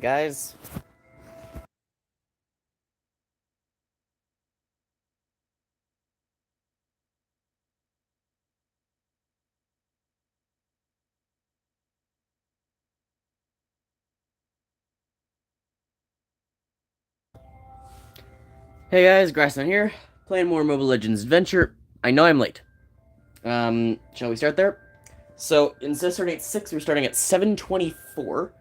Hey guys. Hey guys, Grassman here, playing more Mobile Legends Adventure. I know I'm late. Shall we start there? So, instead of starting at 6, we're starting at 7:24,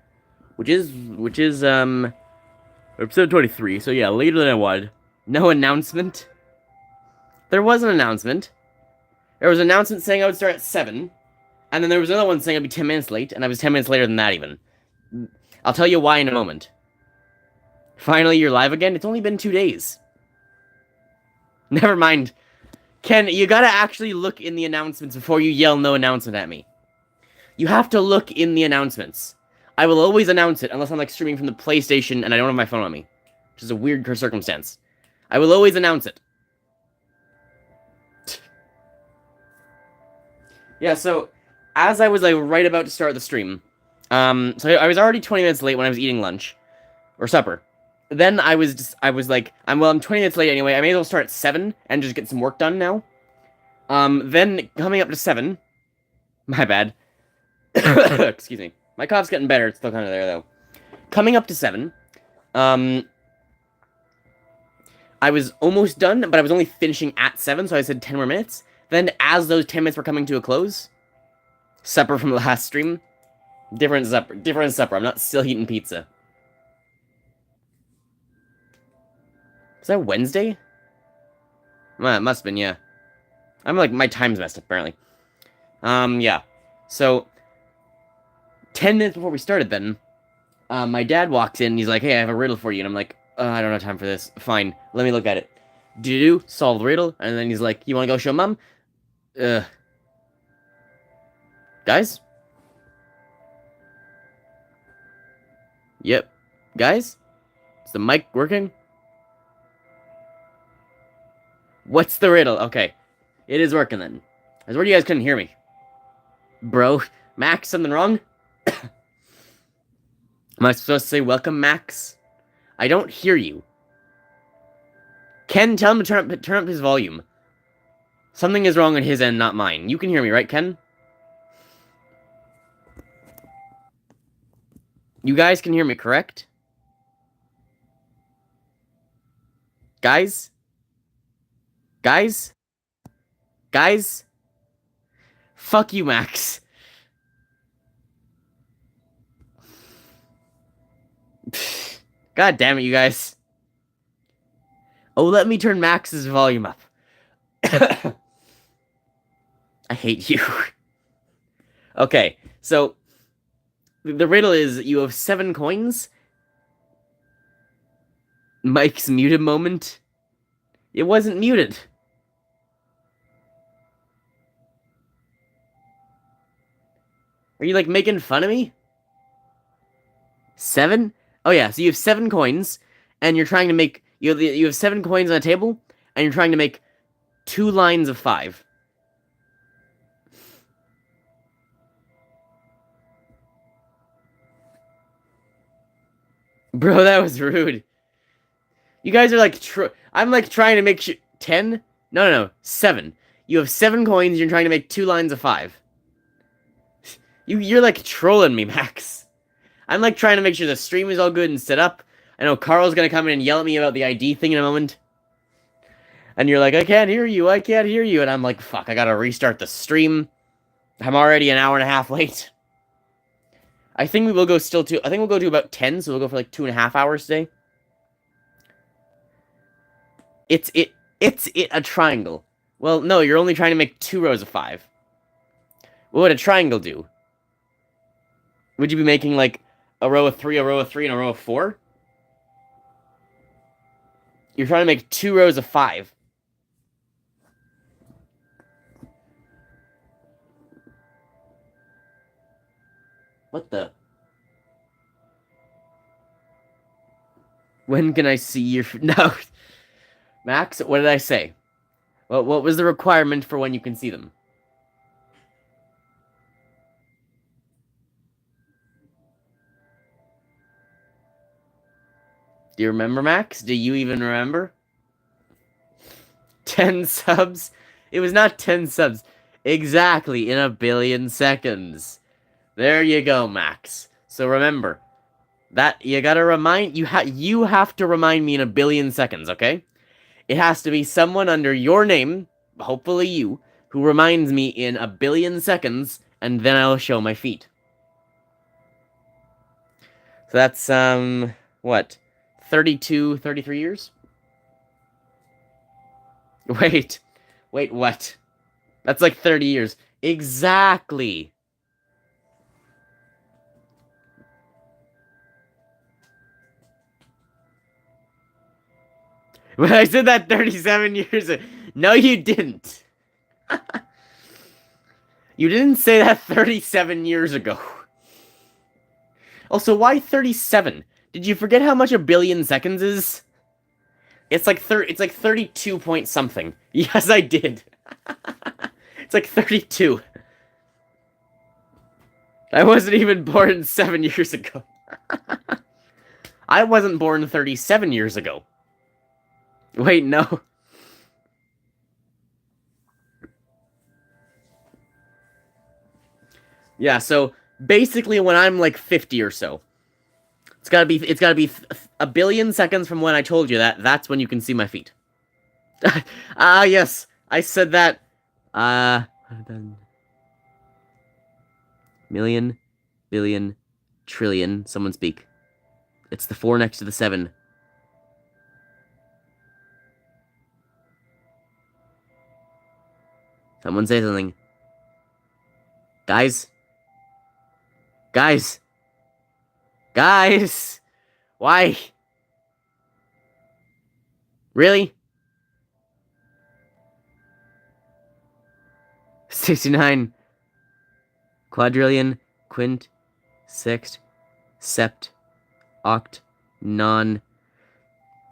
which is episode 23, so yeah, later than I wanted. No announcement. There was an announcement. There was an announcement saying I would start at 7, and then there was another one saying I'd be 10 minutes late, and I was 10 minutes later than that even. I'll tell you why in a moment. Finally, you're live again? It's only been 2 days. Never mind. Ken, you gotta actually look in the announcements before you yell no announcement at me. You have to look in the announcements. I will always announce it unless I'm like streaming from the PlayStation and I don't have my phone on me. Which is a weird circumstance. I will always announce it. Yeah, so as I was like right about to start the stream, so I was already 20 minutes late when I was eating lunch or supper. Then I was like, I'm 20 minutes late anyway. I may as well start at 7 and just get some work done now. Then coming up to 7, my bad. Excuse me. My cough's getting better. It's still kind of there though. Coming up to 7, I was almost done, but I was only finishing at 7, so I said 10 more minutes. Then, as those 10 minutes were coming to a close, supper from the last stream, different supper. I'm not still eating pizza. Is that Wednesday? Well, it must have been, yeah. I'm like, my time's messed up, apparently. Yeah. So, 10 minutes before we started then, my dad walks in, and he's like, hey, I have a riddle for you, and I'm like, I don't have time for this. Fine, let me look at it. Do solve the riddle, and then he's like, you wanna go show mom? Guys? Yep. Guys? Is the mic working? What's the riddle? Okay. It is working then. I was worried you guys couldn't hear me. Bro. Max, something wrong? Am I supposed to say welcome, Max? I don't hear you. Ken, tell him to turn up his volume. Something is wrong on his end, not mine. You can hear me, right, Ken? You guys can hear me, correct? Guys? Guys? Guys? Fuck you, Max. God damn it, you guys. Oh, let me turn Max's volume up. I hate you. Okay, so the riddle is you have 7 coins. Mike's muted moment. It wasn't muted. Are you like making fun of me? 7? Oh yeah, so you have 7 coins, and you're trying to make you have 7 coins on a table, and you're trying to make 2 lines of 5. Bro, that was rude. You guys are like I'm like trying to make 10? No, 7. You have 7 coins, you're trying to make 2 lines of 5. You're like trolling me, Max. I'm like trying to make sure the stream is all good and set up. I know Carl's gonna come in and yell at me about the ID thing in a moment. And you're like, I can't hear you, I can't hear you. And I'm like, fuck, I gotta restart the stream. I'm already an hour and a half late. I think we'll go to about 10, so we'll go for like 2.5 hours today. It's a triangle. Well, no, you're only trying to make 2 rows of 5. What would a triangle do? Would you be making like a row of 3, a row of 3, and a row of 4? You're trying to make 2 rows of 5. What the? When can I see your... No. Max, what did I say? What was the requirement for when you can see them? Do you remember, Max? Do you even remember? 10 subs? It was not 10 subs. Exactly, in a billion seconds. There you go, Max. So remember, that you gotta remind you have to remind me in a billion seconds, okay? It has to be someone under your name, hopefully you, who reminds me in a billion seconds, and then I'll show my feet. So that's, what? 32, 33 years? Wait, what? That's like 30 years. Exactly! But I said that 37 years ago. No, you didn't. You didn't say that 37 years ago. Also, why 37? Did you forget how much a billion seconds is? It's like 32 point something. Yes, I did. It's like 32. I wasn't even born 7 years ago. I wasn't born 37 years ago. Wait, no. Yeah, so basically when I'm like 50 or so, it's gotta be a billion seconds from when I told you that. That's when you can see my feet. Yes, I said that. Million, billion, trillion. Someone speak. It's the 4 next to the 7. Someone say something. Guys? Guys? Guys! Why? Really? 69. Quadrillion, quint, sext, sept, oct, non.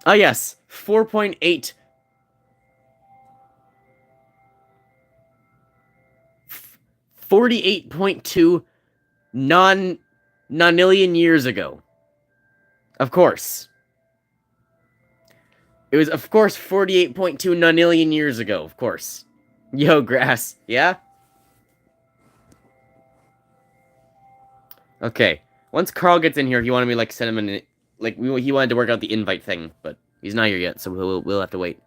Oh yes, 4.8. 48.2 nonillion years ago. Of course. It was, of course, 48.2 nonillion years ago, of course. Yo, Grass, yeah? Okay. Once Carl gets in here, he wanted me, like, send him an... Like, he wanted to work out the invite thing, but he's not here yet, so we'll have to wait.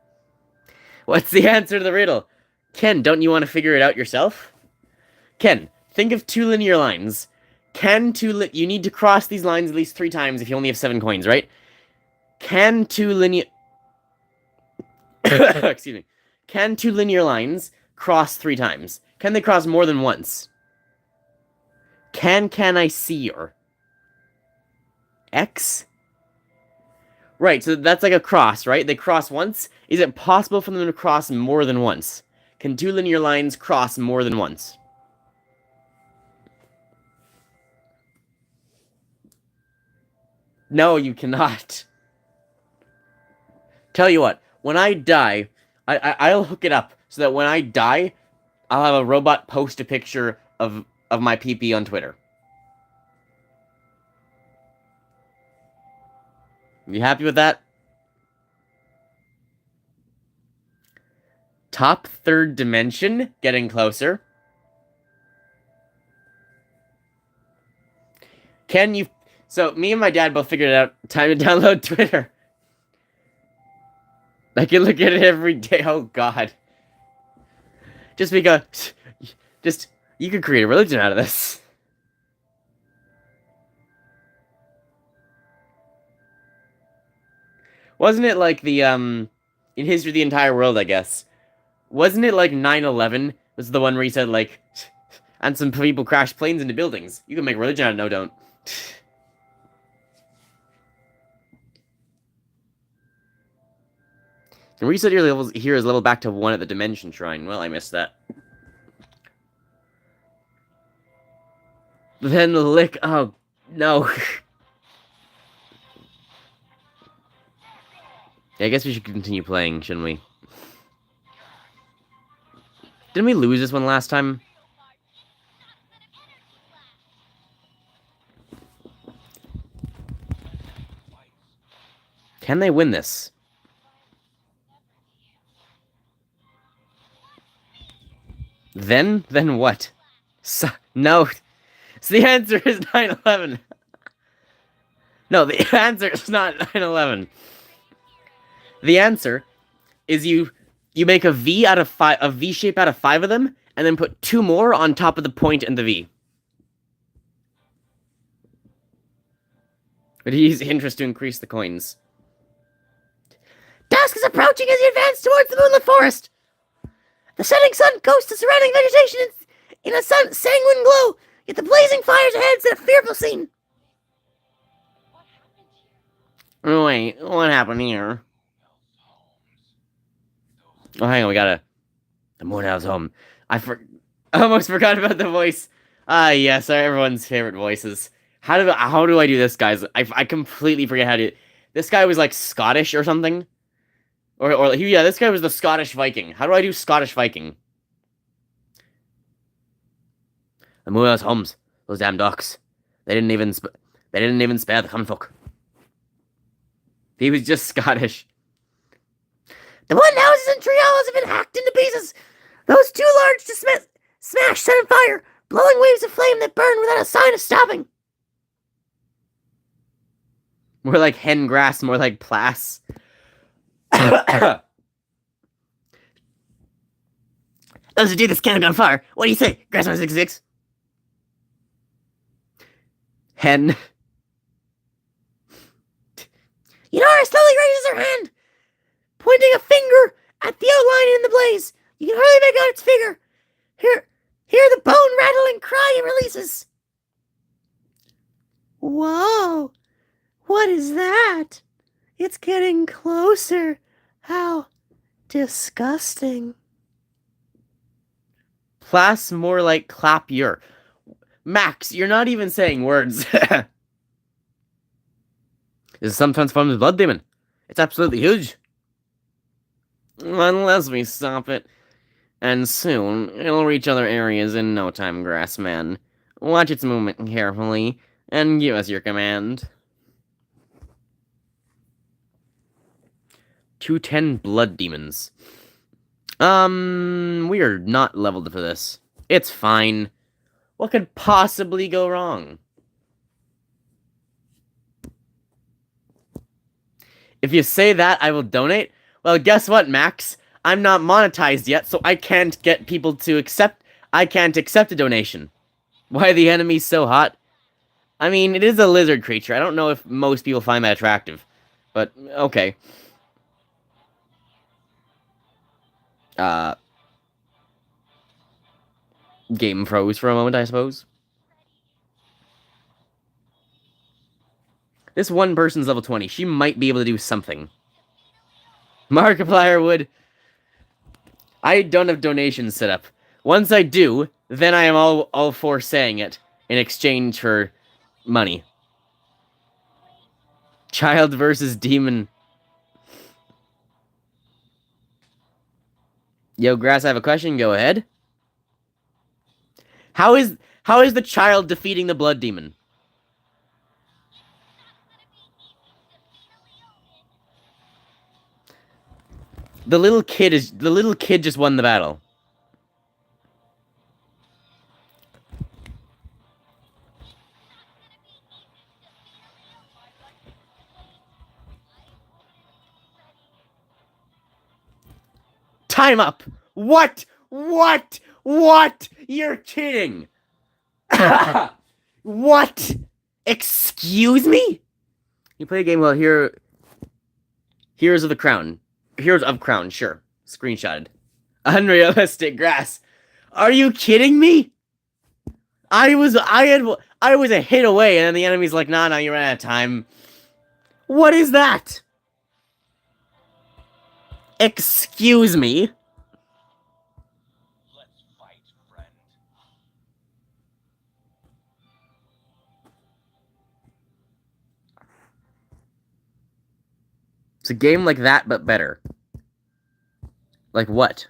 What's the answer to the riddle? Ken, don't you want to figure it out yourself? Ken, think of 2 linear lines. You need to cross these lines at least 3 times if you only have 7 coins, right? Can 2 linear... Excuse me. Can 2 linear lines cross 3 times? Can they cross more than once? Can I see your... X? Right, so that's like a cross, right? They cross once. Is it possible for them to cross more than once? Can 2 linear lines cross more than once? No, you cannot. Tell you what, when I die, I'll hook it up so that when I die, I'll have a robot post a picture of my PP on Twitter. You happy with that? Top 3rd dimension, getting closer. Can you... So, me and my dad both figured it out. Time to download Twitter. I can look at it every day. Oh, God. Just because... You could create a religion out of this. Wasn't it like the, in History of the Entire World, I guess. Wasn't it like 9/11 was the one where he said, like, and some people crashed planes into buildings. You can make a religion out of no don't. Can reset your levels here is level back to 1 at the Dimension Shrine. Well, I missed that. Then lick... Oh, no. Yeah, I guess we should continue playing, shouldn't we? Didn't we lose this one last time? Can they win this? Then what? No. So the answer is 9/11. No, the answer is not 9/11. The answer is you make a V out of a V shape out of 5 of them, and then put 2 more on top of the point and the V. But he use interest to increase the coins. Dusk is approaching as he advances towards the moonlit forest. The setting sun ghosts the surrounding vegetation in a sanguine glow, yet the blazing fires ahead set a fearful scene. Oh, wait, what happened here? Oh, hang on, we gotta... The Moonhouse home. I almost forgot about the voice. Ah, yes, everyone's favorite voices. How do I do this, guys? I completely forget how to... This guy was, like, Scottish or something? Yeah, this guy was the Scottish Viking. How do I do Scottish Viking? The Moonhouse homes. Those damn ducks. They didn't even spare the confolk. He was just Scottish. The wooden houses and tree hollows have been hacked into pieces. Those too large to smash set on fire, blowing waves of flame that burn without a sign of stopping. More like hen grass, more like plass. Those who do this can't go on fire. What do you say, Grass 166? Hen. Inara slowly raises her hand, pointing a finger at the outline in the blaze. You can hardly make out its figure. Hear the bone rattle and cry it releases. Whoa! What is that? It's getting closer. How disgusting. Plus, more like clap your. Max, you're not even saying words. This is sometimes formed as blood demon. It's absolutely huge. Unless we stop it. And soon, it'll reach other areas in no time, Grassman. Watch its movement carefully, and give us your command. 210 blood demons. We are not leveled for this. It's fine. What could possibly go wrong? If you say that, I will donate. Well, guess what, Max? I'm not monetized yet, so I can't get people to accept... I can't accept a donation. Why are the enemies so hot? I mean, it is a lizard creature. I don't know if most people find that attractive. But, okay. Game froze for a moment, I suppose. This one person's level 20. She might be able to do something. Markiplier would... I don't have donations set up. Once I do, then I am all for saying it in exchange for money. Child versus demon. Yo, Grass, I have a question. Go ahead. How is the child defeating the blood demon? The little kid just won the battle. Time up. What? You're kidding. What? Excuse me? You play a game well here. Heroes of the Crown. Heroes of Crown, sure. Screenshotted. Unrealistic, Grass. Are you kidding me? I was a hit away, and then the enemy's like, nah, you ran out of time. What is that? Excuse me? Let's fight, friend. It's a game like that, but better. Like what?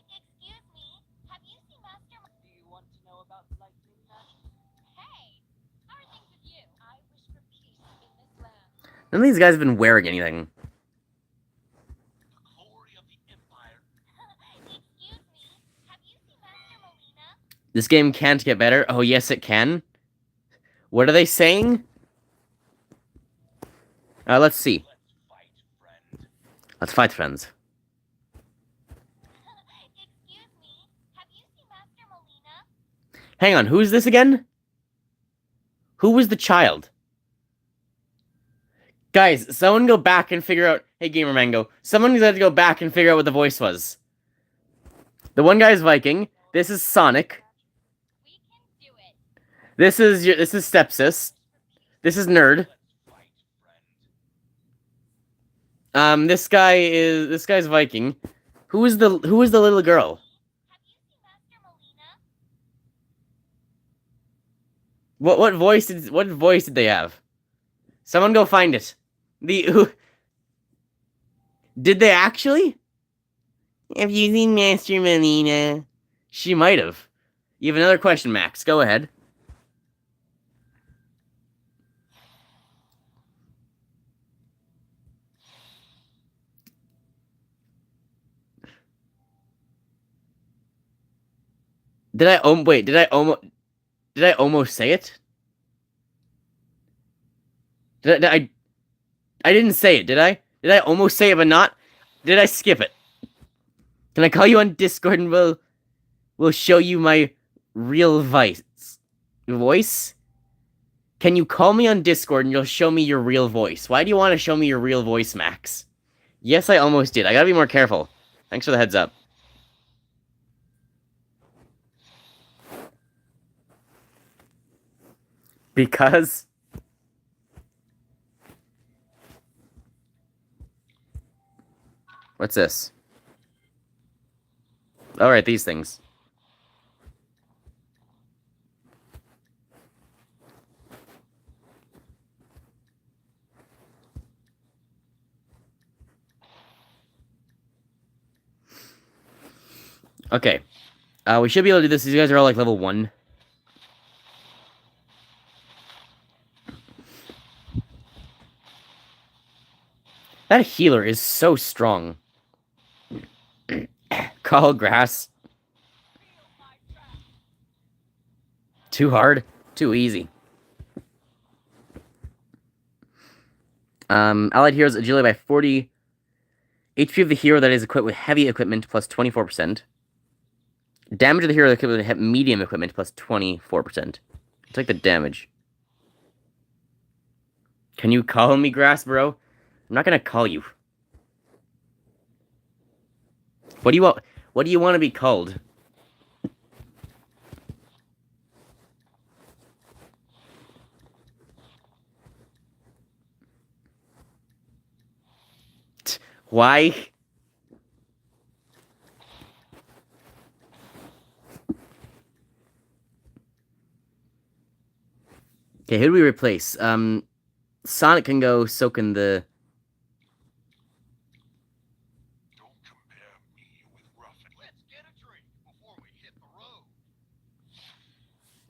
Excuse me, have you seen Master... Do you want to know about lightning magic? Hey, how are things with None of these guys have been wearing anything. Excuse me. Have you seen Master Molina? This game can't get better. Oh, yes, it can. What are they saying? Let's see. Let's fight, friends. Excuse me. Have you seen Master Molina? Hang on, who's this again? Who was the child? Guys, someone go back and figure out... Hey, Gamer Mango. Someone's got to go back and figure out what the voice was. The one guy's Viking. This is Sonic. We can do it. This is Stepsis. This is Nerd. This guy's Viking. Who is the little girl? Have you seen Master Molina? What voice did they have? Someone go find it. Did they actually? Have you seen Master Molina? She might have. You have another question, Max. Go ahead. Did I almost say it? I didn't say it, did I? Did I almost say it but not? Did I skip it? Can I call you on Discord and we'll show you my real voice? Can you call me on Discord and you'll show me your real voice? Why do you want to show me your real voice, Max? Yes, I almost did. I gotta be more careful. Thanks for the heads up. Because... What's this? Alright, these things. Okay. We should be able to do this. These guys are all like level 1. That healer is so strong. Call grass. Too hard? Too easy. Allied heroes agility by 40. HP of the hero that is equipped with heavy equipment plus 24%. Damage of the hero that is equipped with medium equipment plus 24%. Take the damage. Can you call me grass, bro? I'm not gonna call you. What do you want? What do you want to be called? Why? Okay, who do we replace? Sonic can go soak in the...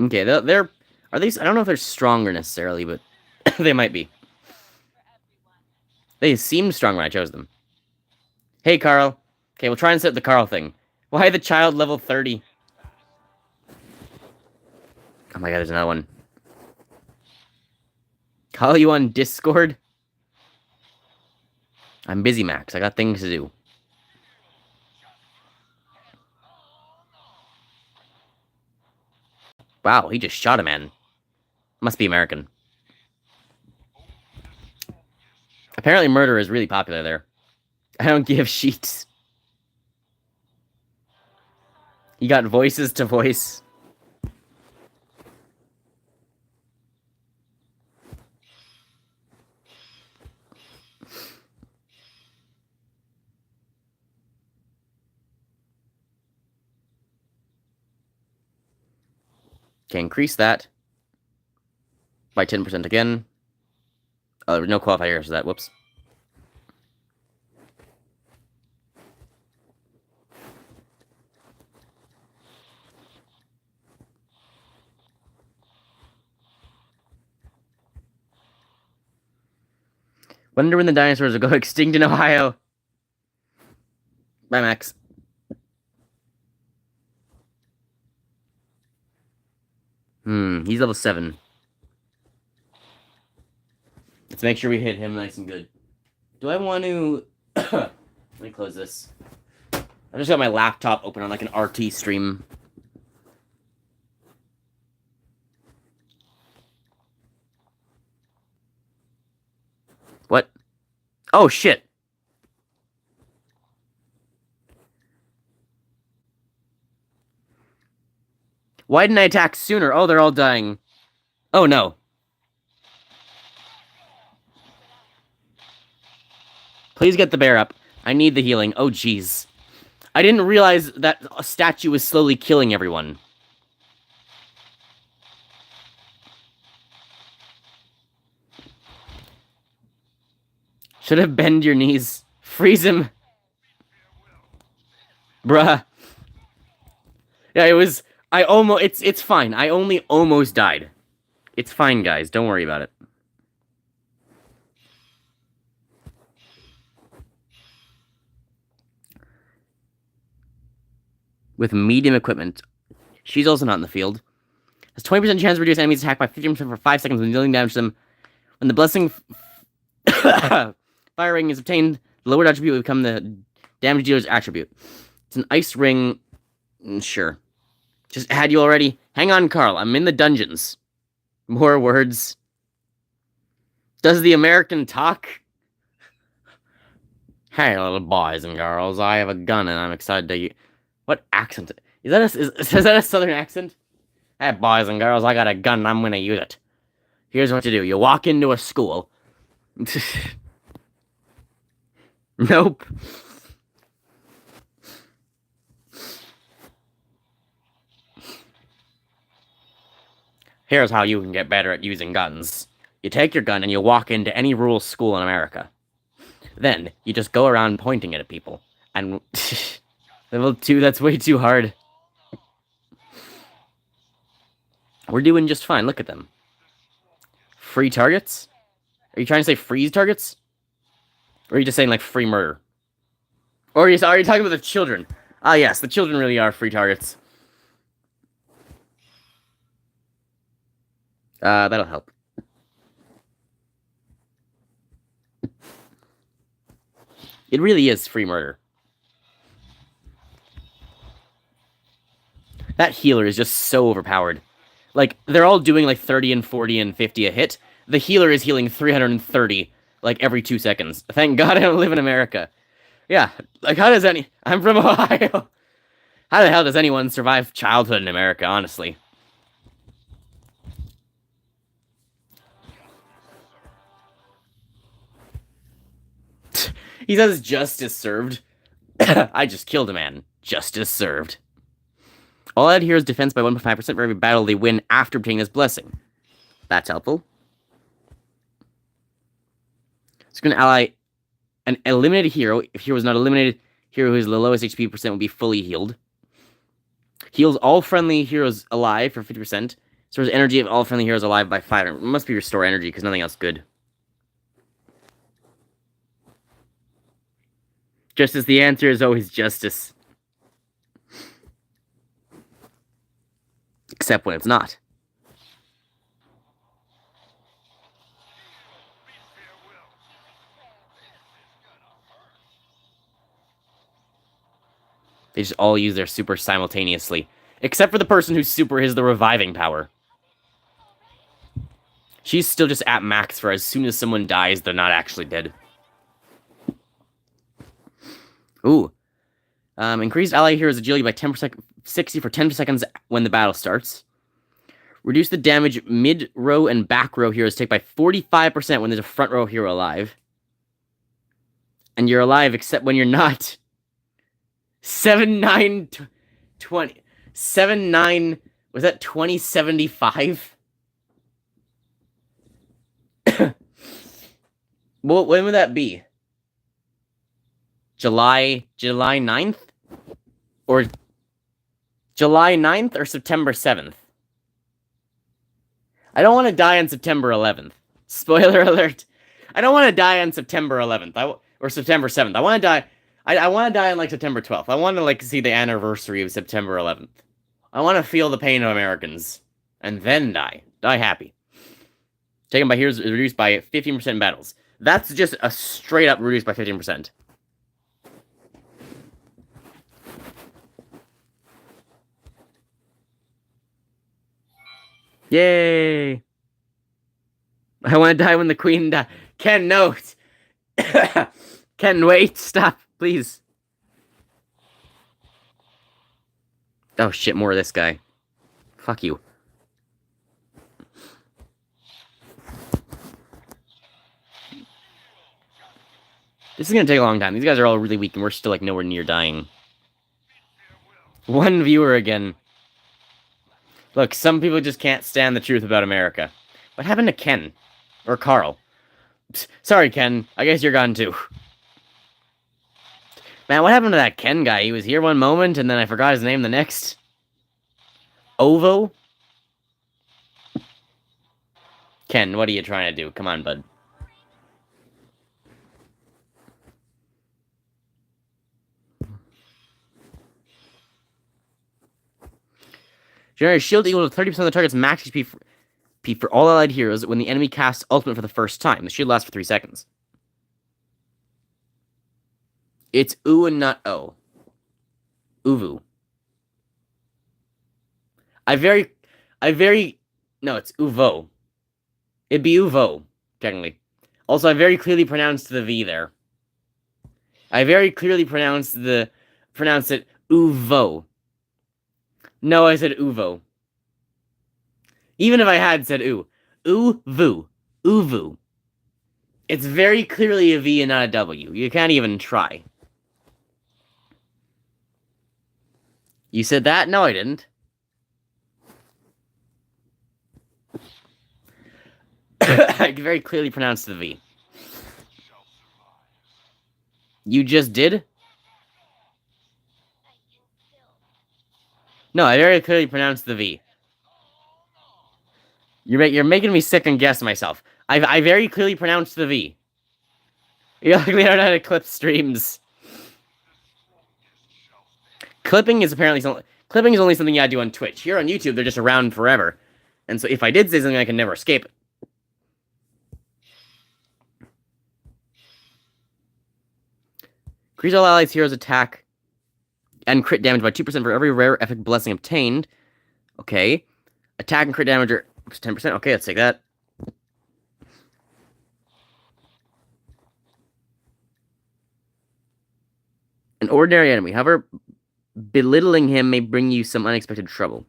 Okay, they're... Are these... I don't know if they're stronger necessarily, but they might be. They seemed strong when I chose them. Hey, Carl. Okay, we'll try and set the Carl thing. Why the child level 30? Oh my god, there's another one. Call you on Discord? I'm busy, Max. I got things to do. Wow, he just shot a man. Must be American. Apparently murder is really popular there. I don't give sheets. You got voices to voice. Okay, increase that by 10% again. Oh, there were no qualifiers for that. Whoops. Wonder when the dinosaurs will go extinct in Ohio. Bye, Max. He's level 7. Let's make sure we hit him nice and good. Do I want to... Let me close this. I just got my laptop open on like an RT stream. What? Oh, shit. Why didn't I attack sooner? Oh, they're all dying. Oh, no. Please get the bear up. I need the healing. Oh, jeez. I didn't realize that a statue was slowly killing everyone. Should have bend your knees. Freeze him. Bruh. Yeah, it was... It's fine. I only almost died. It's fine, guys. Don't worry about it. With medium equipment. She's also not in the field. Has 20% chance to reduce enemies' attack by 50% for 5 seconds when dealing damage to them. When the blessing fire ring is obtained, the lowered attribute will become the damage dealer's attribute. It's an ice ring. Sure. Just had you already? Hang on, Carl. I'm in the dungeons. More words. Does the American talk? Hey, little boys and girls, I have a gun and I'm excited to... What accent? Is that a southern accent? Hey, boys and girls, I got a gun and I'm gonna use it. Here's what you do. You walk into a school. Nope. Here's how you can get better at using guns. You take your gun and you walk into any rural school in America. Then, you just go around pointing it at people. And... Level 2, that's way too hard. We're doing just fine, look at them. Free targets? Are you trying to say freeze targets? Or are you just saying, like, free murder? Or are you talking about the children? Ah, yes, the children really are free targets. That'll help. It really is free murder. That healer is just so overpowered. Like, they're all doing like 30 and 40 and 50 a hit. The healer is healing 330, like, every 2 seconds. Thank God I don't live in America. Yeah, like, I'm from Ohio. How the hell does anyone survive childhood in America, honestly? He says justice served. I just killed a man. Justice served. All out here is defense by 1.5% for every battle they win after obtaining this blessing. That's helpful. It's going to ally an eliminated hero. If hero is not eliminated, hero who is the lowest HP percent will be fully healed. Heals all friendly heroes alive for 50%. Stores energy of all friendly heroes alive by 5. It must be restore energy because nothing else good. Justice, the answer is always justice. Except when it's not. They just all use their super simultaneously. Except for the person whose super is the reviving power. She's still just at max for as soon as someone dies, they're not actually dead. Ooh. Increased ally heroes agility by 10%, 60 for 10 seconds when the battle starts. Reduce the damage mid-row and back-row heroes take by 45% when there's a front-row hero alive. And you're alive except when you're not. 20. 7-9... Was that 2075? Well, when would that be? July 9th? Or July 9th or September 7th? I don't want to die on September 11th. Spoiler alert. I don't want to die on September 11th. Or September 7th. I want to die. I want to die on like September 12th. I want to like see the anniversary of September 11th. I want to feel the pain of Americans, and then die. Die happy. Taken by heroes reduced by 15% in battles. That's just a straight up reduced by 15%. Yay! I want to die when the queen dies. Ken, no! Ken, wait! Stop, please. Oh shit, more of this guy. Fuck you. This is gonna take a long time. These guys are all really weak and we're still like nowhere near dying. One viewer again. Look, some people just can't stand the truth about America. What happened to Ken? Or Carl? Psst, sorry, Ken. I guess you're gone too. Man, what happened to that Ken guy? He was here one moment and then I forgot his name the next. Ovo? Ken, what are you trying to do? Come on, bud. Generate shield equal to 30% of the target's max HP for all allied heroes when the enemy casts ultimate for the first time. The shield lasts for 3 seconds. It's U and not O. Uvu. No, it's Uvo. It'd be Uvo, technically. Also, I very clearly pronounced the V there. I very clearly pronounced it Uvo. No, I said Uvo. Even if I had said U. Uvu. Uvu. It's very clearly a V and not a W. You can't even try. You said that? No, I didn't. I very clearly pronounced the V. You just did? No, I very clearly pronounced the V. You're making me second guess myself. I very clearly pronounced the V. You likely don't know how to clip streams. Clipping is only something I do on Twitch. Here on YouTube, they're just around forever. And so if I did say something, I can never escape it. Increase all allies' heroes' attack and crit damage by 2% for every rare epic blessing obtained. Okay. Attack and crit damage are 10%. Okay, let's take that. An ordinary enemy. However, belittling him may bring you some unexpected trouble.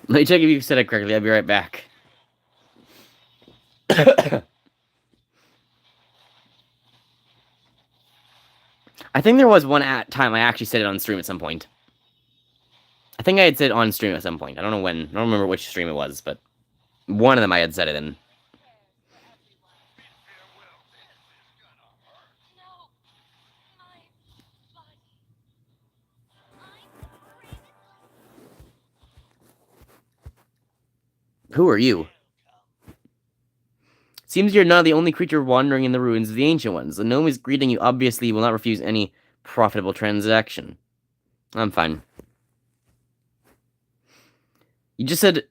Let me check if you said it correctly. I'll be right back. I think there was one time I actually said it on stream at some point. I think I had said it on stream at some point. I don't know when. I don't remember which stream it was, but one of them I had said it in. Who are you? Seems you're not the only creature wandering in the ruins of the Ancient Ones. The gnome is greeting you obviously will not refuse any profitable transaction. I'm fine. You just said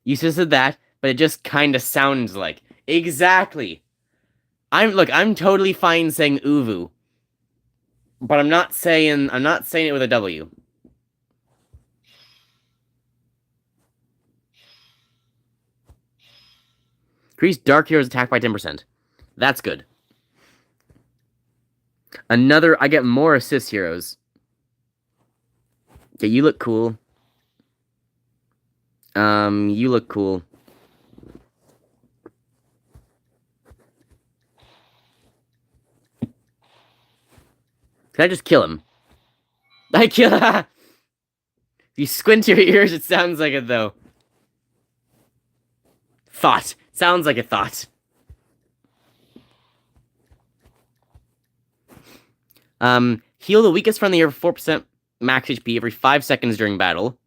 that, but it just kind of sounds like. Exactly. I'm totally fine saying Uvu. But I'm not saying it with a W. Increase Dark Heroes attack by 10%. That's good. I get more assist heroes. Okay, you look cool. You look cool. Can I just kill him? I kill If you squint your ears, it sounds like it, though. Thought. Sounds like a thought. Heal the weakest friendly hero for 4% max HP every 5 seconds during battle.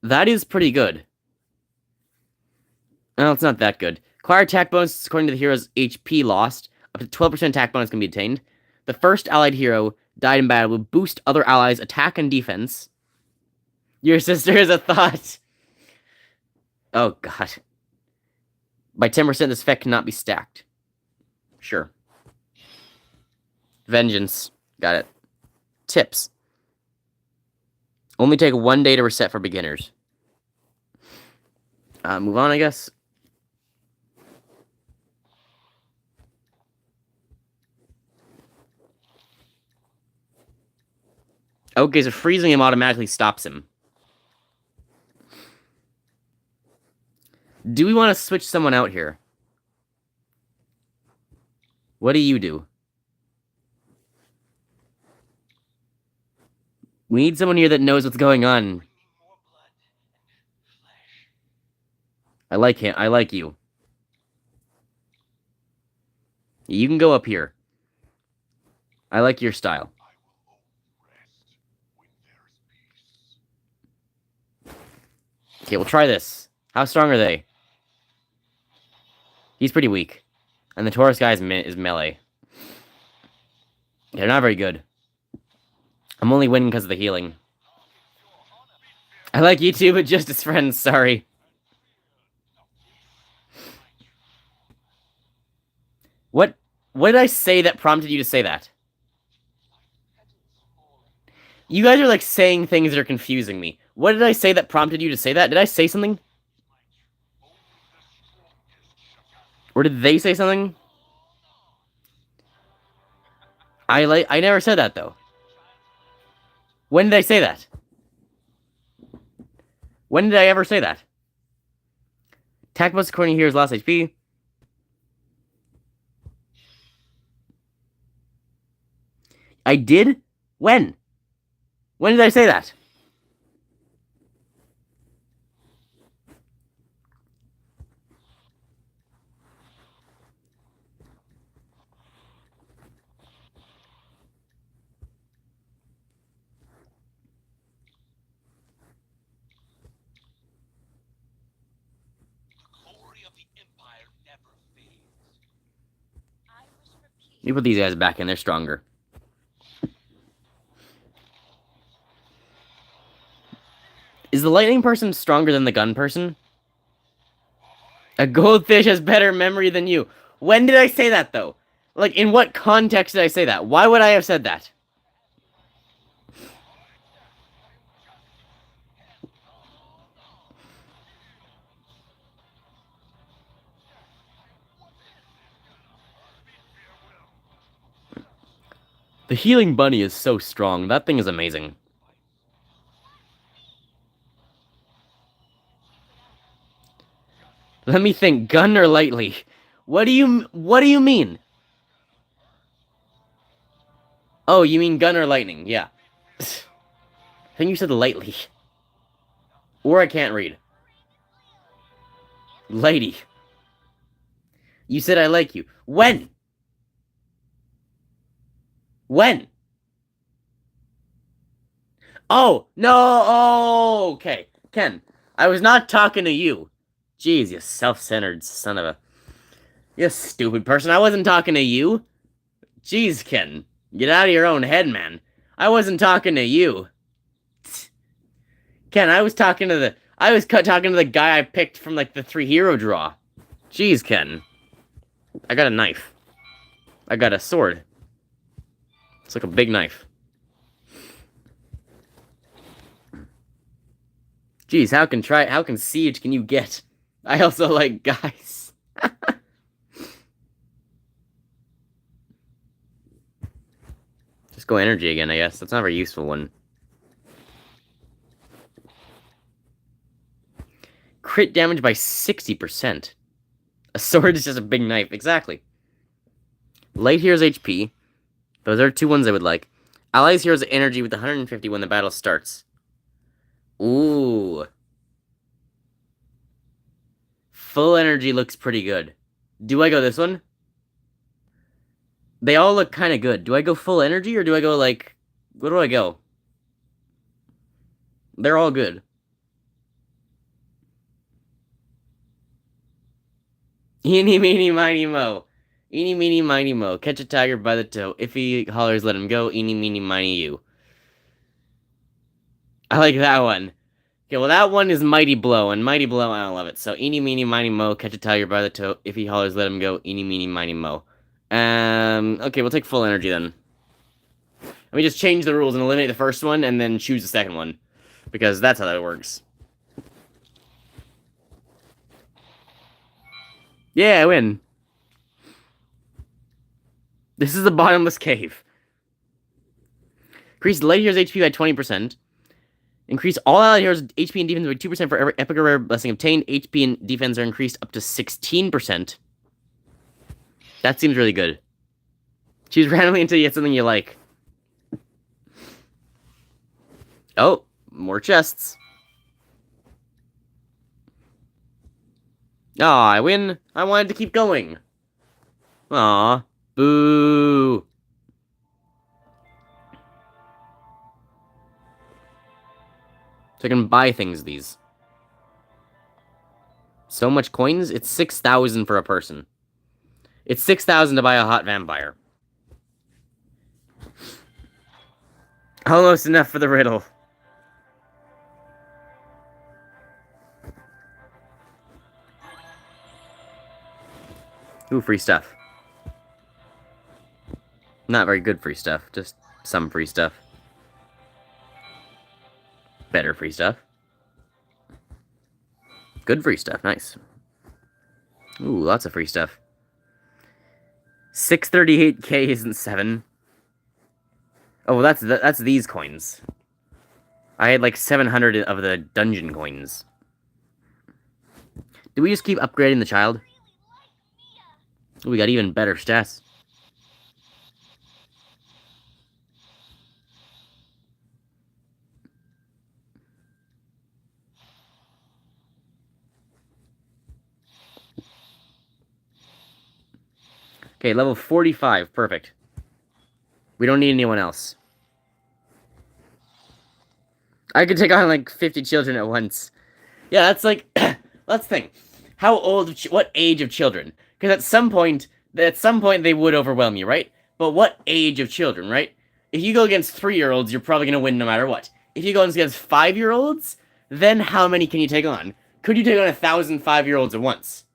That is pretty good. No, it's not that good. Acquire attack bonus according to the hero's HP lost. Up to 12% attack bonus can be attained. The first allied hero died in battle will boost other allies' attack and defense. Your sister is a thought. Oh, God. By 10%, this effect cannot be stacked. Sure. Vengeance. Got it. Tips. Only take 1 day to reset for beginners. Move on, I guess. Okay, so freezing him automatically stops him. Do we want to switch someone out here? What do you do? We need someone here that knows what's going on. I like him. I like you. You can go up here. I like your style. Okay, we'll try this. How strong are they? He's pretty weak. And the Taurus guy is melee. They're not very good. I'm only winning because of the healing. I like you too, but just as friends, sorry. What did I say that prompted you to say that? You guys are like saying things that are confusing me. What did I say that prompted you to say that? Did I say something? Or did they say something? I never said that though. When did I say that? When did I ever say that? Attack bonus according to hero's last HP. I did? When? When did I say that? Let me put these guys back in. They're stronger. Is the lightning person stronger than the gun person? A goldfish has better memory than you. When did I say that, though? Like, in what context did I say that? Why would I have said that? The healing bunny is so strong. That thing is amazing. Let me think. Gun or lightly? What do you mean? Oh, you mean gun or lightning? Yeah. I think you said lightly. Or I can't read. Lady. You said I like you. When? When? Oh, no! Oh, okay. Ken, I was not talking to you. Jeez, you self-centered son of a... You stupid person. I wasn't talking to you. Jeez, Ken. Get out of your own head, man. I wasn't talking to you. Ken, I was talking to the... talking to the guy I picked from, like, the 3 hero draw. Jeez, Ken. I got a knife. I got a sword. It's like a big knife. Jeez, how can siege can you get? I also like guys. Just go energy again, I guess. That's not a very useful one. Crit damage by 60%. A sword is just a big knife. Exactly. Light hero's HP. Those are 2 ones I would like. Allies hero's energy with 150 when the battle starts. Ooh. Full energy looks pretty good. Do I go this one? They all look kind of good. Do I go full energy or do I go like... Where do I go? They're all good. Eeny, meeny, miny, mo. Eeny, meeny, miny, mo. Catch a tiger by the toe. If he hollers, let him go. Eeny, meeny, miny, you. I like that one. Okay, well, that one is Mighty Blow, and Mighty Blow, I don't love it. So, eeny, meeny, miny, mo. Catch a tiger by the toe. If he hollers, let him go. Eeny, meeny, miny, mo. Okay, we'll take full energy then. Let me just change the rules and eliminate the first one, and then choose the second one. Because that's how that works. Yeah, I win. This is the bottomless cave. Increase light heroes HP by 20%. Increase all allied heroes HP and defense by 2% for every epic or rare blessing obtained. HP and defense are increased up to 16%. That seems really good. Choose randomly until you get something you like. Oh, more chests. Aw, I win. I wanted to keep going. Aw, boo. So I can buy things these. So much coins? It's 6,000 for a person. It's 6,000 to buy a hot vampire. Almost enough for the riddle. Ooh, free stuff. Not very good free stuff, just some free stuff. Better free stuff. Good free stuff, nice. Ooh, lots of free stuff. 638k isn't 7. Oh, that's these coins. I had like 700 of the dungeon coins. Do we just keep upgrading the child? Ooh, we got even better stats. Okay, level 45. Perfect. We don't need anyone else. I could take on like 50 children at once. Yeah, that's like... Let's think. How old... What age of children? Because at some point they would overwhelm you, right? But what age of children, right? If you go against 3-year-olds, you're probably going to win no matter what. If you go against 5-year-olds, then how many can you take on? Could you take on 1,000 5-year-olds at once?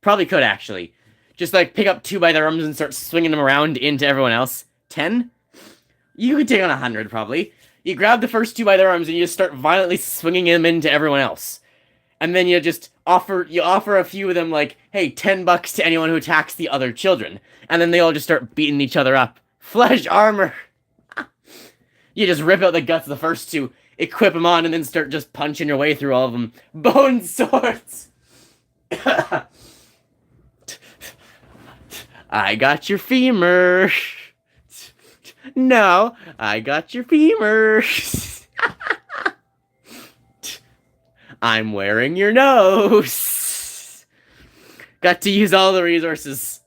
Probably could, actually. Just, like, pick up 2 by their arms and start swinging them around into everyone else. 10? You could take on 100, probably. You grab the first 2 by their arms and you just start violently swinging them into everyone else. And then you just offer a few of them, like, hey, $10 to anyone who attacks the other children. And then they all just start beating each other up. Flesh armor! You just rip out the guts of the first 2, equip them on, and then start just punching your way through all of them. Bone swords! I got your femur. No, I got your femur. I'm wearing your nose. Got to use all the resources.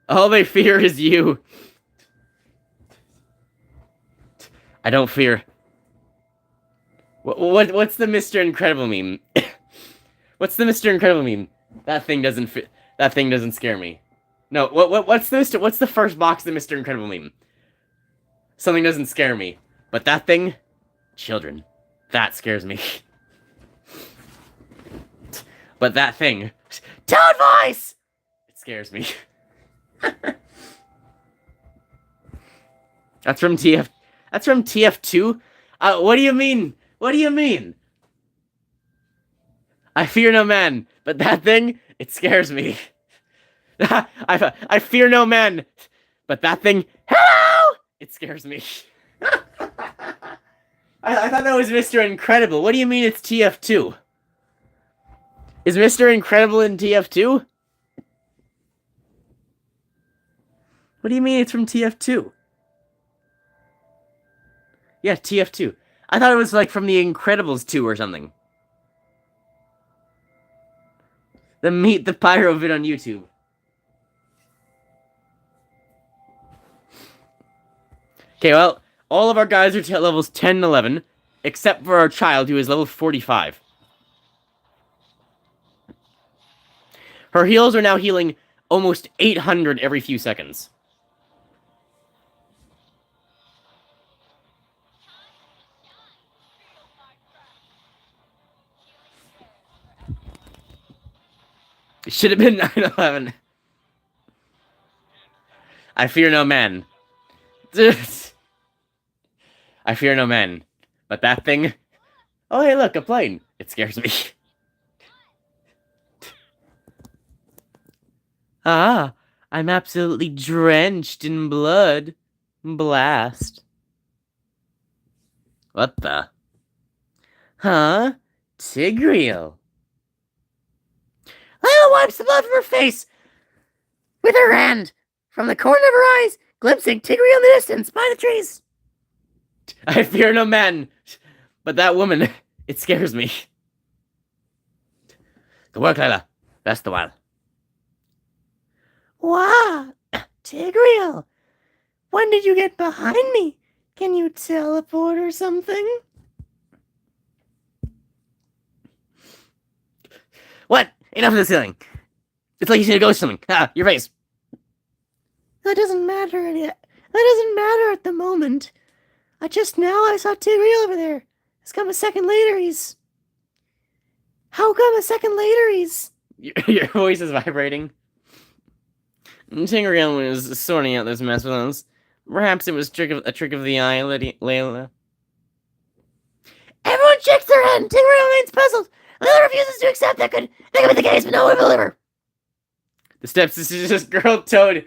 All they fear is you. I don't fear. What's the Mr. Incredible meme? What's the Mr. Incredible meme? That thing doesn't scare me. No, what's the first box of the Mr. Incredible meme? Something doesn't scare me. But that thing? Children. That scares me. But that thing... Toad voice! It scares me. That's from TF2? What do you mean? What do you mean? I fear no man, but that thing, it scares me. I fear no man, but that thing, hello! It scares me. I thought that was Mr. Incredible. What do you mean it's TF2? Is Mr. Incredible in TF2? What do you mean it's from TF2? Yeah, TF2. I thought it was like from The Incredibles 2 or something. The Meet the Pyro vid on YouTube. Okay, well, all of our guys are levels 10 and 11, except for our child, who is level 45. Her heals are now healing almost 800 every few seconds. It should have been 9/11. I fear no man. I fear no man. But that thing... Oh, hey, look, a plane. It scares me. Ah, I'm absolutely drenched in blood. Blast. What the? Huh? Tigreal. Layla wipes the blood from her face with her hand. From the corner of her eyes, glimpsing Tigreal in the distance by the trees. I fear no man. But that woman, it scares me. Good work, Layla. Best the while. Wow, Tigreal. When did you get behind me? Can you teleport or something? What? Enough of the ceiling. It's like you see a ghost or something. Ah, your face. That doesn't matter yet. That doesn't matter at the moment. I saw Tigreal over there. How come a second later he's... Your voice is vibrating. Tigreal was sorting out this mess with us. Perhaps it was a trick of the eye, Layla. Everyone shakes their head, and Tigreal remains puzzled. Layla refuses to accept that could be the case, but no one will believe her. The steps is just girl Toad.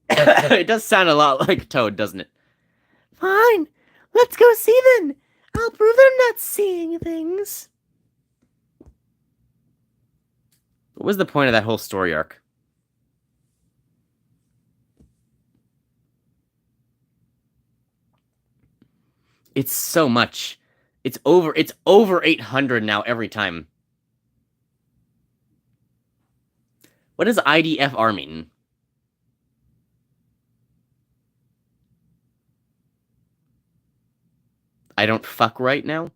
It does sound a lot like Toad, doesn't it? Fine. Let's go see then. I'll prove that I'm not seeing things. What was the point of that whole story arc? It's so much. It's over 800 now every time. What does IDFR mean? I don't fuck right now?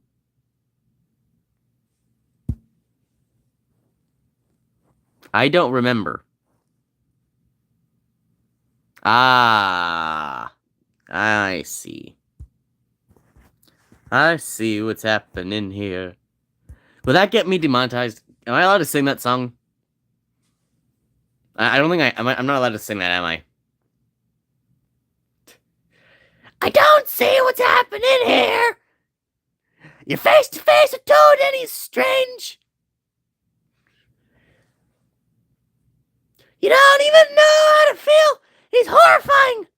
I don't remember. Ah. I see. I see what's happening here. Will that get me demonetized? Am I allowed to sing that song? I don't think I'm not allowed to sing that, am I? I don't see what's happening here. You're face to face with Toad and he's strange. You don't even know how to feel. He's horrifying.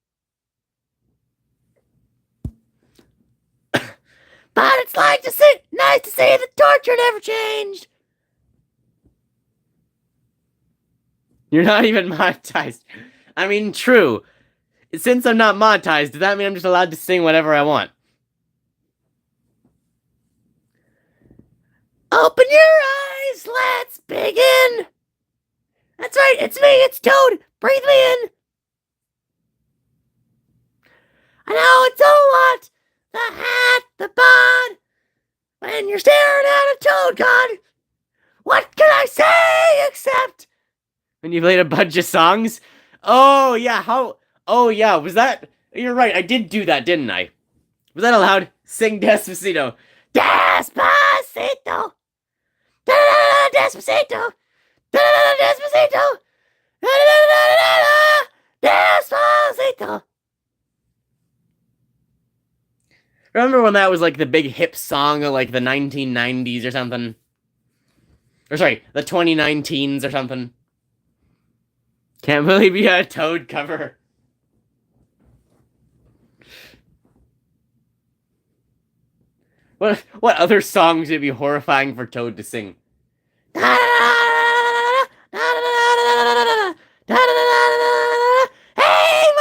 But it's nice to see the torture never changed. You're not even monetized. I mean, true. Since I'm not monetized, does that mean I'm just allowed to sing whatever I want? Open your eyes, let's begin. That's right, it's me, it's Toad. Breathe me in. I know it's a lot. The hat, the bod. When you're staring at a Toad God, what can I say except... When you played a bunch of songs? Oh, yeah, Oh, yeah, was that... You're right, I did do that, didn't I? Was that allowed? Sing Despacito. Despacito! Da-da-da-da, Despacito! Da-da-da-da, Despacito! Da-da-da-da-da-da, Despacito! Remember when that was like the big hip song of like the 1990s or something? Or sorry, the 2019s or something? Can't believe you had a Toad cover. What other songs would be horrifying for Toad to sing? Hey,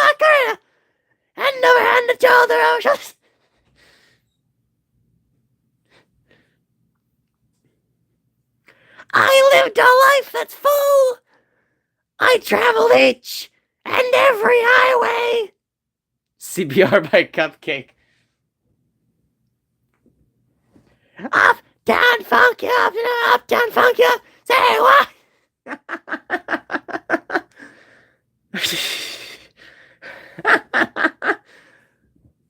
Macarena! Hand over hand to shoulder over shoulder. I lived a life that's full. I traveled each and every highway. CPR by Cupcake. Up, down, funk you up, down, funk you up. Say what?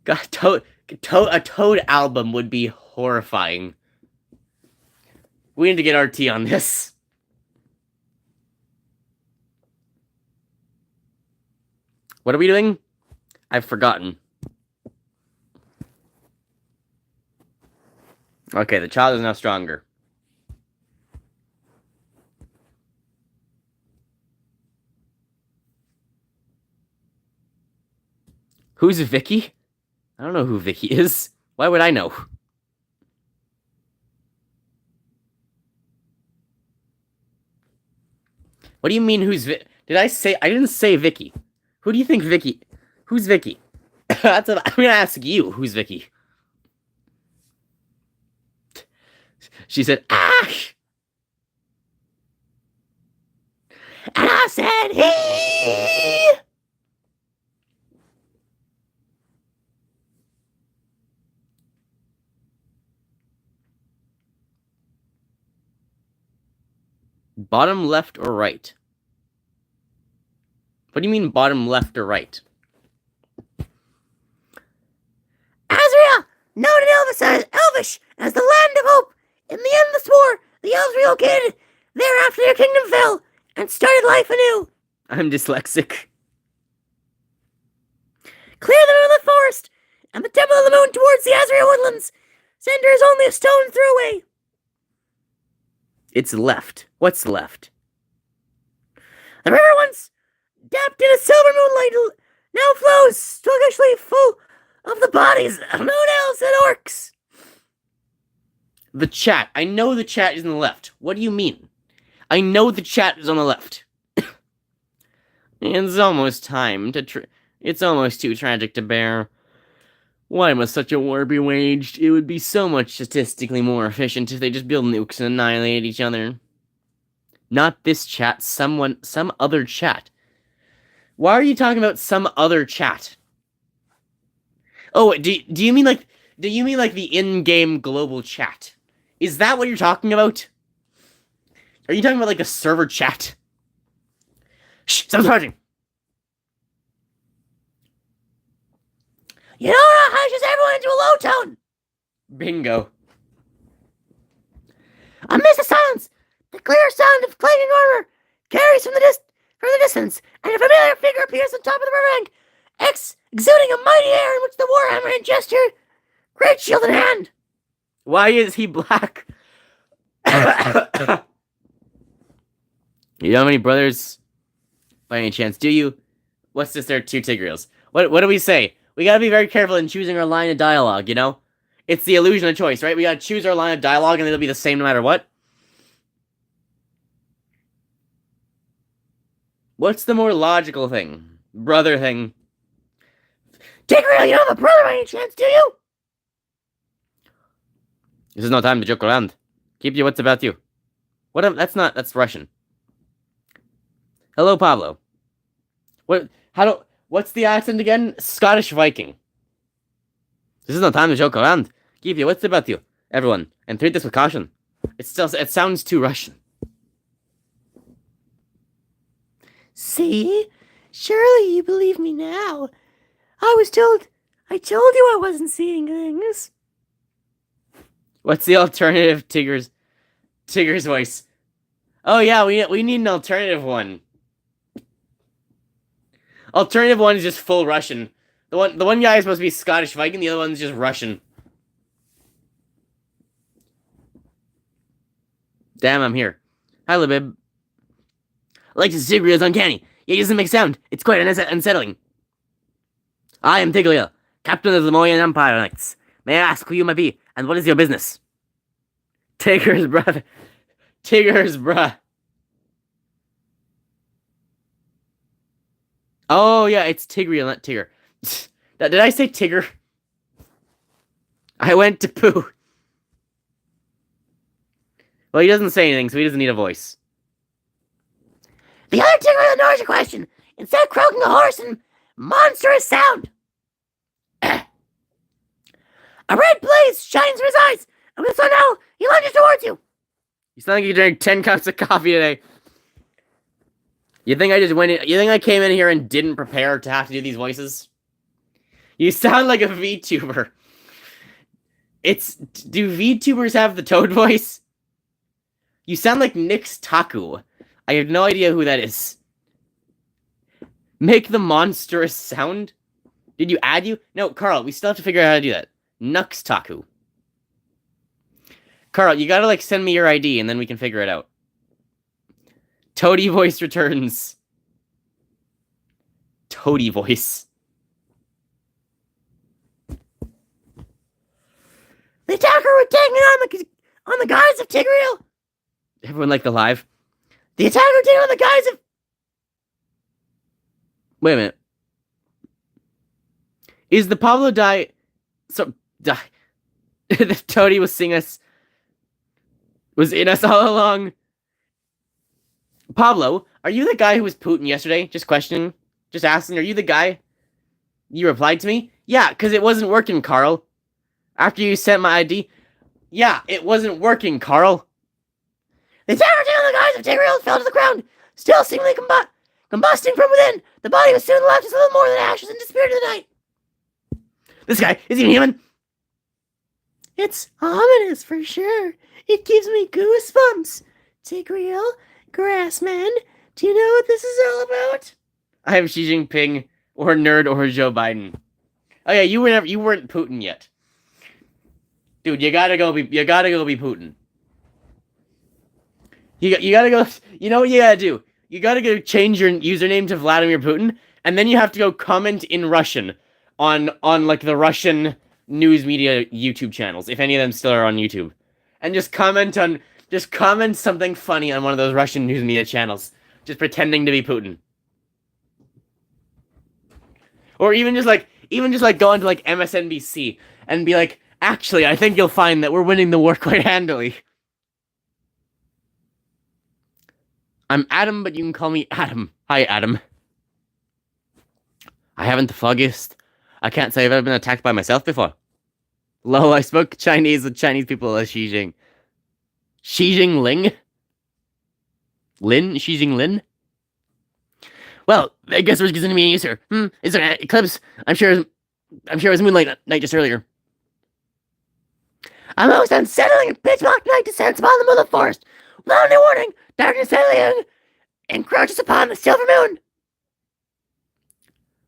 God, a Toad album would be horrifying. We need to get RT on this. What are we doing? I've forgotten. Okay, the child is now stronger. Who's Vicky? I don't know who Vicky is. Why would I know? What do you mean who's Vicky? I didn't say Vicky. Who do you think Vicky? Who's Vicky? I'm gonna ask you, who's Vicky? She said, Ash! And I said, he! Bottom left or right? What do you mean bottom left or right? Azrael, known in Elvish as the Land of Hope. In the Endless War, the elves relocated there after their kingdom fell and started life anew. I'm dyslexic. Clear the middle of the forest and the Temple of the Moon towards the Azrael woodlands. Center is only a stone throw away. It's left. What's left? The river once dapped in a silver moonlight now flows sluggishly full of the bodies of known elves and orcs. The chat. I know the chat is on the left. What do you mean? I know the chat is on the left. It's almost time to... It's almost too tragic to bear. Why must such a war be waged? It would be so much statistically more efficient if they just build nukes and annihilate each other. Not this chat, some other chat. Why are you talking about some other chat? Oh, do you mean like the in-game global chat? Is that what you're talking about? Are you talking about like a server chat? Shh, stop charging. You know what hushes everyone into a low tone? Bingo. Amidst the silence, the clear sound of clanging armor carries from the distance, and a familiar figure appears on top of the river bank, exuding a mighty air in which the warhammer and gesture, great shield in hand. Why is he black? You don't have any brothers? By any chance, do you? What's this? There are two Tigreals. What do we say? We gotta be very careful in choosing our line of dialogue, you know? It's the illusion of choice, right? We gotta choose our line of dialogue and it'll be the same no matter what. What's the more logical thing? Brother thing. Tigreal, you don't have a brother by any chance, do you? This is no time to joke around. Keep your wits about you. That's Russian. Hello, Pablo. What's the accent again? Scottish Viking. This is no time to joke around. Keep your wits about you, everyone, and treat this with caution. It sounds too Russian. See? Surely you believe me now. I told you I wasn't seeing things. What's the alternative Tigger's voice? Oh yeah, we need an alternative one. Alternative one is just full Russian. The one guy is supposed to be Scottish Viking, the other one's just Russian. Damn, I'm here. Hi, Libib. Alexis Tigreal is uncanny. He doesn't make sound. It's quite unsettling. I am Tigreal, captain of the Moyan Empire Knights. May I ask who you might be, and what is your business? Tigger's brother. Tigger's bruh. Oh, yeah, it's Tigreal, not Tigger. Did I say Tigger? I went to poo. Well, he doesn't say anything, so he doesn't need a voice. The other Tigreal ignores your question, instead croaking a hoarse and monstrous sound. A red blaze shines from his eyes, and with the sun now, he lunges towards you. You sound like you drank 10 cups of coffee today. You think I just went in? You think I came in here and didn't prepare to have to do these voices? You sound like a VTuber. Do VTubers have the Toad voice? You sound like Nyx Taku. I have no idea who that is. Make the monstrous sound? Did you add you? No, Carl, we still have to figure out how to do that. Nux Taku. Carl, you gotta, like, send me your ID, and then we can figure it out. Toady voice returns. Toady voice. The attacker was taking on the guise of Tigreal. Everyone like the live? The attacker taking on the guise of... Wait a minute. Is the Pablo die... So... Die... The Toady was seeing us... Was in us all along. Pablo, are you the guy who was Putin yesterday? Just questioning. Just asking, are you the guy? You replied to me? Yeah, because it wasn't working, Carl. After you sent my ID? Yeah, it wasn't working, Carl. The attacker on the guise of Tigreal fell to the ground, still seemingly combusting from within. The body was soon left as little more than ashes and disappeared in the night. This guy, is he human? It's ominous for sure. It gives me goosebumps. Tigreal, Grassman, do you know what this is all about? I am Xi Jinping, or Nerd, or Joe Biden. Oh yeah, you weren't Putin yet. Dude, you gotta go be Putin. You gotta go, you know what you gotta do? You gotta go change your username to Vladimir Putin, and then you have to go comment in Russian on like the Russian news media YouTube channels, if any of them still are on YouTube. And just comment something funny on one of those Russian news media channels, just pretending to be Putin. Or even just like go onto like MSNBC and be like, actually, I think you'll find that we're winning the war quite handily. I'm Adam, but you can call me Adam. Hi, Adam. I haven't the foggiest. I can't say I've ever been attacked by myself before. Lol, I spoke Chinese with Chinese people as Xi Jinping. Xi Jinping? Xi Jinping? Well, I guess we're just gonna be easier. It's an eclipse. I'm sure it was moonlight night just earlier. A most unsettling and pitch-black night descends upon the middle of the forest. Without any warning, darkness suddenly encroaches upon the silver moon.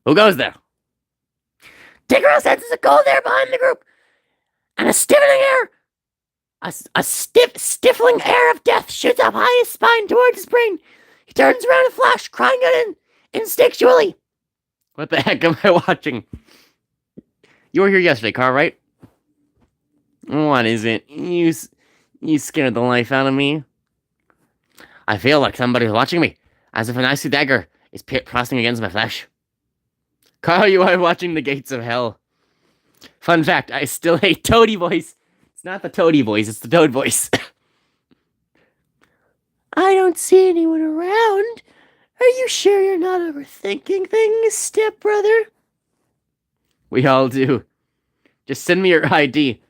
Who goes there? Tigreal senses a cold air behind the group, and a stiffening air. A stifling air of death shoots up high his spine towards his brain. He turns around in a flash, crying out instinctually. What the heck am I watching? You were here yesterday, Carl, right? What is it? You scared the life out of me. I feel like somebody's watching me, as if an icy dagger is pressing against my flesh. Carl, you are watching The Gates of Hell. Fun fact, I still hate Toady voice. It's not the Toady voice, it's the Toad voice. I don't see anyone around. Are you sure you're not overthinking things, stepbrother? We all do. Just send me your ID.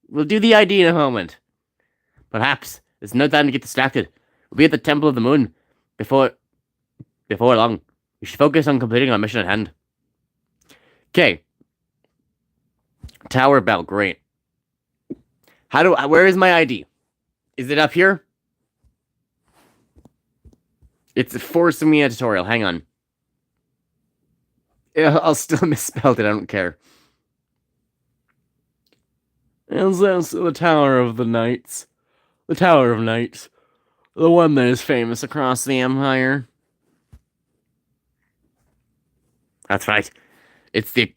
We'll do the ID in a moment. Perhaps there's no time to get distracted. We'll be at the Temple of the Moon before long. We should focus on completing our mission at hand. Okay. Tower bell, great. Where is my ID? Is it up here? It's forcing me a tutorial, hang on. Yeah, I'll still misspelled it, I don't care. Is this the Tower of the Knights? The Tower of Knights. The one that is famous across the Empire. That's right. It's the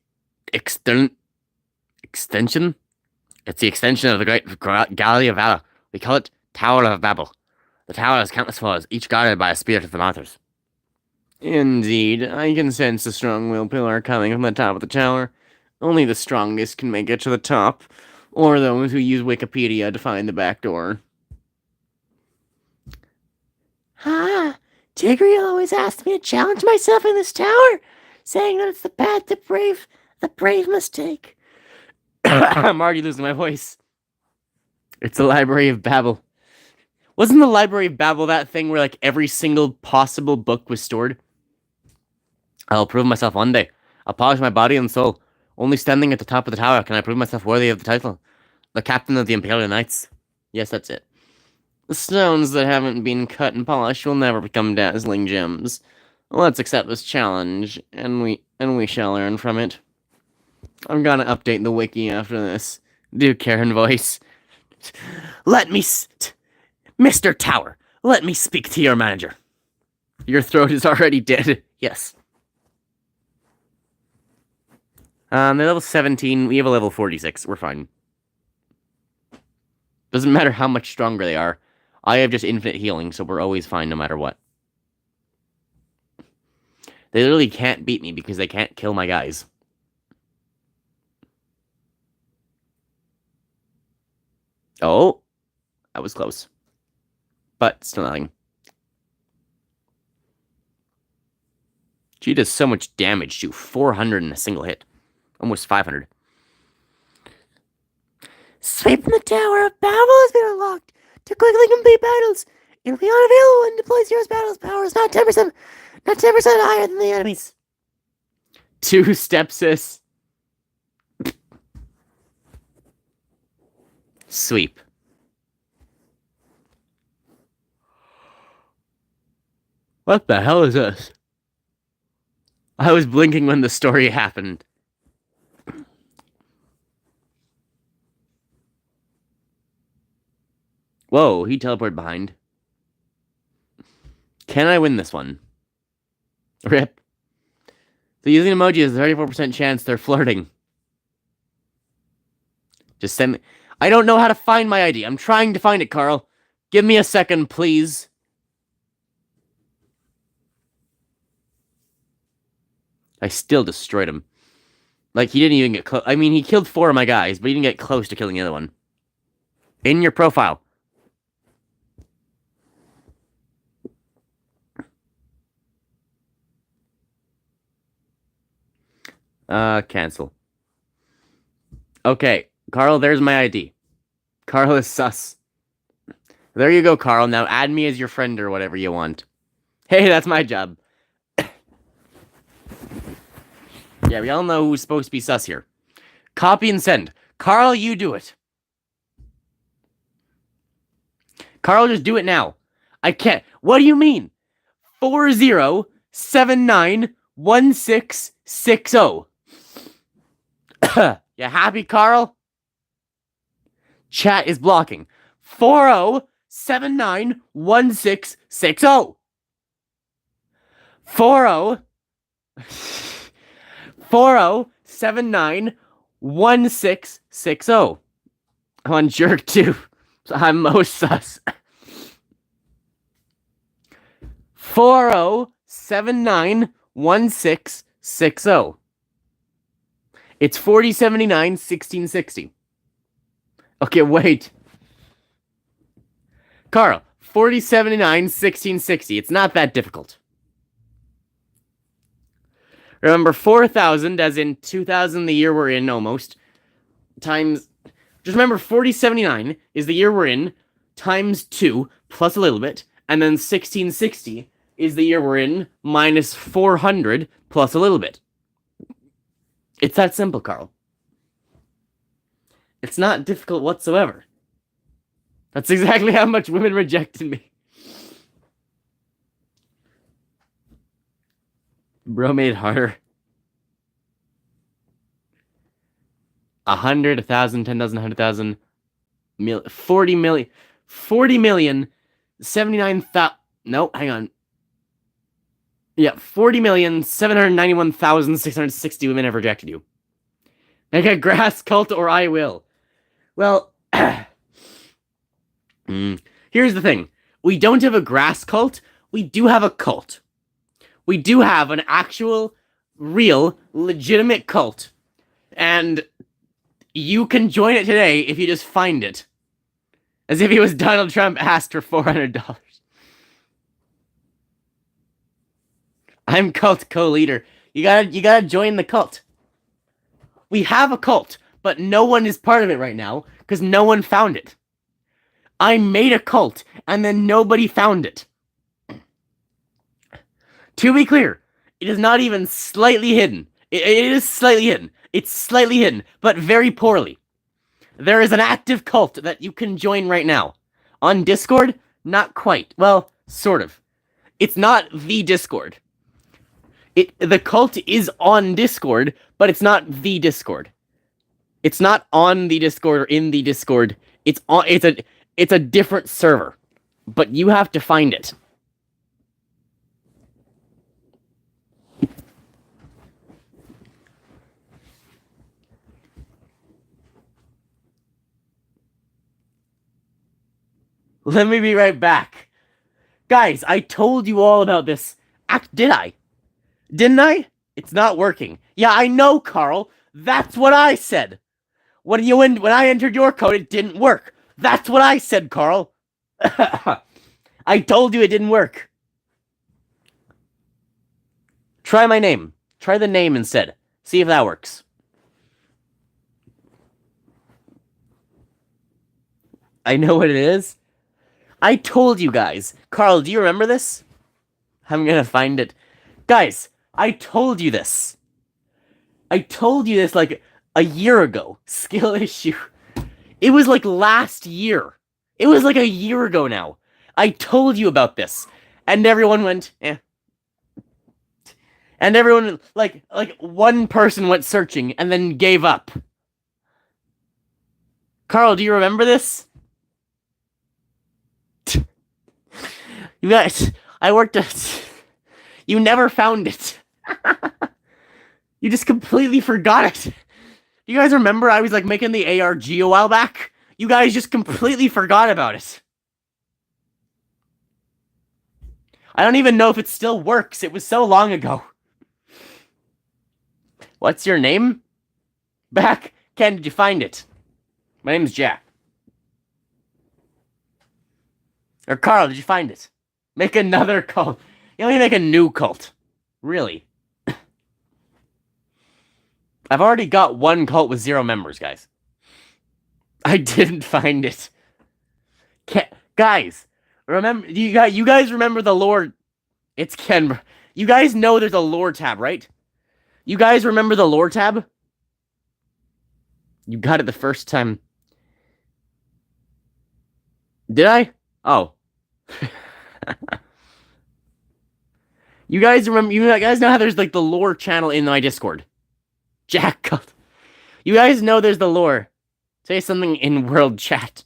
extension? It's the extension of the Great Gallery of Valor. We call it Tower of Babel. The tower has countless floors, each guarded by a spirit of the martyrs. Indeed, I can sense a strong will pillar coming from the top of the tower. Only the strongest can make it to the top, or those who use Wikipedia to find the back door. Tigreal always asked me to challenge myself in this tower, saying that it's the path the brave must take. I'm already losing my voice. It's the Library of Babel. Wasn't the Library of Babel that thing where, like, every single possible book was stored? I'll prove myself one day. I'll polish my body and soul. Only standing at the top of the tower can I prove myself worthy of the title. The captain of the Imperial Knights. Yes, that's it. The stones that haven't been cut and polished will never become dazzling gems. Let's accept this challenge, and we shall learn from it. I'm gonna update the wiki after this. Do Karen voice. Let me Mr. Tower, let me speak to your manager. Your throat is already dead. Yes. They're level 17. We have a level 46. We're fine. Doesn't matter how much stronger they are. I have just infinite healing, so we're always fine no matter what. They literally can't beat me because they can't kill my guys. Oh. That was close. But still nothing. She does so much damage to 400 in a single hit. Almost 500. Sweeping the Tower of Babel has been unlocked. To quickly complete battles, it'll be unavailable when deploys Zero's battles power is not 10% higher than the enemies. 2 step, sis. Sweep. What the hell is this? I was blinking when the story happened. Whoa, he teleported behind. Can I win this one? Rip. So using emoji has a 34% chance they're flirting. Just send me... I don't know how to find my ID. I'm trying to find it, Carl. Give me a second, please. I still destroyed him. Like, he didn't even get close. I mean, he killed 4 of my guys, but he didn't get close to killing the other one. In your profile. Cancel. Okay, Carl, there's my ID. Carl is sus. There you go, Carl. Now add me as your friend or whatever you want. Hey, that's my job. Yeah, we all know who's supposed to be sus here. Copy and send. Carl, you do it. Carl, just do it now. I can't. What do you mean? 40791660. You happy, Carl? Chat is blocking. 40791660. 40791660. I'm on jerk too. So I'm most sus. 40791660. It's 40791660. Okay, wait. Carl, 40791660. It's not that difficult. Remember 4,000, as in 2,000, the year we're in, almost, times... Just remember 4079 is the year we're in, times 2, plus a little bit, and then 1660 is the year we're in, minus 400, plus a little bit. It's that simple, Carl. It's not difficult whatsoever. That's exactly how much women rejected me. Bro made it harder. 100, 1,000, 10,000, 100,000, 40 million, 40 million, 79,000. No, hang on. Yeah, 40,791,660 women have rejected you. Make a grass cult or I will. Well, here's the thing. We don't have a grass cult. We do have a cult. We do have an actual, real, legitimate cult. And you can join it today if you just find it. As if he was Donald Trump asked for $400. I'm cult co-leader. You gotta join the cult. We have a cult, but no one is part of it right now, because no one found it. I made a cult, and then nobody found it. To be clear, it is not even slightly hidden. It is slightly hidden. It's slightly hidden, but very poorly. There is an active cult that you can join right now. On Discord, not quite. Well, sort of. It's not the Discord. The cult is on Discord, but it's not the Discord. It's not on the Discord or in the Discord. It's a different server. But you have to find it. Let me be right back. Guys, I told you all about this. Did I? Didn't I? It's not working. Yeah, I know, Carl. That's what I said. When I entered your code, it didn't work. That's what I said, Carl. I told you it didn't work. Try my name. Try the name instead. See if that works. I know what it is. I told you guys. Carl, do you remember this? I'm gonna find it. Guys, I told you this. I told you this like a year ago. Skill issue. It was like last year. It was like a year ago now. I told you about this. And everyone went, eh. And everyone, like one person went searching and then gave up. Carl, do you remember this? You guys, I worked at... You never found it. You just completely forgot it. You guys remember I was like making the ARG a while back? You guys just completely forgot about it. I don't even know if it still works. It was so long ago. What's your name? Back. Ken, did you find it? My name's Jack. Or Carl, did you find it? Make another cult. You only make a new cult. Really. I've already got one cult with 0 members, guys. I didn't find it. Guys, remember, you guys remember the lore? It's Ken. You guys know there's a lore tab, right? You guys remember the lore tab? You got it the first time. Did I? Oh. You guys remember? You guys know how there's like the lore channel in my Discord? Jack, you guys know there's the lore. Say something in world chat.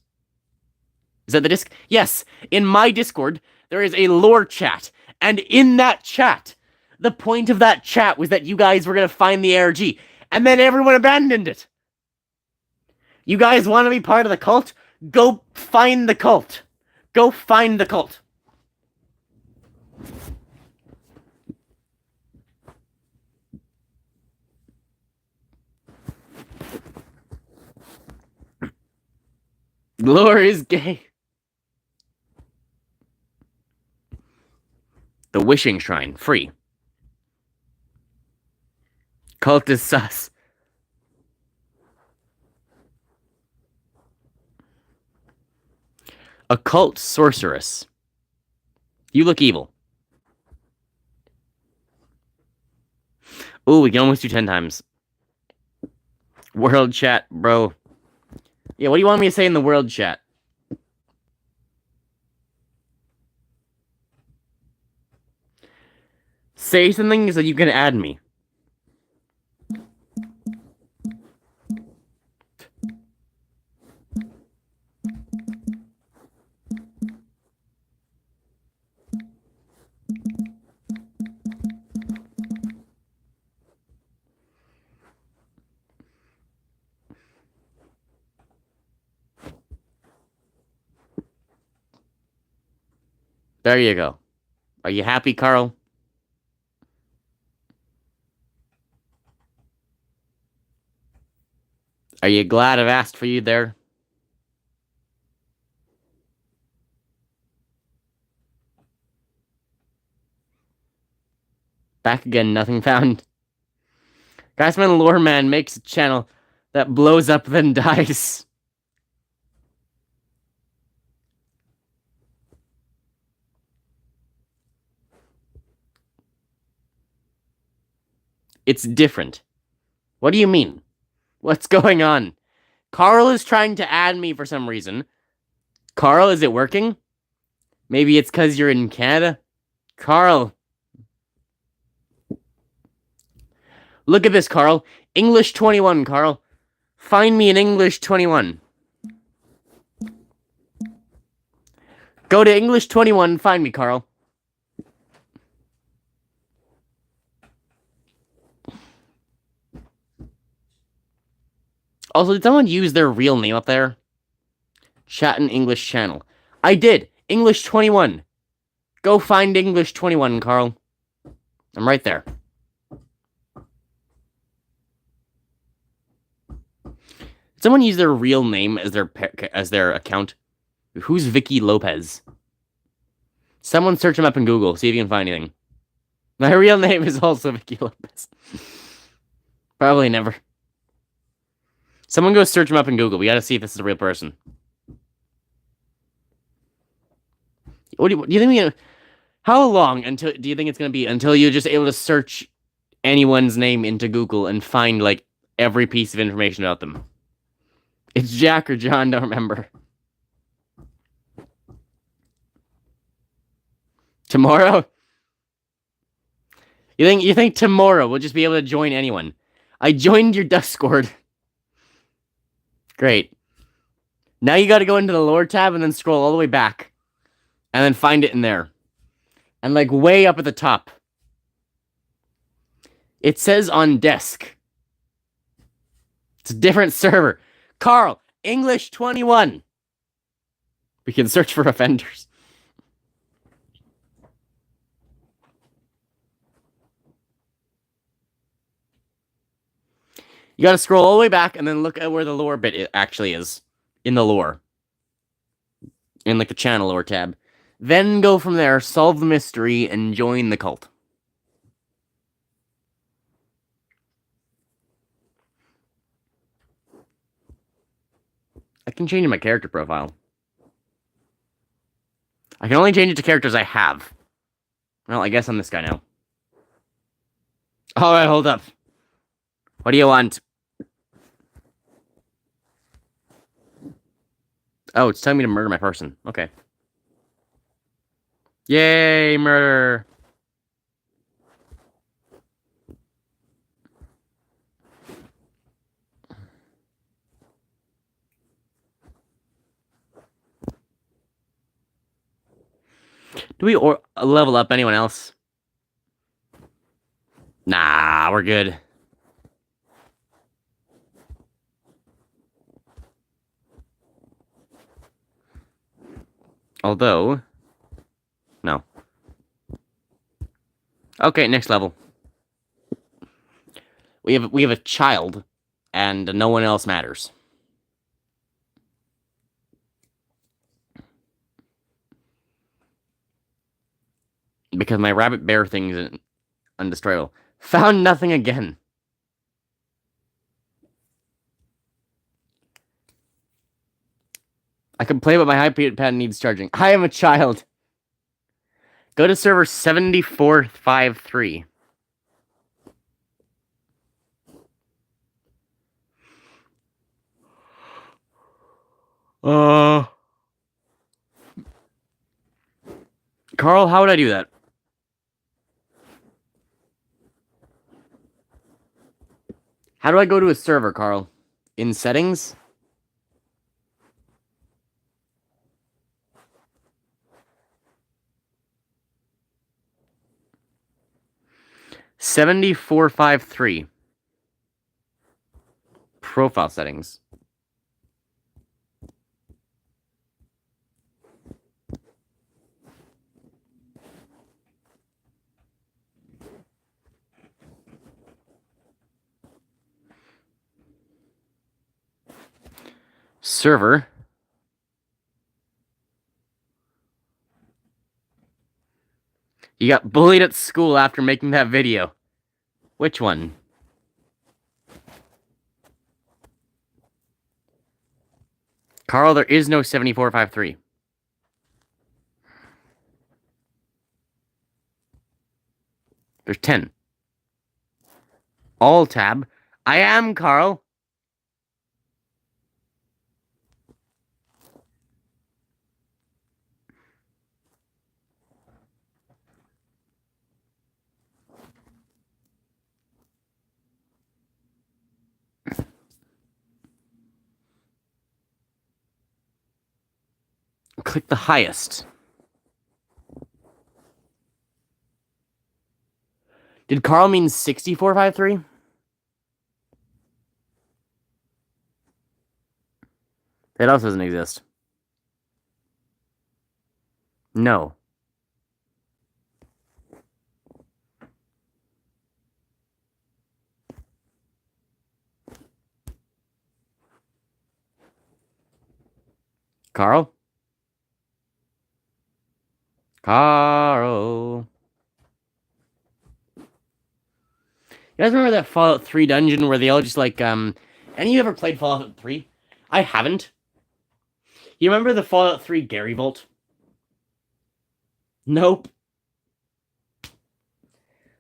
Is that the disc? Yes, in my Discord there is a lore chat, and in that chat, the point of that chat was that you guys were gonna find the ARG, and then everyone abandoned it. You guys want to be part of the cult? Go find the cult. Go find the cult. Lore is gay. The Wishing Shrine, free. Cult is sus. Occult sorceress. You look evil. Ooh, we can almost do 10 times. World chat, bro. Yeah, what do you want me to say in the world chat? Say something so you can add me. There you go. Are you happy, Carl? Are you glad I've asked for you there? Back again, nothing found. Guysman Loreman makes a channel that blows up then dies. It's different. What do you mean? What's going on? Carl is trying to add me for some reason. Carl, is it working? Maybe it's because you're in Canada? Carl. Look at this, Carl. English 21, Carl. Find me an English 21. Go to English 21, find me, Carl. Also, did someone use their real name up there? Chat in English channel. I did. English 21. Go find English 21, Carl. I'm right there. Did someone use their real name as their account? Who's Vicky Lopez? Someone search him up in Google. See if you can find anything. My real name is also Vicky Lopez. Probably never. Someone go search him up in Google. We gotta see if this is a real person. What do you think? How long do you think it's gonna be until you're just able to search anyone's name into Google and find like every piece of information about them? It's Jack or John. Don't remember. Tomorrow? You think tomorrow we'll just be able to join anyone? I joined your Discord. Great. Now you gotta go into the lore tab and then scroll all the way back. And then find it in there. And like way up at the top. It says on desk. It's a different server. Carl, English 21. We can search for offenders. You gotta scroll all the way back and then look at where the lore bit actually is. In the lore. In like the channel lore tab. Then go from there, solve the mystery, and join the cult. I can change my character profile. I can only change it to characters I have. Well, I guess I'm this guy now. Alright, hold up. What do you want? Oh, it's telling me to murder my person. Okay. Yay, murder! Do we level up anyone else? Nah, we're good. Although... No. Okay, next level. We have a child, and no one else matters. Because my rabbit bear thing is undestroyable. Found nothing again. I complain about my iPad needs charging. I am a child. Go to server 7453. Carl, how would I do that? How do I go to a server, Carl? In settings? $7453. Profile settings. Server. You got bullied at school after making that video. Which one? Carl, there is no 7453. There's 10. All tab. I am, Carl. Click the highest. Did Carl mean 6453? That also doesn't exist. No. Carl? Carl. You guys remember that Fallout 3 dungeon where they all just like, any of you ever played Fallout 3? I haven't. You remember the Fallout 3 Gary Vault? Nope.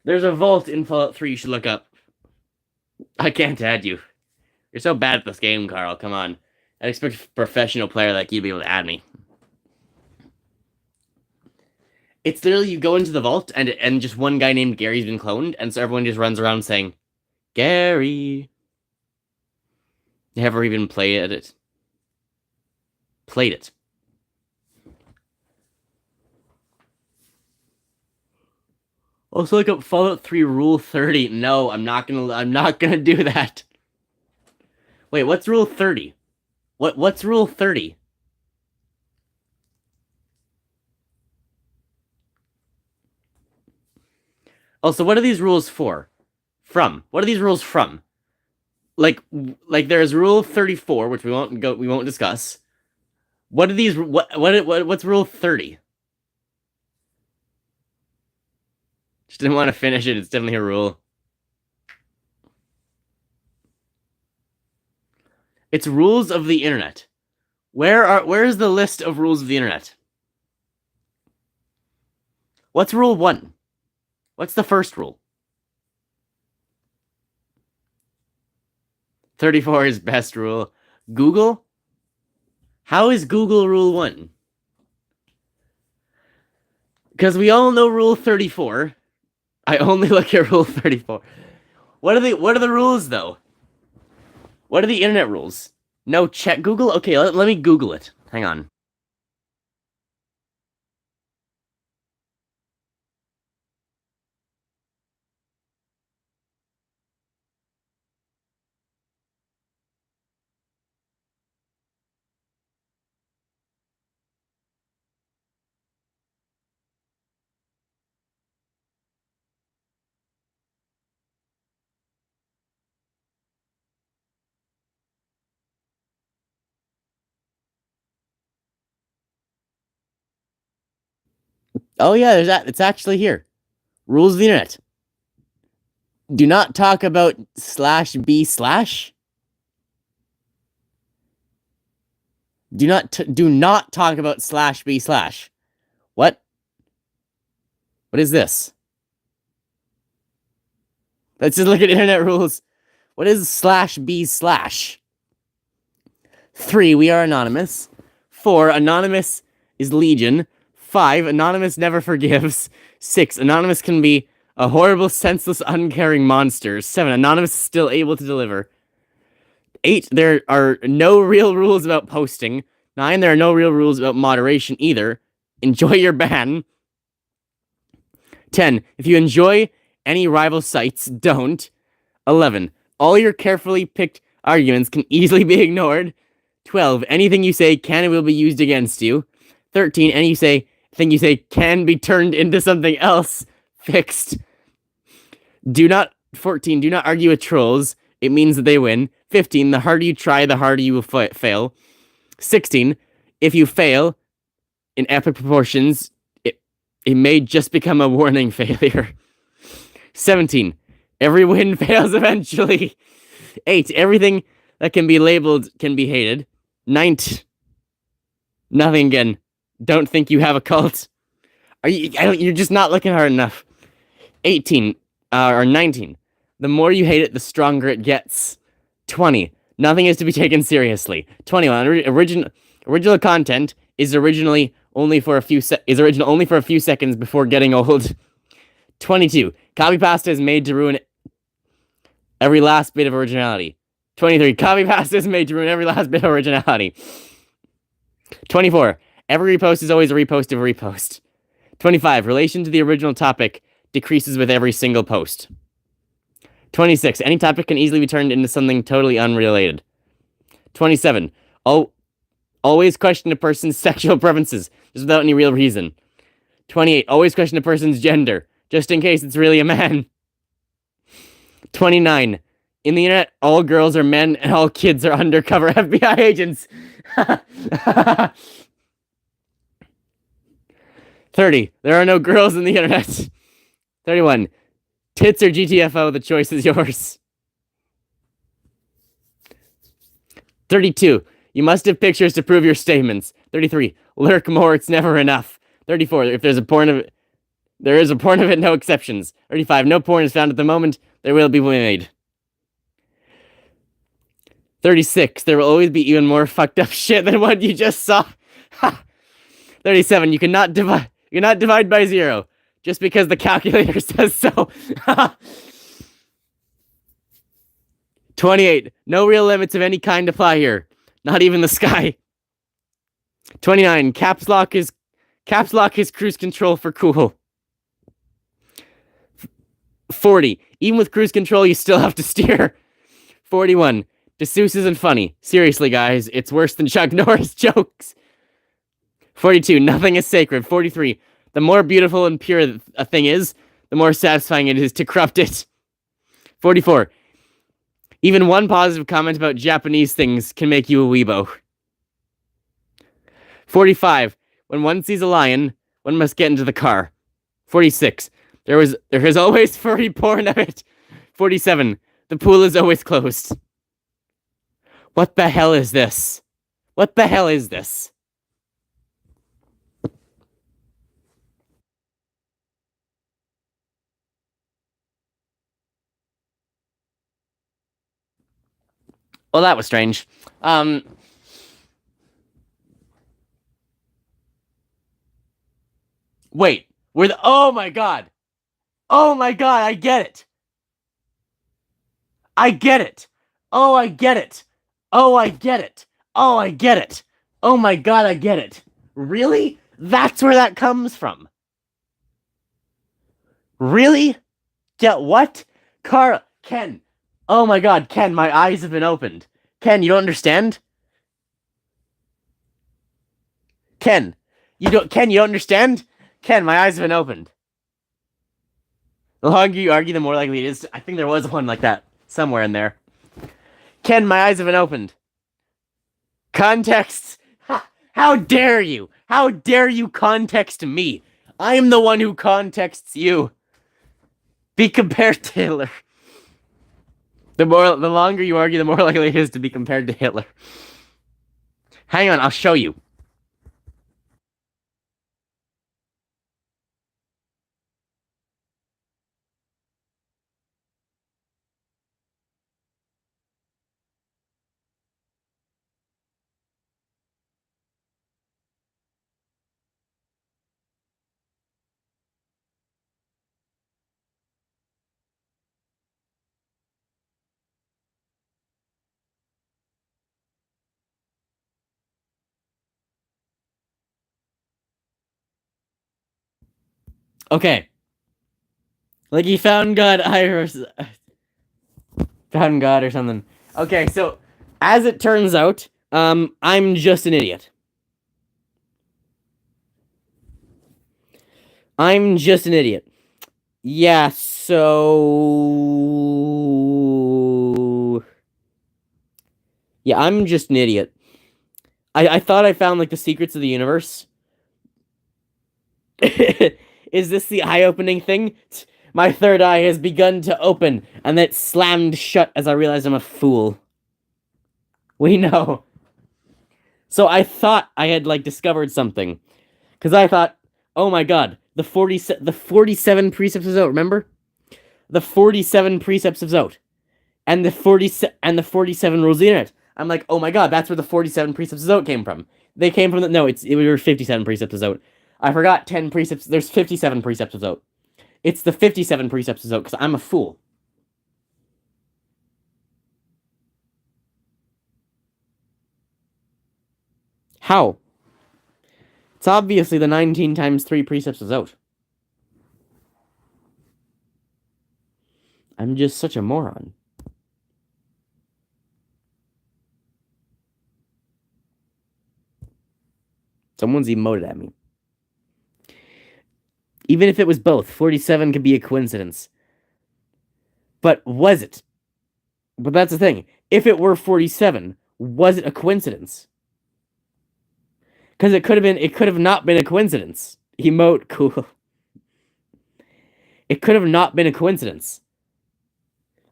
There's a vault in Fallout 3 you should look up. I can't add you. You're so bad at this game, Carl. Come on. I'd expect a professional player like you to be able to add me. It's literally you go into the vault and just one guy named Gary's been cloned, and so everyone just runs around saying, Gary. Never even played it. Played it. Also look up Fallout 3 Rule 30. No, I'm not gonna do that. Wait, what's Rule 30? What's Rule 30? Also, what are these rules for? From? What are these rules from? Like there's Rule 34, which we won't discuss. What are these what's Rule 30? Just didn't want to finish it. It's definitely a rule. It's rules of the internet. Where is the list of rules of the internet? What's Rule 1? What's the first rule? 34 is best rule. Google? How is Google Rule 1? Because we all know Rule 34. I only look at Rule 34. What are the rules, though? What are the internet rules? No, check Google? Okay, let me Google it. Hang on. Oh yeah, there's that. It's actually here. Rules of the internet. Do not talk about /b/. Do not talk about /b/. What? What is this? Let's just look at internet rules. What is /b/? 3, we are anonymous. 4, anonymous is legion. 5, anonymous never forgives. 6, anonymous can be a horrible, senseless, uncaring monster. 7, anonymous is still able to deliver. 8, there are no real rules about posting. 9, there are no real rules about moderation either. Enjoy your ban. 10, if you enjoy any rival sites, don't. 11, all your carefully picked arguments can easily be ignored. 12, anything you say can and will be used against you. 13, anything you say can be turned into something else. Fixed. 14, do not argue with trolls. It means that they win. 15, the harder you try, the harder you will fail. 16, if you fail in epic proportions, it may just become a warning failure. 17, every win fails eventually. 8, everything that can be labeled can be hated. 19, nothing again. Don't think you have a cult. You're just not looking hard enough. 18, or 19, The more you hate it, the stronger it gets. 20. Nothing is to be taken seriously. 21. Original content is originally only for a few original only for a few seconds before getting old. 22. Copy pasta is made to ruin every last bit of originality. 23. Copy pasta is made to ruin every last bit of originality. 24. Every repost is always a repost of a repost. 25. Relation to the original topic decreases with every single post. 26. Any topic can easily be turned into something totally unrelated. 27. Always question a person's sexual preferences, just without any real reason. 28. Always question a person's gender, just in case it's really a man. 29. In the internet, all girls are men and all kids are undercover FBI agents. 30. There are no girls in the internet. 31. Tits or GTFO, the choice is yours. 32. You must have pictures to prove your statements. 33. Lurk more, it's never enough. 34. If there's a porn of it, there is a porn of it, no exceptions. 35. No porn is found at the moment, there will be made. 36. There will always be even more fucked up shit than what you just saw. 37. You cannot divide by 0 just because the calculator says so. 28. No real limits of any kind apply here. Not even the sky. 29. Caps lock is cruise control for cool. 40. Even with cruise control, you still have to steer. 41. Dessous isn't funny. Seriously, guys, it's worse than Chuck Norris jokes. 42. Nothing is sacred. 43. The more beautiful and pure a thing is, the more satisfying it is to corrupt it. 44. Even one positive comment about Japanese things can make you a weebo. 45. When one sees a lion, one must get into the car. 46. There is always furry porn of it. 47. The pool is always closed. What the hell is this? What the hell is this? Well, that was strange. Wait. Oh my god. Oh my god, I get it. I get it. Oh, I get it. Oh, I get it. Oh, I get it. Oh my god, I get it. Really? That's where that comes from. Really? Get what? Ken. Oh my god, Ken, my eyes have been opened. Ken, you don't understand? Ken, you don't understand? Ken, my eyes have been opened. The longer you argue, the more likely it is. I think there was one like that somewhere in there. Ken, my eyes have been opened. Context. How dare you? How dare you context me? I am the one who contexts you. Be compared to Hitler. The longer you argue, the more likely it is to be compared to Hitler. Hang on, I'll show you. Okay. Like he found God, found God or something. Okay, so as it turns out, I'm just an idiot. I'm just an idiot. Yeah, so yeah, I'm just an idiot. I thought I found like the secrets of the universe. Is this the eye-opening thing? My third eye has begun to open, and then it slammed shut as I realized I'm a fool. We know. So I thought I had, like, discovered something. Because I thought, oh my god, the 47 precepts is out, remember? the 47 precepts of Zote and the 47 rules of the internet. I'm like, oh my god, that's where the 47 precepts of Zote came from. They came from it were 57 precepts of Zote. I forgot 10 precepts. There's 57 precepts of Zote. It's the 57 precepts of Zote because I'm a fool. How? It's obviously the 19 times 3 precepts of Zote. I'm just such a moron. Someone's emoted at me. Even if it was both, 47 could be a coincidence. But was it? But that's the thing. If it were 47, was it a coincidence? Because it could have not been a coincidence. Emote, cool. It could have not been a coincidence.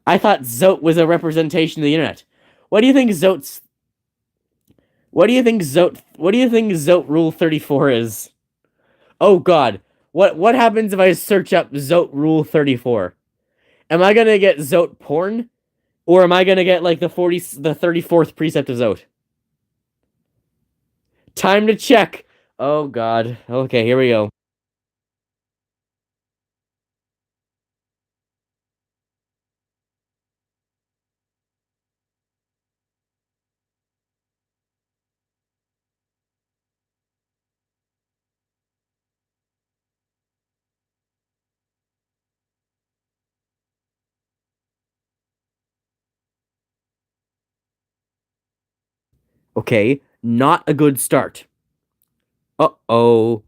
I thought Zote was a representation of the internet. What do you think Zote Rule 34 is? Oh god. What happens if I search up Zote Rule 34? Am I gonna get Zote porn? Or am I gonna get like the 34th precept of Zote? Time to check. Oh god. Okay, here we go. Okay, not a good start. Uh-oh.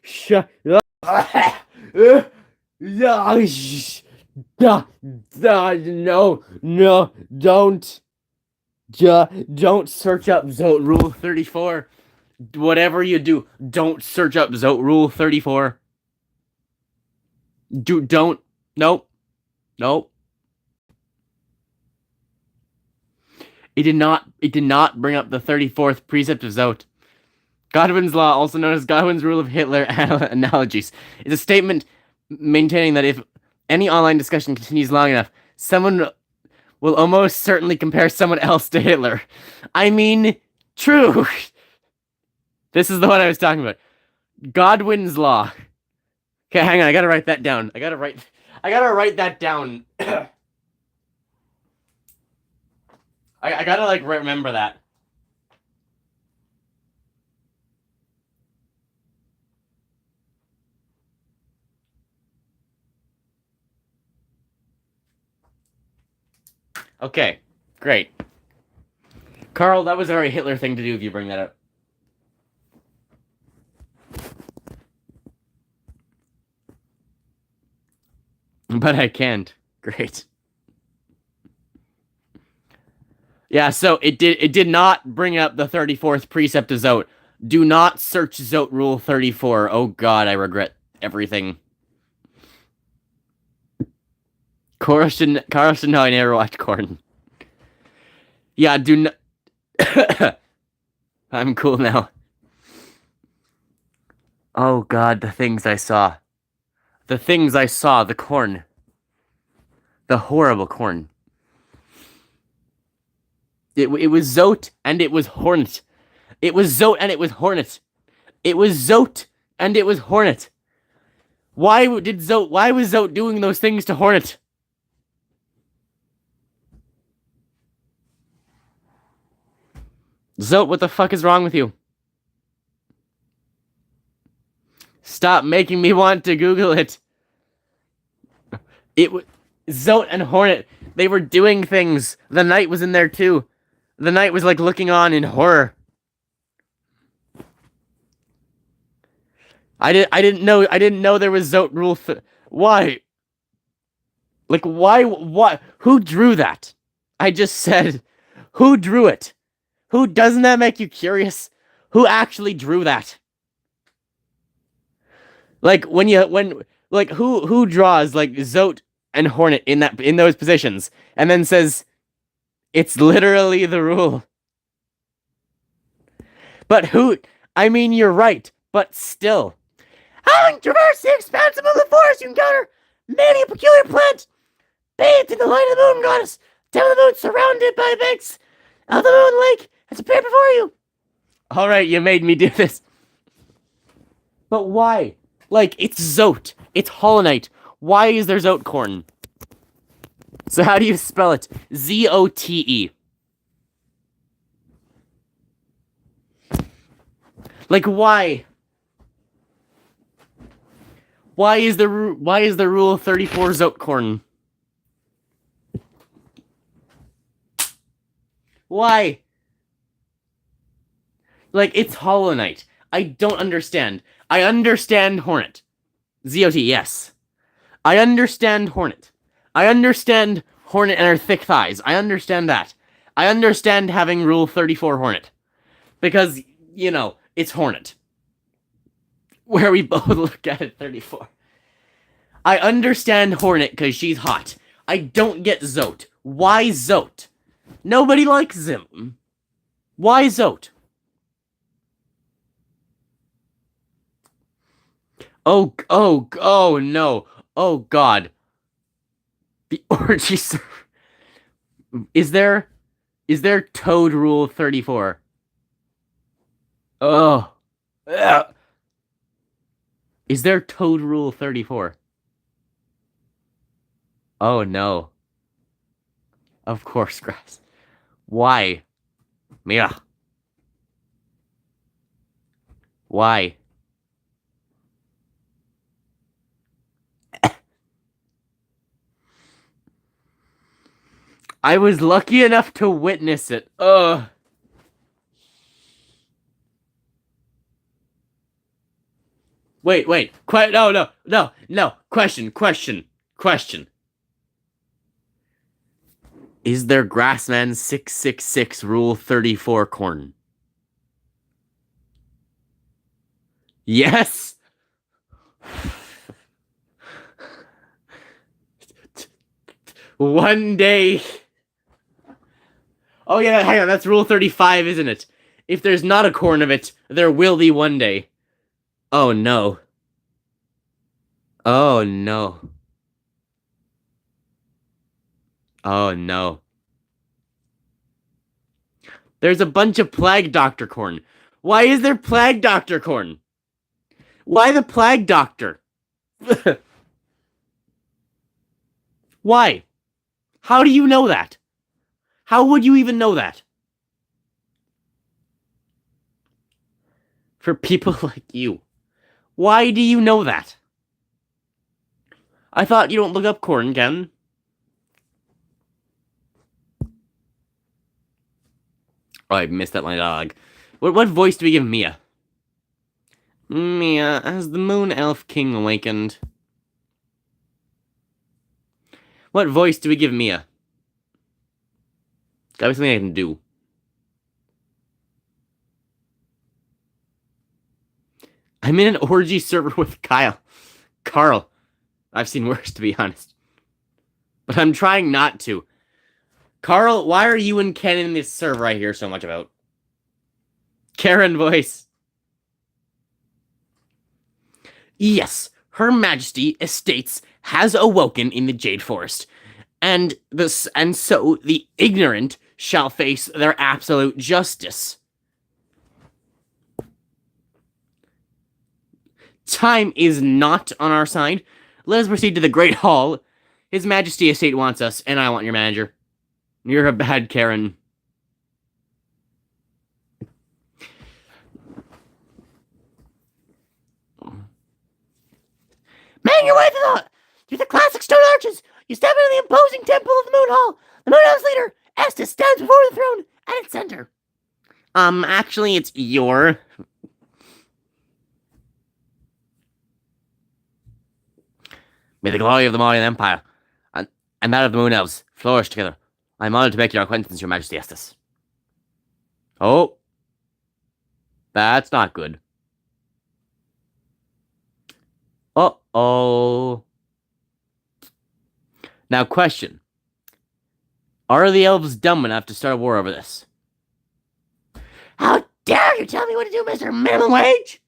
Shut no, don't. Don't search up Zote Rule 34. Whatever you do, don't search up Zote Rule 34. Don't. Nope. Nope. It did not bring up the 34th precept of Zote. Godwin's law, also known as Godwin's rule of Hitler analogies, is a statement maintaining that if any online discussion continues long enough, someone will almost certainly compare someone else to Hitler. I mean, true. This is the one I was talking about. Godwin's law. Okay, hang on, I gotta write that down. I gotta write that down. I gotta, like, remember that. Okay, great. Carl, that was a very Hitler thing to do if you bring that up. But I can't. Great. Yeah, so it did not bring up the 34th precept of Zote. Do not search Zote Rule 34. Oh god, I regret everything. Carl should know I never watched Corn. Yeah, do not... I'm cool now. Oh god, the things I saw. The things I saw, the corn. The horrible corn. It was Zote and it was Hornet. It was Zote and it was Hornet. It was Zote and it was Hornet. Why was Zote doing those things to Hornet? Zote, what the fuck is wrong with you? Stop making me want to Google it. It was Zote and Hornet. They were doing things. The Knight was in there too. The Knight was like looking on in horror. I didn't know there was Zote Rule. Why? Like why? What? Who drew that? I just said, who drew it? Who doesn't that make you curious? Who actually drew that? Like who draws like Zote and Hornet in those positions and then says it's literally the rule. But who? I mean, you're right, but still. Having traversed the expanse of the forest, you encounter many peculiar plants. Bathed in the light of the moon goddess, down the moon surrounded by the banks of the moon lake has appeared before you. All right, you made me do this. But why? Like, it's Zote. It's Holonite. Why is there Zote corn? So how do you spell it? Zote. Like, why? Why is the rule 34 Zote corn? Why? Like, it's Holonite. I don't understand. I understand Hornet. ZOT, yes. I understand Hornet. I understand Hornet and her thick thighs. I understand that. I understand having Rule 34 Hornet. Because, you know, it's Hornet. Where we both look at it 34. I understand Hornet because she's hot. I don't get Zote. Why Zote? Nobody likes him. Why Zote? Oh no. Oh god. The orgy server. Is there Toad Rule 34? Oh. Ugh. Is there Toad Rule 34? Oh no. Of course, Grass. Why? Mia. Why? I was lucky enough to witness it. Ugh. Wait. No. Question. Is there Grassman 666 Rule 34 corn? Yes? One day. Oh yeah, hang on, that's Rule 35, isn't it? If there's not a corn of it, there will be one day. Oh no. Oh no. Oh no. There's a bunch of Plague Doctor corn. Why is there Plague Doctor corn? Why the Plague Doctor? Why? How do you know that? How would you even know that? For people like you. Why do you know that? I thought you don't look up corn, Ken. Oh, I missed that line dialogue. What voice do we give Mia? Mia, has the Moon Elf King awakened? What voice do we give Mia? Gotta be something I can do. I'm in an orgy server with Carl. I've seen worse, to be honest. But I'm trying not to. Carl, why are you and Ken in this server I hear so much about? Karen voice. Yes, Her Majesty Estates has awoken in the Jade Forest, and so the ignorant shall face their absolute justice. Time is not on our side. Let us proceed to the Great Hall. His Majesty Estate wants us, and I want your manager. You're a bad Karen. Making your way through the classic stone arches, you step into the imposing temple of the Moon Hall. The Moon Elf's leader, Estes, stands before the throne at its center. Actually, it's your... May the glory of the Mauryan Empire and that of the Moon Elves flourish together. I am honored to make your acquaintance, Your Majesty Estes. Oh. That's not good. Uh-oh. Now, question. Are the elves dumb enough to start a war over this? How dare you tell me what to do, Mr. Minimum Wage?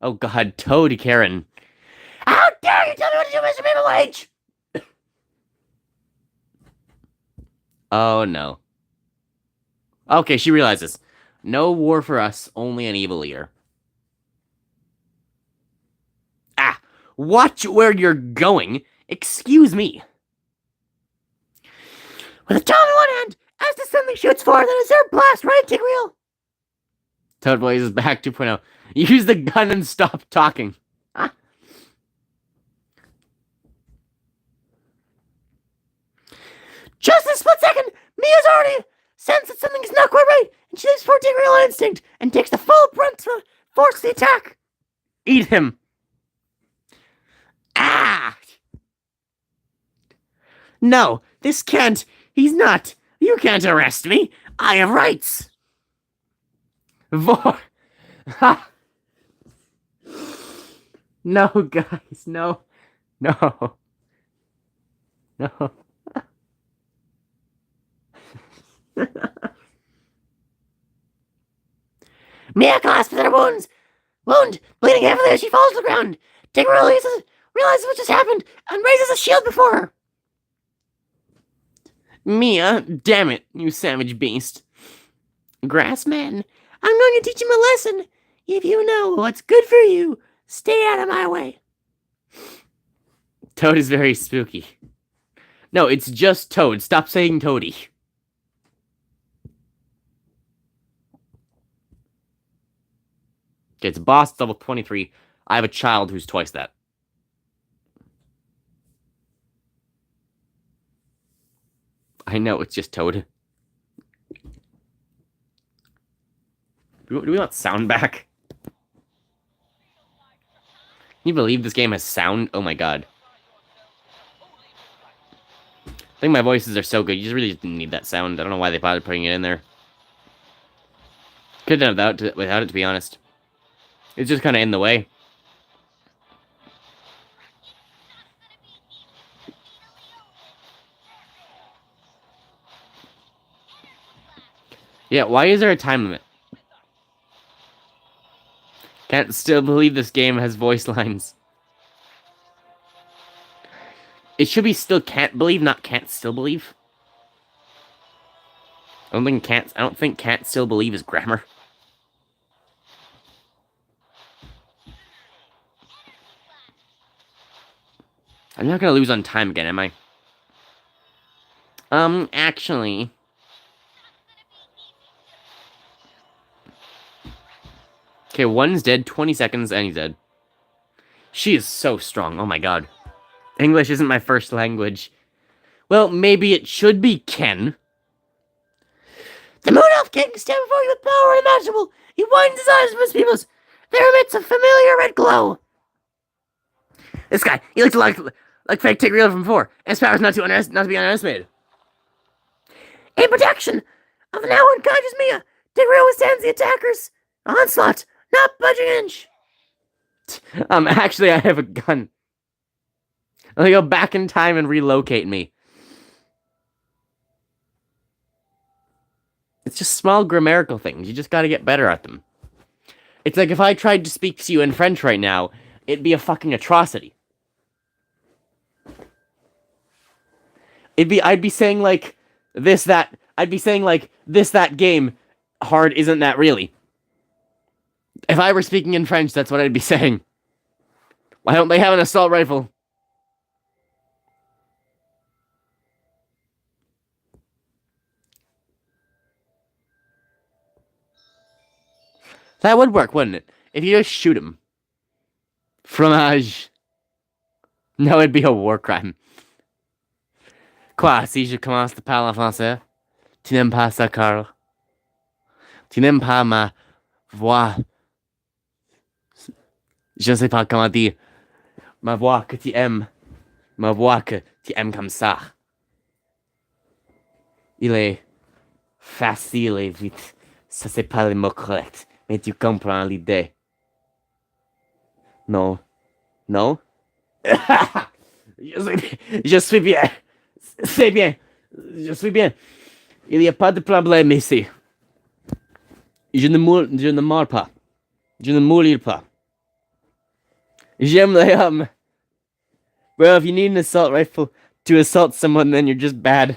Oh god, Toad Karen. How dare you tell me what to do, Mr. Minimum Wage? Oh no. Okay, she realizes. No war for us, only an evil leader. Ah, watch where you're going. Excuse me. With a towel in one hand, as the something shoots forward, then a zero blast right at Tigreal. Toad blazes back 2.0. Use the gun and stop talking. Ah. Just a split second, Mia's already sensed that something's not quite right, and she leaves for Tigreal on instinct and takes the full brunt of force the attack. Eat him. Ah! No, this can't. He's not. You can't arrest me. I have rights. Vor. Ha. No, guys, no. No. No. Mia clasps her wound, bleeding heavily as she falls to the ground. Tigger realizes what just happened and raises a shield before her. Mia, damn it, you savage beast. Grassman, I'm going to teach him a lesson. If you know what's good for you, stay out of my way. Toad is very spooky. No, it's just Toad. Stop saying Toady. Okay, it's boss level 23. I have a child who's twice that. I know, it's just Toad. Do we want sound back? Can you believe this game has sound? Oh my god. I think my voices are so good, you just really didn't need that sound. I don't know why they bothered putting it in there. Could have done without it, to be honest. It's just kind of in the way. Yeah, why is there a time limit? Can't still believe this game has voice lines. It should be still can't believe, not can't still believe. I don't think can't still believe is grammar. I'm not gonna lose on time again, am I? Actually. Okay, one's dead, 20 seconds, and he's dead. She is so strong, oh my god. English isn't my first language. Well, maybe it should be Ken. The Moon Elf King stands before you with power unimaginable. He widens his eyes from his peoples. There emits a familiar red glow. This guy, he looks like fake Tigreal from before, and his power is not to be underestimated. In protection of the now unconscious Mia, Tigreal withstands the attackers' onslaught, not budging an inch. Actually, I have a gun. Let me go back in time and relocate me. It's just small grammatical things. You just gotta get better at them. It's like if I tried to speak to you in French right now, it'd be a fucking atrocity. I'd be saying like, this, that, I'd be saying like, this, that game, hard isn't that really. If I were speaking in French, that's what I'd be saying. Why don't they have an assault rifle? That would work, wouldn't it? If you just shoot him. Fromage. No, it'd be a war crime. Quoi, si je commence à parler français, tu n'aimes pas ça, Carl? Tu n'aimes pas ma voix? Je ne sais pas comment dire. Ma voix que tu aimes. Ma voix que tu aimes comme ça. Il est facile et vite. Ça, c'est pas le mot correct. Mais tu comprends l'idée. Non. Non? Je suis bien. C'est bien. Je suis bien. Il n'y a pas de problème ici. Je ne mords pas. Je ne mourir pas. J'aime les hommes. Well, if you need an assault rifle to assault someone, then you're just bad.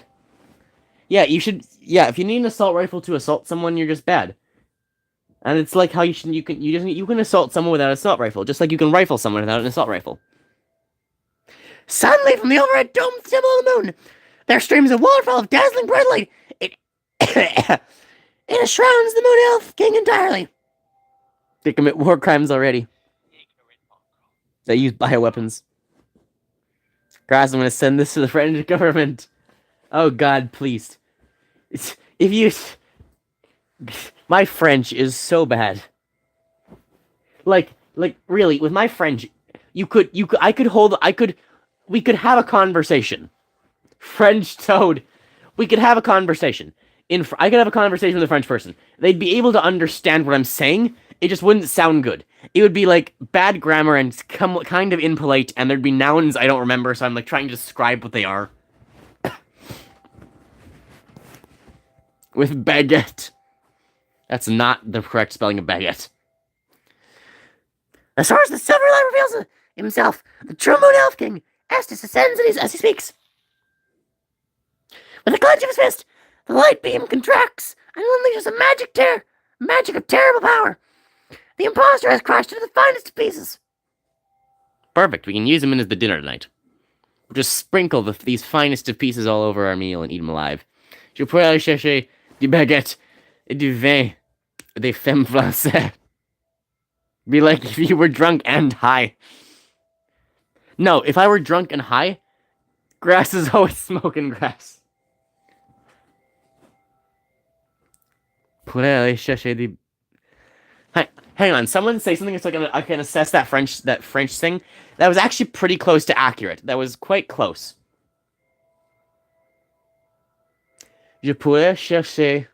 Yeah, you should. Yeah, if you need an assault rifle to assault someone, you're just bad. And it's like how you can assault someone without an assault rifle, just like you can rifle someone without an assault rifle. Suddenly, from the overhead dome symbol of the moon, there streams a waterfall of dazzling bright light. It it shrouds the moon elf king entirely. They commit war crimes already. They use bioweapons. Guys, I'm gonna send this to the French government. Oh God, please. If you, my French is so bad. Like really, with my French, we could have a conversation. French Toad, we could have a conversation. I could have a conversation with a French person. They'd be able to understand what I'm saying. It just wouldn't sound good. It would be like bad grammar and kind of impolite, and there'd be nouns I don't remember, so I'm like trying to describe what they are. With baguette. That's not the correct spelling of baguette. As far as the silver light reveals himself, the true Moon Elf King, Estes ascends as he speaks. With a clench of his fist, the light beam contracts and unleashes a magic of terrible power. The imposter has crashed into the finest of pieces. Perfect, we can use him in as the dinner tonight. We'll just sprinkle these finest of pieces all over our meal and eat them alive. Je pourrais aller chercher des baguettes et du vin des femmes françaises. Be like if you were drunk and high. No, if I were drunk and high, grass is always smoking grass. Pourrais aller chercher des... Hang on, someone say something so I can assess that French thing. That was actually pretty close to accurate. That was quite close. Je pourrais chercher...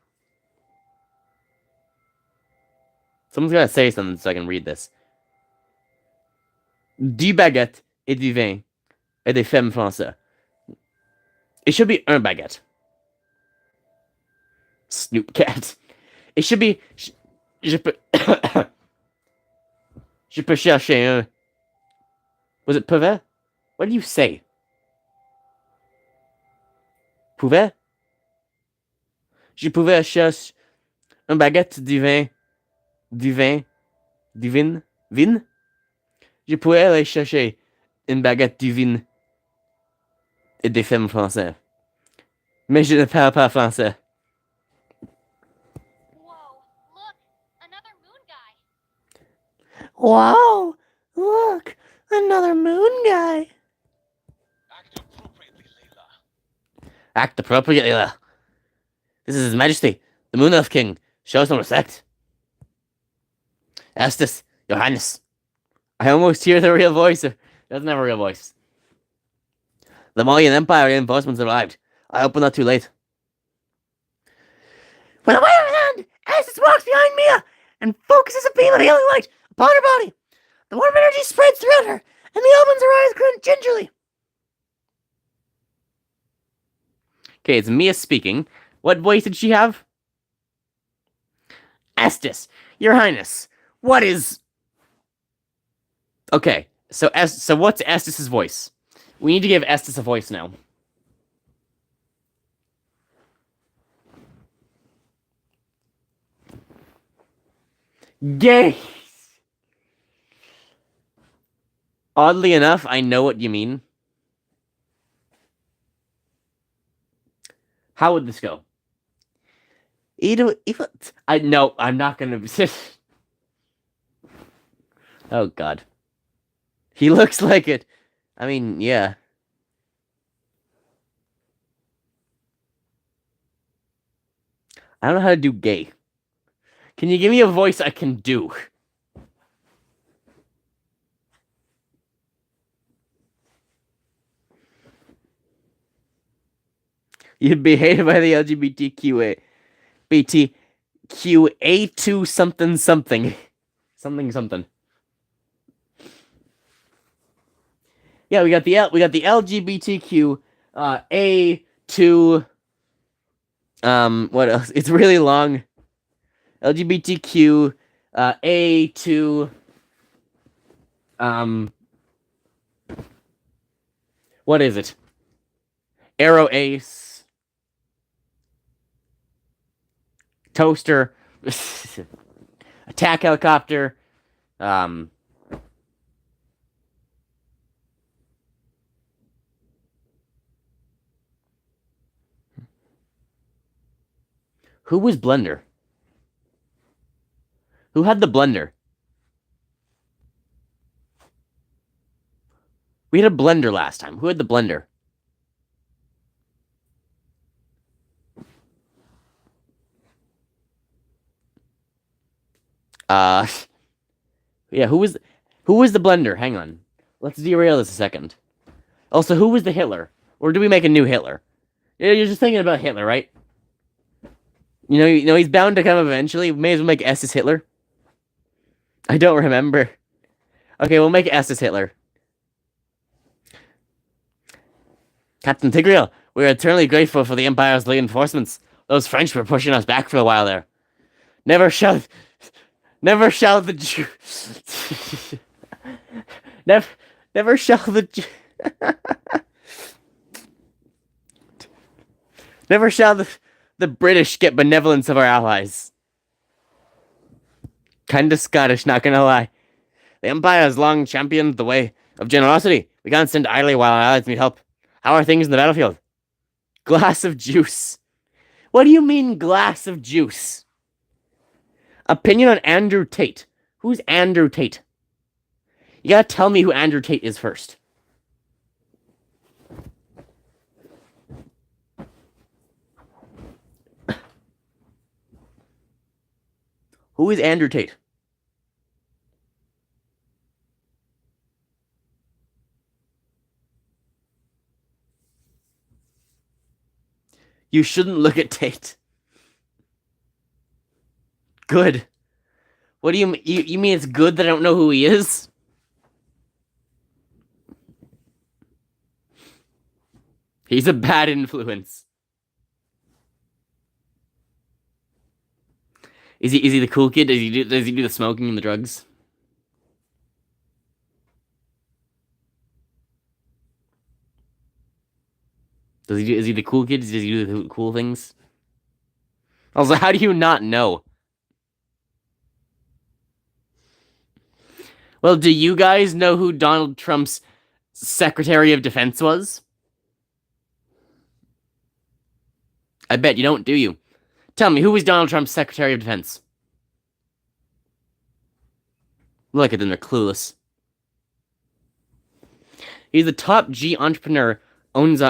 Someone's gotta say something so I can read this. Du baguette et du vin et des femmes françaises. It should be un baguette. Snoop Cat. It should be... Je peux... Je peux chercher un... Was it pouvait? What did you say? Pouvait? Je pouvais chercher un baguette du vin... Du vin... Du vin... Vin? Je pourrais aller chercher une baguette du vin et des femmes françaises. Mais je ne parle pas français. Whoa, look, Wow! Look! Another another moon guy. moon guy! Act appropriately, Layla. Act appropriately, Layla. This is His Majesty, the Moon Elf King. Show some respect. Estes, Your Highness. I almost hear the real voice. Doesn't have a real voice. The Mayan Empire reinforcements arrived. I hope we're not too late. With a wave of his hand, Estes walks behind Mia and focuses a beam of healing light upon her body. The warm energy spreads throughout her, and the opens her eyes grin gingerly. Okay, it's Mia speaking. What voice did she have? Estes, Your Highness, what is... Okay, so what's Estes' voice? We need to give Estes a voice now. Gay! Oddly enough, I know what you mean. How would this go? No, I'm not gonna... Oh, God. He looks like it. I mean, yeah. I don't know how to do gay. Can you give me a voice I can do? You'd be hated by the LGBTQA. BTQA2 something something. Something something. Yeah, we got the LGBTQ A2 what else? It's really long. LGBTQ A2 what is it? Arrow Ace Toaster Attack Helicopter Who was Blender? Who had the blender? We had a blender last time. Who had the blender? Yeah, who was the blender? Hang on. Let's derail this a second. Also, who was the Hitler? Or do we make a new Hitler? Yeah, you're just thinking about Hitler, right? You know he's bound to come eventually. May as well make S as Hitler. I don't remember. Okay, we'll make S as Hitler. Captain Tigreal, we are eternally grateful for the Empire's reinforcements. Those French were pushing us back for a while there. Never shall the Jew... never shall the Jew... Never shall the British get benevolence of our allies. Kinda Scottish, not gonna lie. The Empire has long championed the way of generosity. We can't stand idly while our allies need help. How are things in the battlefield? Glass of juice. What do you mean, glass of juice? Opinion on Andrew Tate. Who's Andrew Tate? You gotta tell me who Andrew Tate is first. Who is Andrew Tate? You shouldn't look at Tate. Good. What do you mean? You mean it's good that I don't know who he is? He's a bad influence. Is he the cool kid? Does he do the smoking and the drugs? Is he the cool kid? Does he do the cool things? Also, how do you not know? Well, do you guys know who Donald Trump's Secretary of Defense was? I bet you don't, do you? Tell me, who was Donald Trump's Secretary of Defense? Look at them, they're clueless. He's the top G entrepreneur, owns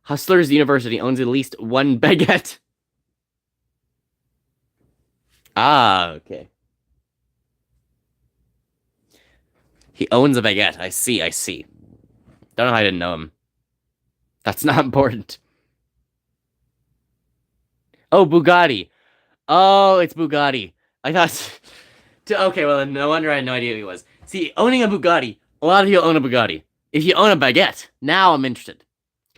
Hustlers University, owns at least one baguette. Ah, okay. He owns a baguette. I see. Don't know how I didn't know him. That's not important. Oh, Bugatti. Oh, it's Bugatti. I thought... Okay, well, no wonder I had no idea who he was. See, owning a Bugatti, a lot of you own a Bugatti. If you own a baguette, now I'm interested.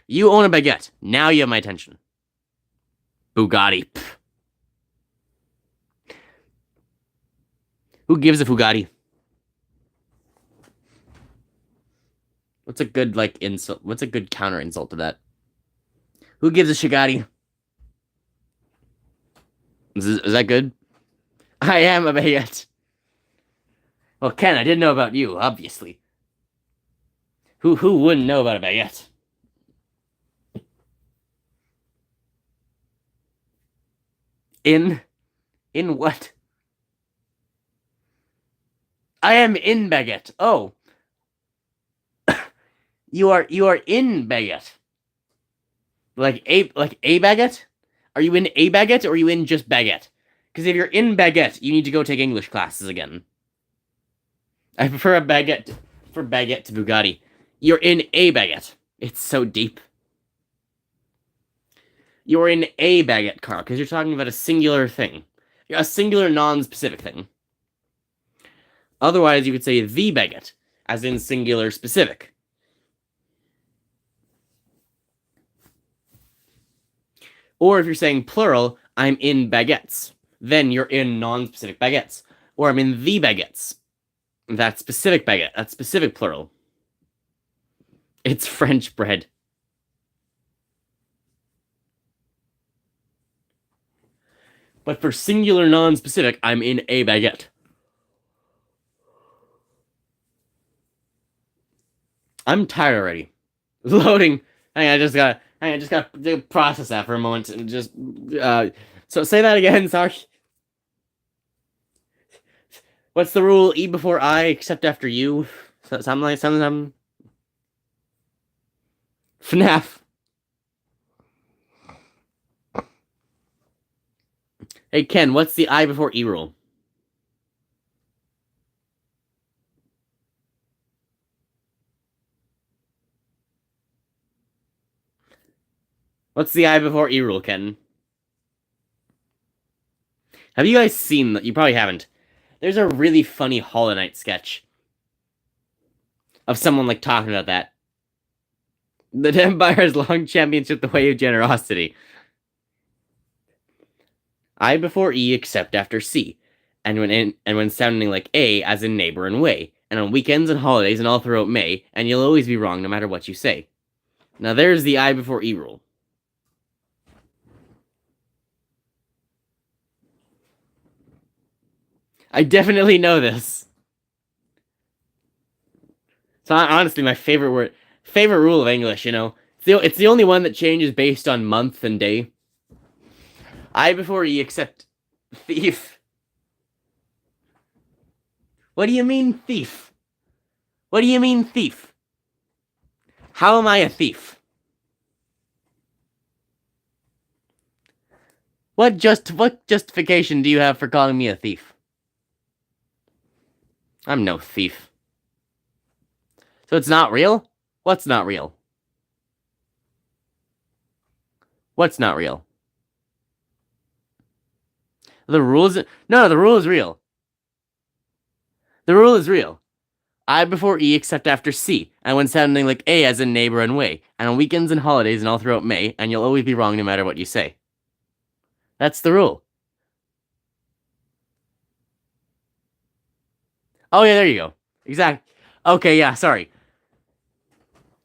You own a baguette, now you have my attention. Bugatti. Pff. Who gives a Bugatti? What's a good, insult? What's a good counter insult to that? Who gives a Shigatti? Is that good? I am a baguette. Well, Ken, I didn't know about you, obviously. Who wouldn't know about a baguette? In what? I am in baguette. Oh. You are in baguette. Like a baguette? Are you in a baguette or are you in just baguette? Because if you're in baguette, you need to go take English classes again. I prefer a baguette to Bugatti. You're in a baguette. It's so deep. You're in a baguette, Carl, because you're talking about a singular thing. A singular, non-specific thing. Otherwise, you could say the baguette, as in singular specific. Or if you're saying plural, I'm in baguettes. Then you're in non-specific baguettes. Or I'm in the baguettes. That's specific baguette. That's specific plural. It's French bread. But for singular non-specific, I'm in a baguette. I'm tired already. Loading. I just gotta process that for a moment and just so say that again, sorry. What's the rule? E before I except after you? Something. FNAF. Hey Ken, what's the I before E rule? What's the I before E rule, Ken? Have you guys seen that? You probably haven't. There's a really funny Hollow Knight sketch of someone like talking about that. The Empire has long championship the way of generosity. I before E except after C, and when sounding like A as in neighbor and way, and on weekends and holidays and all throughout May, and you'll always be wrong no matter what you say. Now there's the I before E rule. I definitely know this. It's honestly my favorite rule of English, you know. It's the only one that changes based on month and day. I before E except thief. What do you mean thief? What do you mean thief? How am I a thief? What justification do you have for calling me a thief? I'm no thief. So it's not real? What's not real? What's not real? The rules... No, the rule is real. The rule is real. I before E except after C, and when sounding like A as in neighbor and way, and on weekends and holidays and all throughout May, and you'll always be wrong no matter what you say. That's the rule. Oh yeah, there you go. Exactly. Okay, yeah, sorry.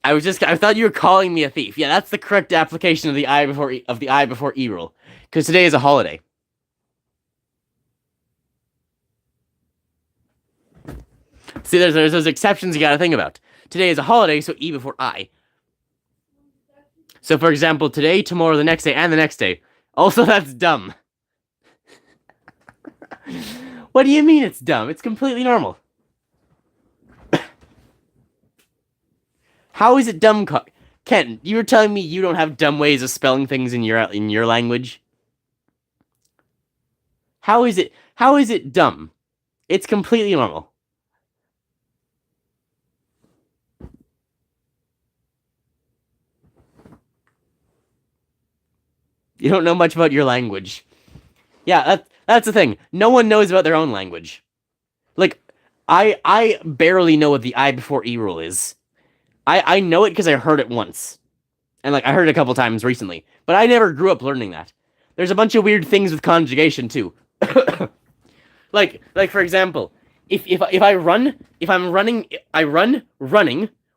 I thought you were calling me a thief. Yeah, that's the correct application of the I before E rule. Because today is a holiday. See, there's those exceptions you gotta think about. Today is a holiday, so E before I. So, for example, today, tomorrow, the next day, and the next day. Also, that's dumb. What do you mean it's dumb? It's completely normal. How is it dumb, Ken? You were telling me you don't have dumb ways of spelling things in your language. How is it dumb? It's completely normal. You don't know much about your language. Yeah, that's the thing. No one knows about their own language. Like, I barely know what the I before E rule is. I know it because I heard it once. And, like, I heard it a couple times recently. But I never grew up learning that. There's a bunch of weird things with conjugation, too. like, for example, if I'm running,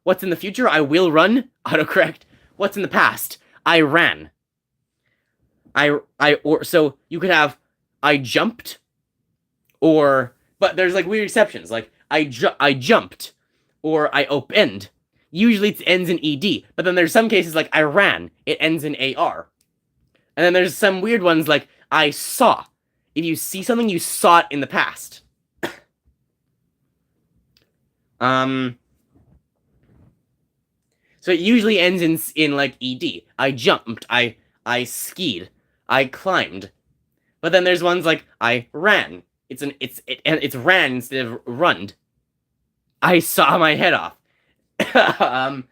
what's in the future? I will run, autocorrect. What's in the past? I ran. So you could have, I jumped, but there's, like, weird exceptions, like, I jumped, or I opened. Usually it ends in ED, but then there's some cases like I ran, it ends in AR. And then there's some weird ones like I saw. If you see something, you saw it in the past. So it usually ends in like ED. I jumped, I skied, I climbed. But then there's ones like I ran. It's ran instead of runned. I saw my head off. Well,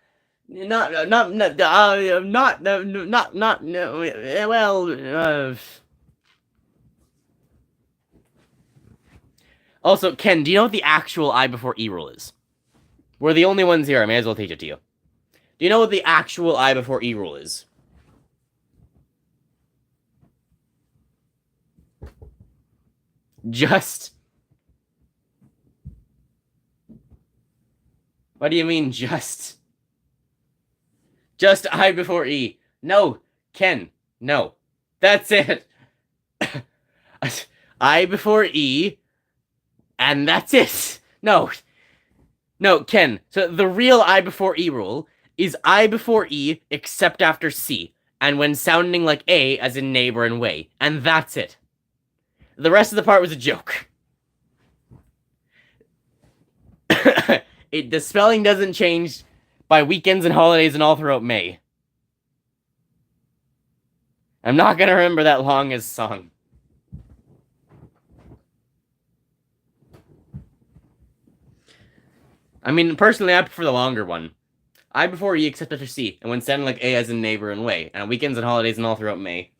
Also, Ken, do you know what the actual I before E rule is? We're the only ones here. I may as well teach it to you. Do you know what the actual I before E rule is? Just. What do you mean, just? Just I before E. No, Ken, no. That's it. I before E, and that's it. No. No, Ken. So the real I before E rule is I before E except after C, and when sounding like A as in neighbor and way. And that's it. The rest of the part was a joke. The spelling doesn't change by weekends and holidays and all throughout May. I'm not gonna remember that longest song. I mean, personally, I prefer the longer one. I before E except after C, and when sounding like A as in neighbor and way, and on weekends and holidays and all throughout May.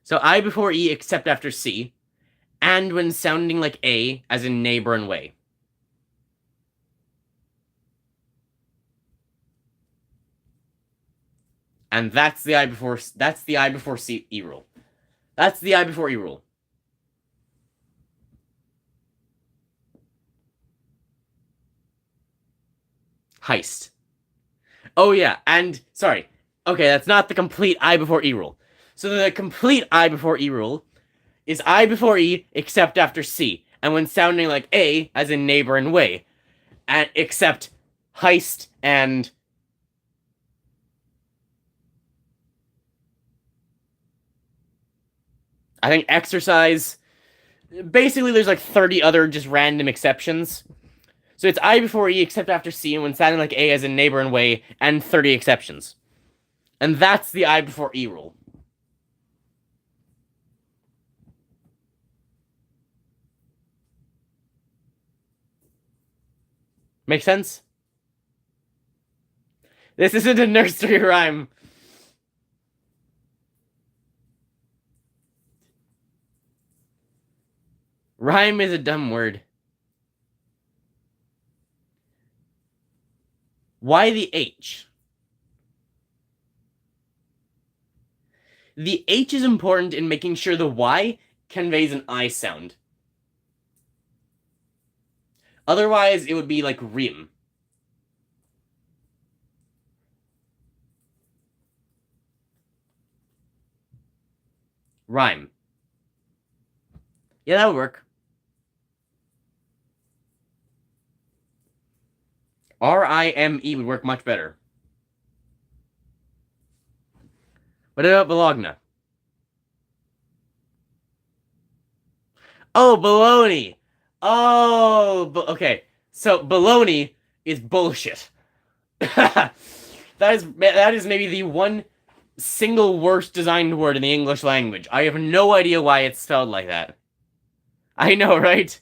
So I before E except after C, and when sounding like A as in neighbor and way. And that's the I before C E rule. That's the I before E rule. Heist. Oh yeah, and sorry. Okay, that's not the complete I before E rule. So the complete I before E rule is I before E except after C, and when sounding like A as in neighbor and way, and except heist and I think exercise. Basically, there's like 30 other just random exceptions. So it's I before E except after C, and when sounding like A as in neighbor and way, and 30 exceptions. And that's the I before E rule. Make sense? This isn't a nursery rhyme. Rhyme is a dumb word. Why the H? The H is important in making sure the Y conveys an I sound. Otherwise, it would be like rim. Rhyme. Yeah, that would work. R-I-M-E would work much better. What about Bologna? Oh, baloney. Oh, okay. So baloney is bullshit. that is maybe the one single worst designed word in the English language. I have no idea why it's spelled like that. I know, right?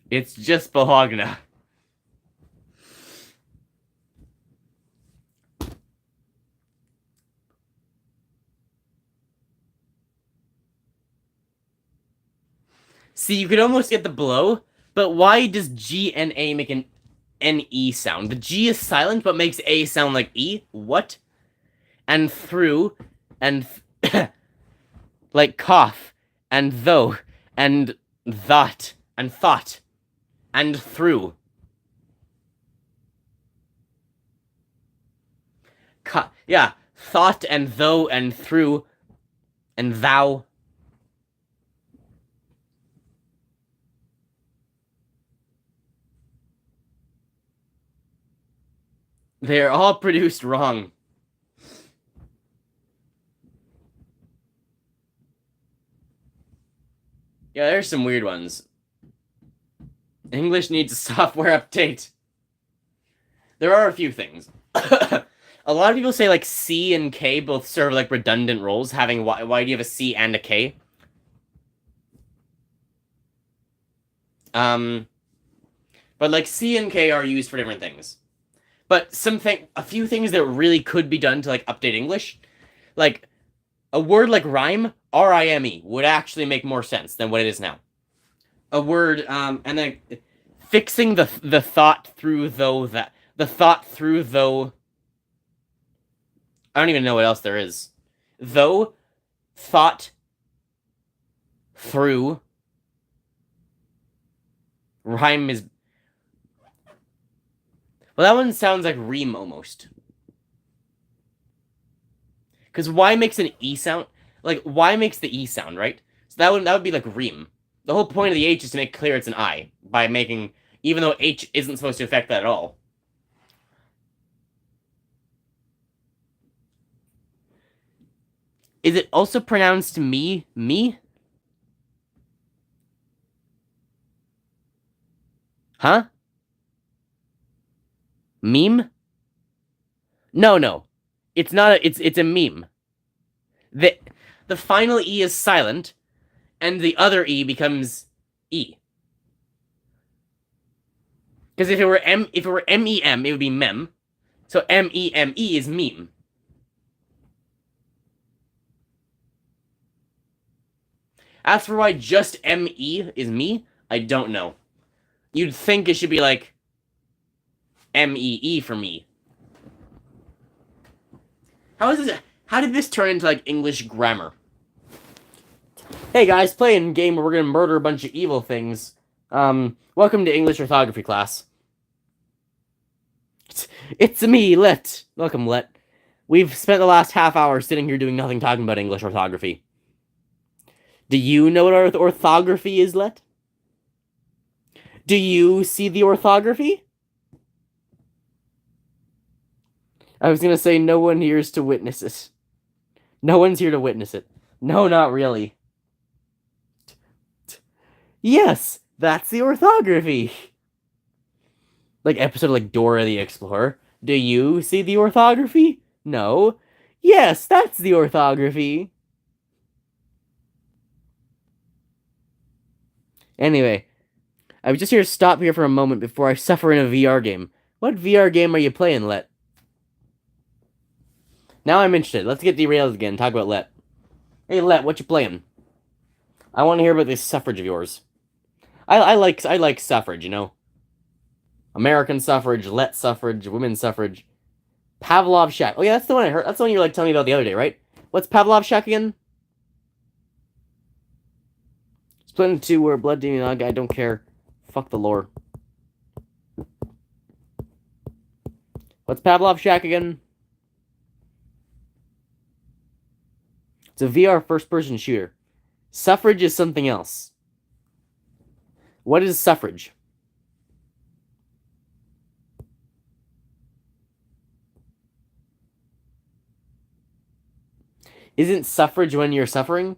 It's just Bologna. See, you could almost get the blow, but why does G and A make an N-E sound? The G is silent, but makes A sound like E? What? And through, and like cough, and though, and that, and thought, and through. Yeah, thought, and though, and through, and thou. They're all produced wrong. Yeah, there's some weird ones. English needs a software update. There are a few things. A lot of people say like C and K both serve like redundant roles, having why do you have a C and a K? But like C and K are used for different things. But a few things that really could be done to like update English, like a word like rhyme, R-I-M-E, would actually make more sense than what it is now. A word, and then fixing the thought through though that the thought through though. I don't even know what else there is. Though, thought through rhyme is. Well, that one sounds like ream almost. Because Y makes an E sound. Like, Y makes the E sound, right? So that would be like ream. The whole point of the H is to make clear it's an I. By making... Even though H isn't supposed to affect that at all. Is it also pronounced me? Me? Huh? Meme? No. It's not a... It's a meme. The final E is silent, and the other E becomes E. Because if it were M-E-M, it would be mem. So M-E-M-E is meme. As for why just M-E is me, I don't know. You'd think it should be like M-E-E for me. How did this turn into like English grammar? Hey guys, playing a game where we're gonna murder a bunch of evil things. Welcome to English orthography class. It's me, Let. Welcome, Let. We've spent the last half hour sitting here doing nothing talking about English orthography. Do you know what orthography is, Let? Do you see the orthography? I was gonna say no one here is to witness it. No one's here to witness it. No, not really. Yes, that's the orthography. Like episode of like Dora the Explorer. Do you see the orthography? No. Yes, that's the orthography. Anyway, I was just here to stop here for a moment before I suffer in a VR game. What VR game are you playing, Let? Now I'm interested. Let's get derailed again and talk about Let. Hey, Let, what you playing? I want to hear about this suffrage of yours. I like suffrage, you know? American suffrage, Let suffrage, women's suffrage. Pavlov Shack. Oh yeah, that's the one I heard. That's the one you were like telling me about the other day, right? What's Pavlov Shack again? Split into two where blood demon. I don't care. Fuck the lore. What's Pavlov Shack again? It's a VR first-person shooter. Suffrage is something else. What is suffrage? Isn't suffrage when you're suffering?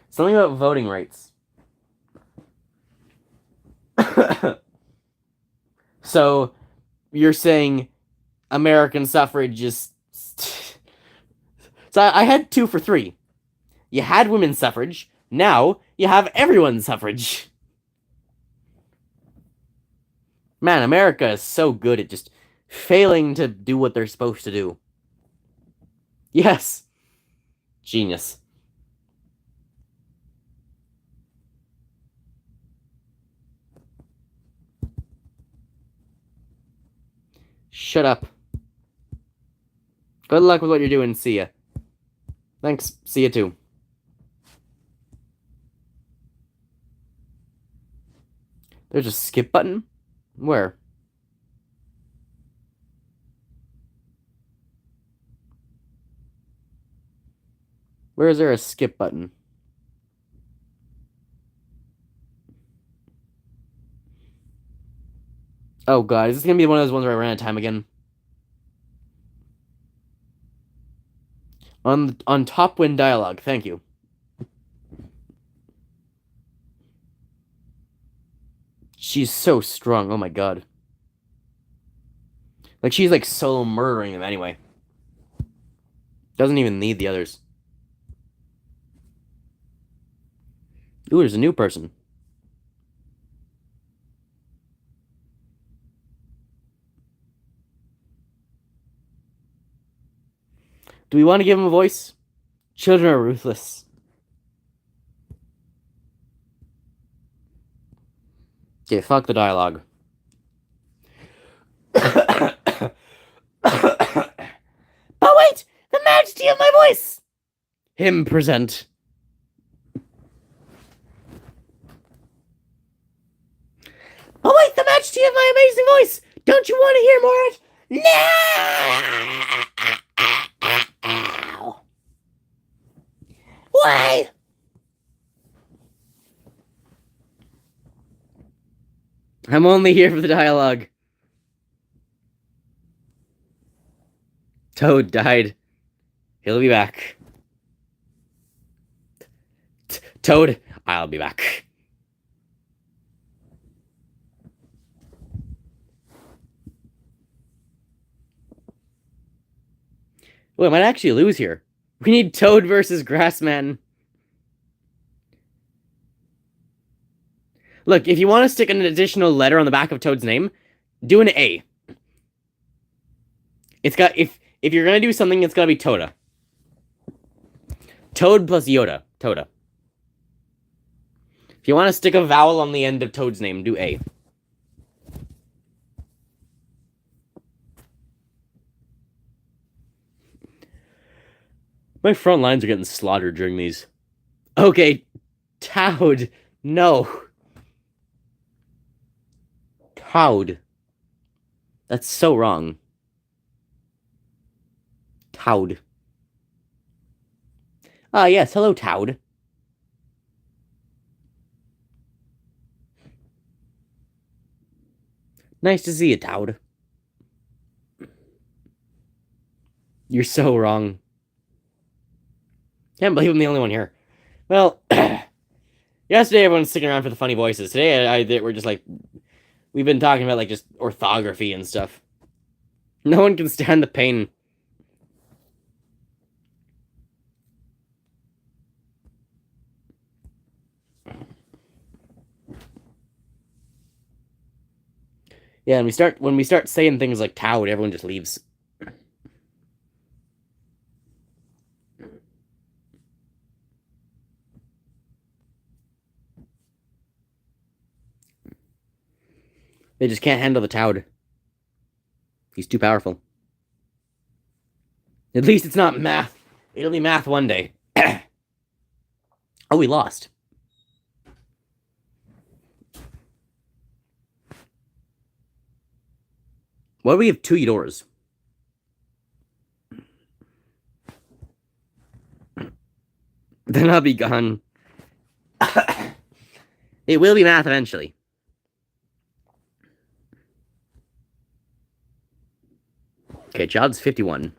Something about voting rights. So, you're saying American suffrage is... So I had 2 for 3. You had women's suffrage. Now, you have everyone's suffrage. Man, America is so good at just failing to do what they're supposed to do. Yes. Genius. Shut up. Good luck with what you're doing. See ya. Thanks. See ya too. There's a skip button? Where? Where is there a skip button? Oh god, is this gonna be one of those ones where I ran out of time again? On top wind dialogue, thank you. She's so strong, oh my god. Like, she's like solo murdering them anyway. Doesn't even need the others. Ooh, there's a new person. Do we want to give him a voice? Children are ruthless. Okay, fuck the dialogue. But wait! The majesty of my voice! Him present. Oh wait, the majesty of my amazing voice! Don't you want to hear more of it? No! Why? I'm only here for the dialogue. Toad died. He'll be back. Toad, I'll be back. Oh, I might actually lose here. We need Toad versus Grassman. Look, if you want to stick an additional letter on the back of Toad's name, do an A. It's got if you're gonna do something, it's gotta be Toda. Toad plus Yoda. Toda. If you want to stick a vowel on the end of Toad's name, do A. My front lines are getting slaughtered during these. Okay, Toad. No. Toad. That's so wrong. Toad. Ah, yes. Hello, Toad. Nice to see you, Toad. You're so wrong. Can't believe I'm the only one here. Well, yesterday everyone was sticking around for the funny voices. Today we're just like, we've been talking about like just orthography and stuff. No one can stand the pain. Yeah, and when we start saying things like Toad, everyone just leaves. They just can't handle the Toad. He's too powerful. At least it's not math. It'll be math one day. Oh, we lost. Why do we have 2 Eudors? Then I'll be gone. It will be math eventually. Okay, Job's 51.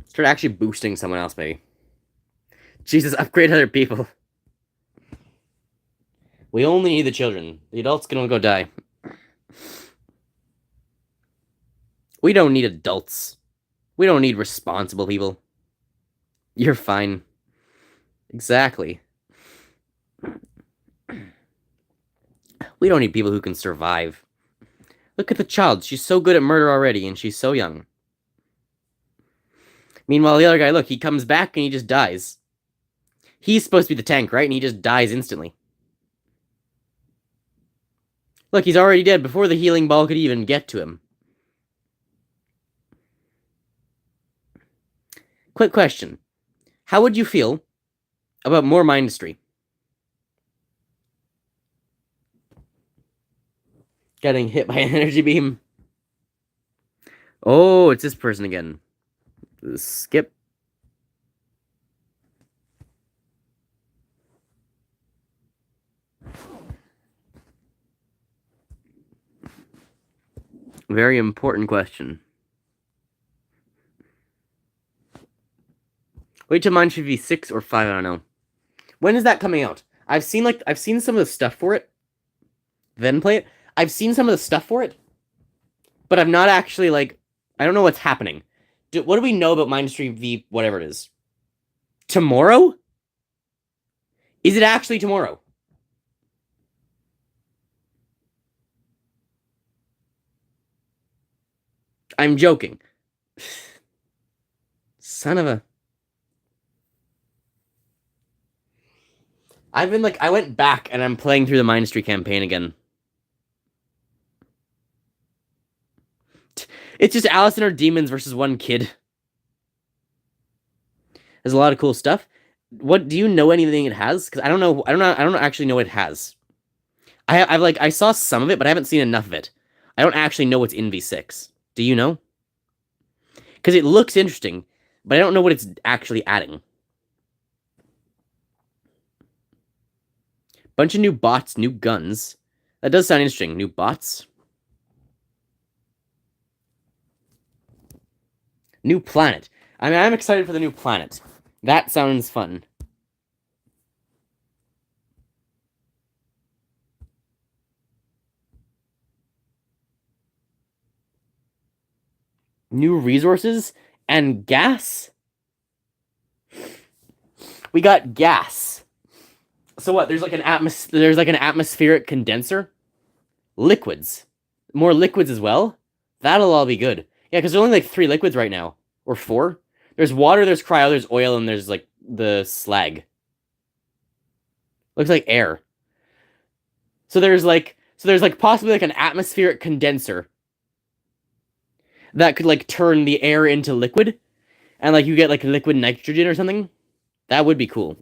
Start actually boosting someone else, maybe. Jesus, upgrade other people. We only need the children. The adults can all go die. We don't need adults. We don't need responsible people. You're fine. Exactly. We don't need people who can survive. Look at the child. She's so good at murder already, and she's so young. Meanwhile, the other guy, look, he comes back and he just dies. He's supposed to be the tank, right? And he just dies instantly. Look, he's already dead before the healing ball could even get to him. Quick question. How would you feel about more Mindustry? Getting hit by an energy beam. Oh, it's this person again. Skip. Very important question. Wait till mine should be 6 or 5, I don't know. When is that coming out? I've seen some of the stuff for it. Then play it. I've seen some of the stuff for it, but I'm not actually like I don't know what's happening. What do we know about Mindstream V whatever it is? Tomorrow? Is it actually tomorrow? I'm joking. Son of a. I went back and I'm playing through the Mindstream campaign again. It's just Alice and her demons versus one kid. There's a lot of cool stuff. What do you know anything it has? Because I don't know. I don't actually know what it has. I saw some of it, but I haven't seen enough of it. I don't actually know what's in V6. Do you know? Because it looks interesting, but I don't know what it's actually adding. Bunch of new bots, new guns. That does sound interesting. New bots. New planet. I mean, I'm excited for the new planet. That sounds fun. New resources and gas? We got gas. So what? There's like an atmospheric condenser? Liquids. More liquids as well? That'll all be good. Yeah, because there's only like 3 liquids right now. Or 4. There's water, there's cryo, there's oil, and there's like the slag. Looks like air. So there's possibly like an atmospheric condenser that could like turn the air into liquid, and like you get like liquid nitrogen or something. That would be cool.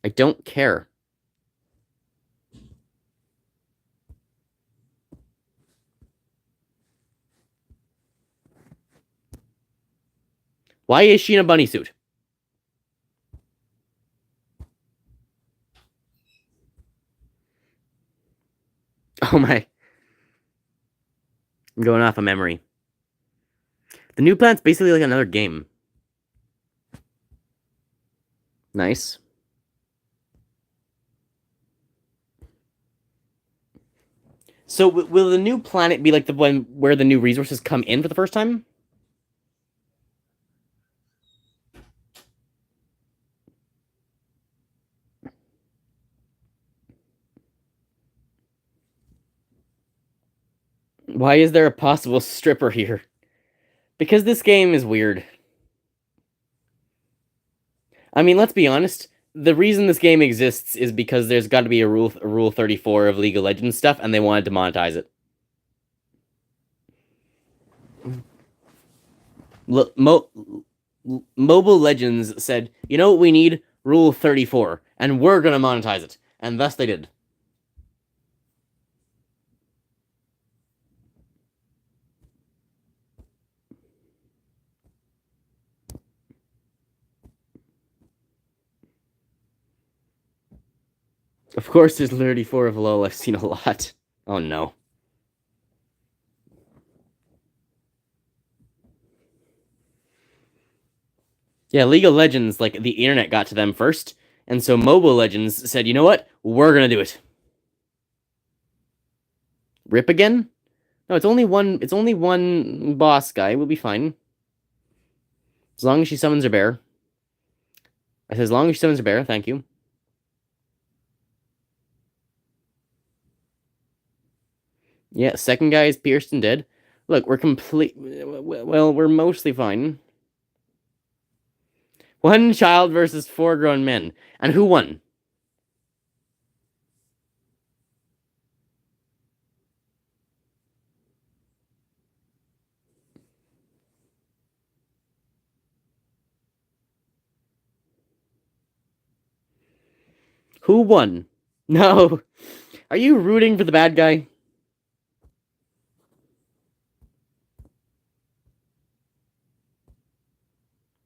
I don't care. Why is she in a bunny suit? Oh my. I'm going off of memory. The new planet's basically like another game. Nice. So will the new planet be like the one where the new resources come in for the first time? Why is there a possible stripper here? Because this game is weird. I mean, let's be honest. The reason this game exists is because there's got to be a rule 34 of League of Legends stuff, and they wanted to monetize it. Mobile Legends said, you know what we need? Rule 34, and we're gonna monetize it. And thus they did. Of course, there's 34 of LOL. I've seen a lot. Oh no. Yeah, League of Legends, like, the internet got to them first, and so Mobile Legends said, you know what? We're gonna do it. Rip again? No, it's only one boss guy. We'll be fine. As long as she summons her bear. I said, as long as she summons her bear, thank you. Yeah, second guy is pierced and dead. Look, we're well, we're mostly fine. 1 child versus 4 grown men. And who won? Who won? No. Are you rooting for the bad guy?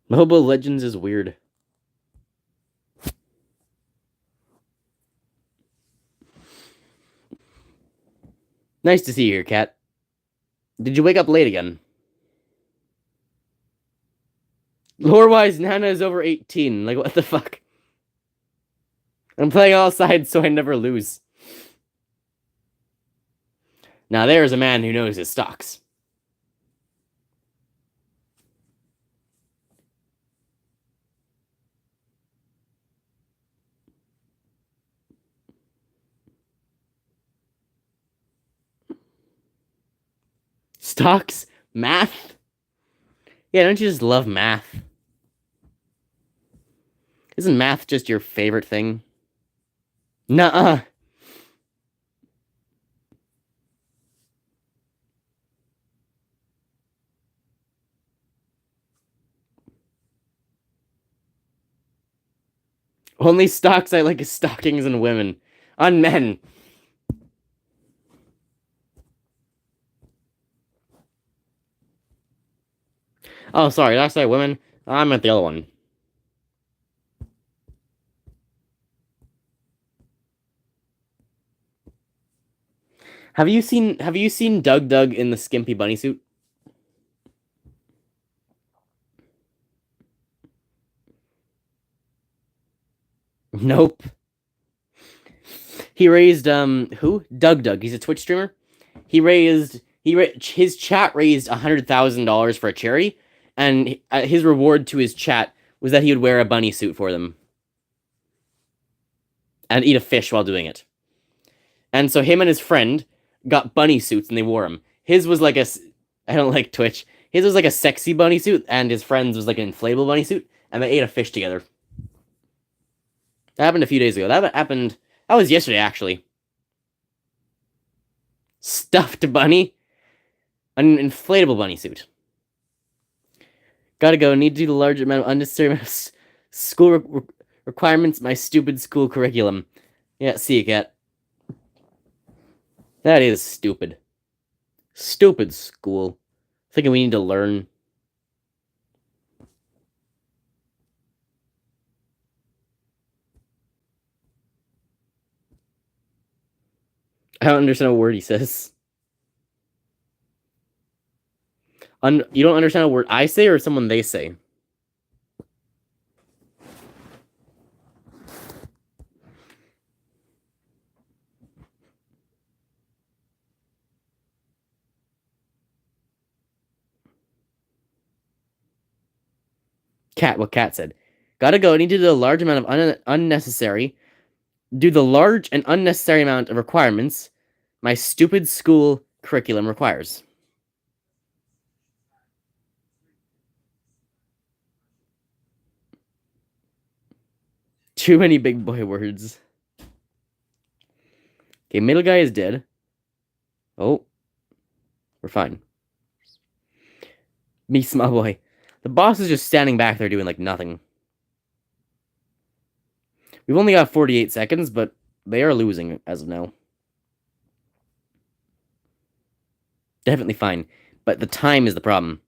Mobile Legends is weird. Nice to see you here, Cat. Did you wake up late again? Lore-wise, Nana is over 18. Like, what the fuck? I'm playing all sides so I never lose. Now there's a man who knows his stocks. Stocks? Math? Yeah, don't you just love math? Isn't math just your favorite thing? Nuh-uh. Only stocks I like is stockings and women. On men. Oh, sorry, did I say women? I meant the other one. Have you seen Doug in the skimpy bunny suit? Nope. He raised who? Doug. He's a Twitch streamer. His chat raised $100,000 for a charity, and his reward to his chat was that he would wear a bunny suit for them and eat a fish while doing it. And so him and his friend got bunny suits and they wore them. His was like I don't like Twitch. His was like a sexy bunny suit, and his friend's was like an inflatable bunny suit, and they ate a fish together. That happened a few days ago. That was yesterday, actually. Stuffed bunny? An inflatable bunny suit. Gotta go. Need to do the large amount of unnecessary amount of school requirements. My stupid school curriculum. Yeah, see you, cat. That is stupid. Stupid school. Thinking we need to learn. I don't understand a word he says. You don't understand a word I say or someone they say? What Cat said. Gotta go. Need to do a large amount of unnecessary. Do the large and unnecessary amount of requirements my stupid school curriculum requires. Too many big boy words. Okay, middle guy is dead. Oh. We're fine. Me, small boy. The boss is just standing back there doing, like, nothing. We've only got 48 seconds, but they are losing as of now. Definitely fine. But the time is the problem.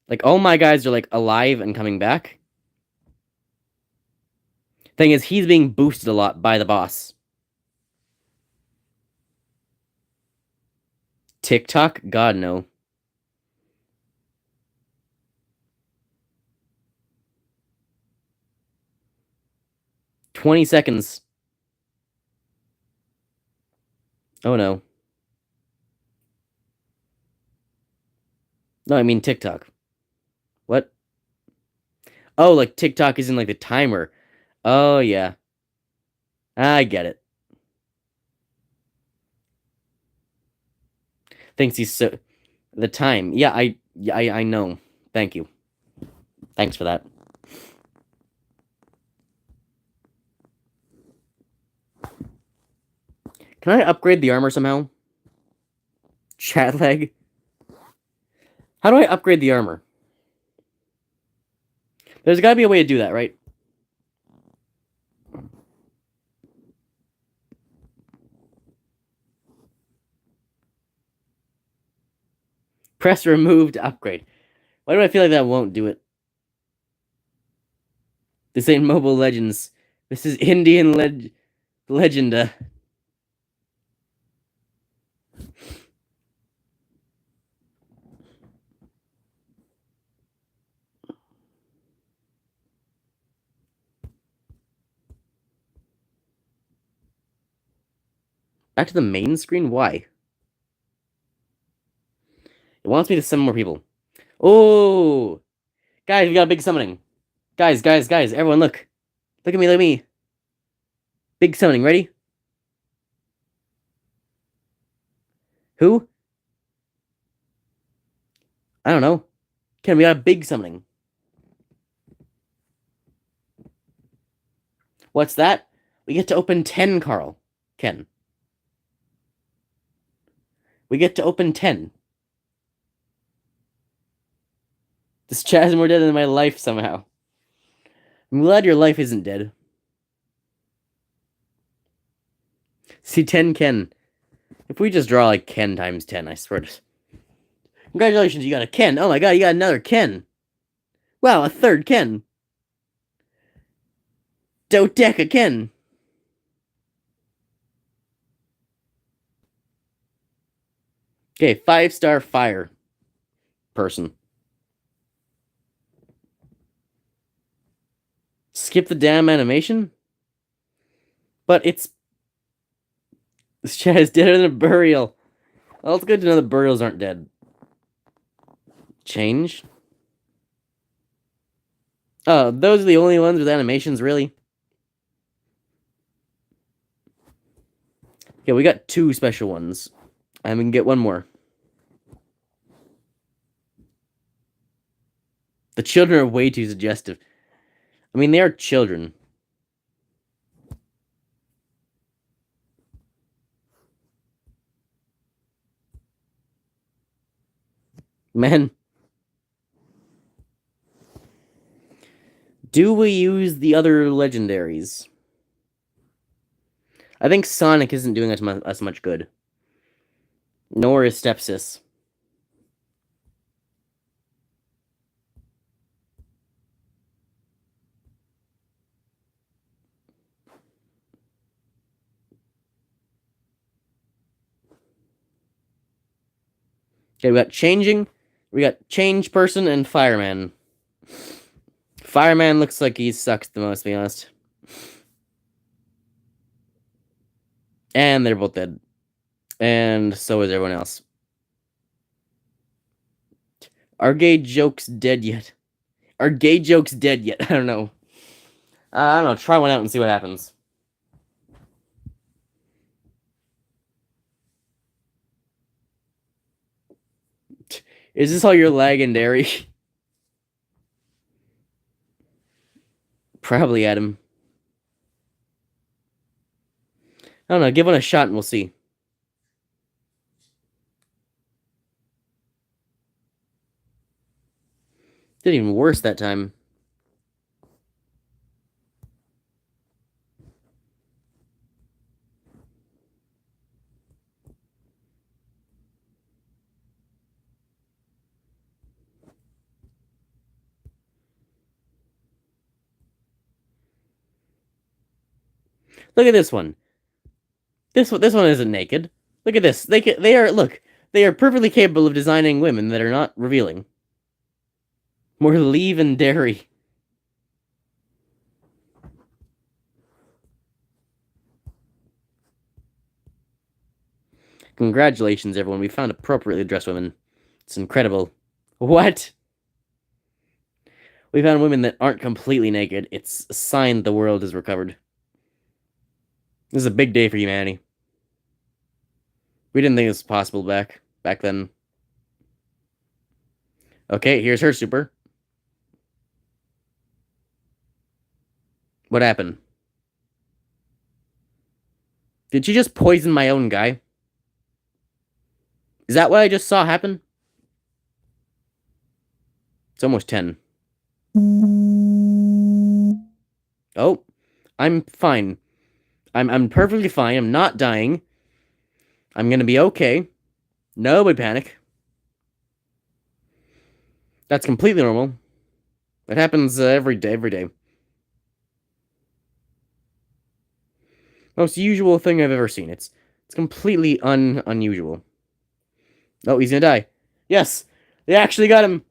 Like, all my guys are, like, alive and coming back. Thing is, he's being boosted a lot by the boss. TikTok? God, no. $20 seconds. Oh, no. No, I mean TikTok. What? Oh, like TikTok is in, like, the timer. Oh, yeah. I get it. Thinks he's so... The time. Yeah, I know. Thank you. Thanks for that. Can I upgrade the armor somehow? Chat lag? How do I upgrade the armor? There's gotta be a way to do that, right? Press remove to upgrade. Why do I feel like that won't do it? This ain't Mobile Legends. This is Indian Legenda. Back to the main screen? Why? It wants me to summon more people. Oh! Guys, we got a big summoning. Guys, everyone look. Look at me, look at me. Big summoning, ready? Who? I don't know. Ken, we got a big summoning. What's that? We get to open 10, Carl. Ken. We get to open 10. This chat is more dead than my life somehow. I'm glad your life isn't dead. See, 10 Ken. If we just draw like Ken times 10, I swear to... Congratulations, you got a Ken. Oh my god, you got another Ken. Wow, a third Ken. Dodeca Ken. Okay, 5-star fire person. Skip the damn animation? But it's... This chat is deader than a burial. Well, it's good to know the burials aren't dead. Change? Oh, those are the only ones with animations, really? Yeah, we got 2 special ones. And we can get one more. The children are way too suggestive. I mean, they are children. Man. Do we use the other legendaries? I think Sonic isn't doing us much good. Nor is Stepsis. Okay, we got Changing. We got Change Person and Fireman. Fireman looks like he sucks the most, to be honest. And they're both dead. And so is everyone else. Are gay jokes dead yet? Are gay jokes dead yet? I don't know. I don't know. Try one out and see what happens. Is this all your legendary? Probably, Adam. I don't know. Give one a shot and we'll see. Did even worse that time. Look at this one. This one isn't naked. Look at this. They are perfectly capable of designing women that are not revealing. More leave and dairy. Congratulations, everyone. We found appropriately dressed women. It's incredible. What? We found women that aren't completely naked. It's a sign the world has recovered. This is a big day for humanity. We didn't think it was possible back then. Okay, here's her super. What happened? Did she just poison my own guy? Is that what I just saw happen? It's almost 10. Oh, I'm fine. I'm perfectly fine. I'm not dying. I'm gonna be okay. Nobody panic. That's completely normal. It happens every day. Most usual thing I've ever seen. It's completely unusual. Oh, he's gonna die. Yes! They actually got him!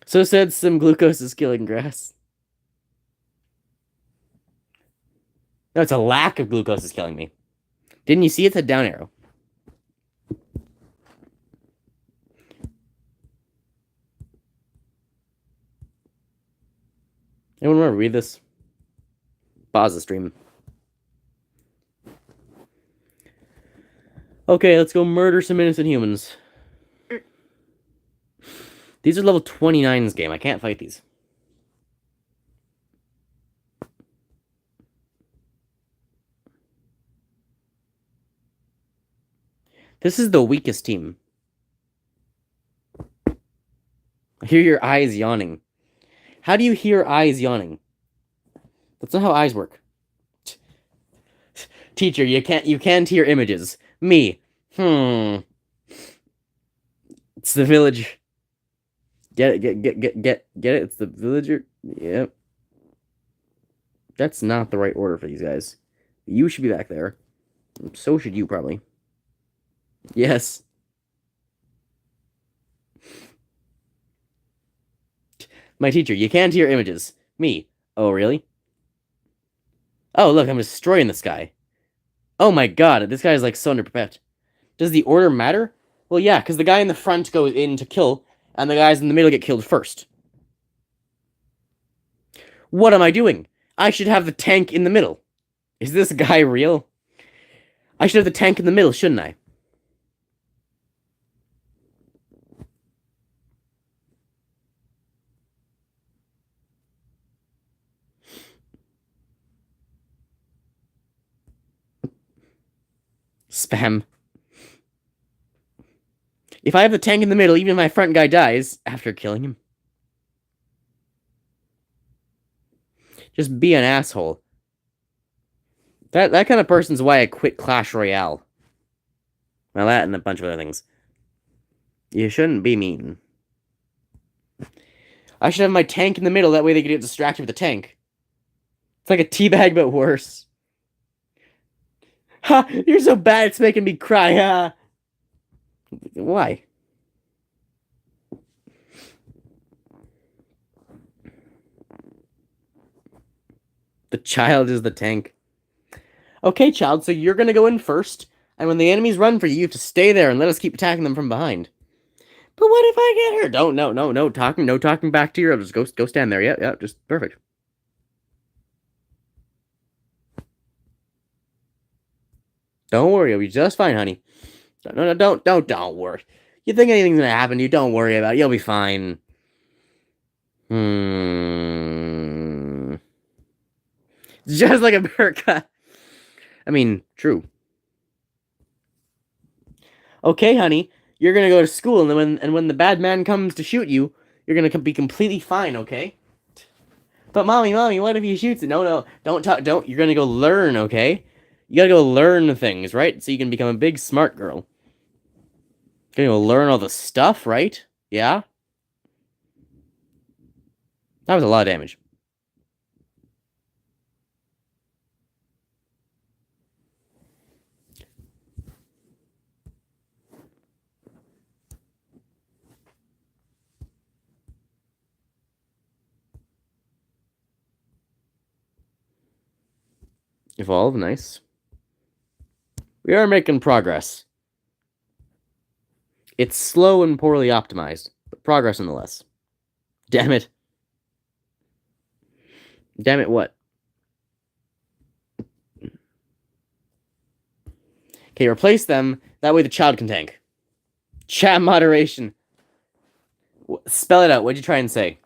So said some glucose is killing grass. No, it's a lack of glucose is killing me. Didn't you see it's a down arrow? Anyone want to read this? Pause the stream. Okay, let's go murder some innocent humans. These are level 29's game. I can't fight these. This is the weakest team. I hear your eyes yawning. How do you hear eyes yawning? That's not how eyes work. Teacher, you can't hear images. Me. It's the village. Get it? It's the villager. Yep. That's not the right order for these guys. You should be back there. So should you, probably. Yes. My teacher, you can't hear images. Me. Oh, really? Oh, look, I'm destroying this guy. Oh my god, this guy is like so underprepared. Does the order matter? Well, yeah, because the guy in the front goes in to kill, and the guys in the middle get killed first. What am I doing? I should have the tank in the middle. Is this guy real? I should have the tank in the middle, shouldn't I? Spam. If I have the tank in the middle, even if my front guy dies after killing him. Just be an asshole. That kind of person's why I quit Clash Royale. Well, that and a bunch of other things. You shouldn't be mean. I should have my tank in the middle, that way they could get distracted with the tank. It's like a teabag, but worse. Ha! You're so bad, it's making me cry, ha! Why? The child is the tank. Okay, child, so you're gonna go in first, and when the enemies run for you, you have to stay there and let us keep attacking them from behind. But what if I get hurt? Don't, no talking back to your, just go stand there. Yeah, just perfect. Don't worry, you'll be just fine, honey. No, don't worry. You think anything's gonna happen to you, don't worry about it. You'll be fine. Just like America. I mean, true. Okay, honey, you're gonna go to school, and when the bad man comes to shoot you, you're gonna be completely fine, okay? But mommy, what if he shoots it? No, don't. You're gonna go learn, okay? You gotta go learn things, right? So you can become a big smart girl. You're gonna go learn all the stuff, right? Yeah? That was a lot of damage. Evolve, nice. We are making progress. It's slow and poorly optimized, but progress nonetheless. Damn it. Damn it, what? Okay, replace them. That way the child can tank. Chat moderation. Spell it out. What'd you try and say?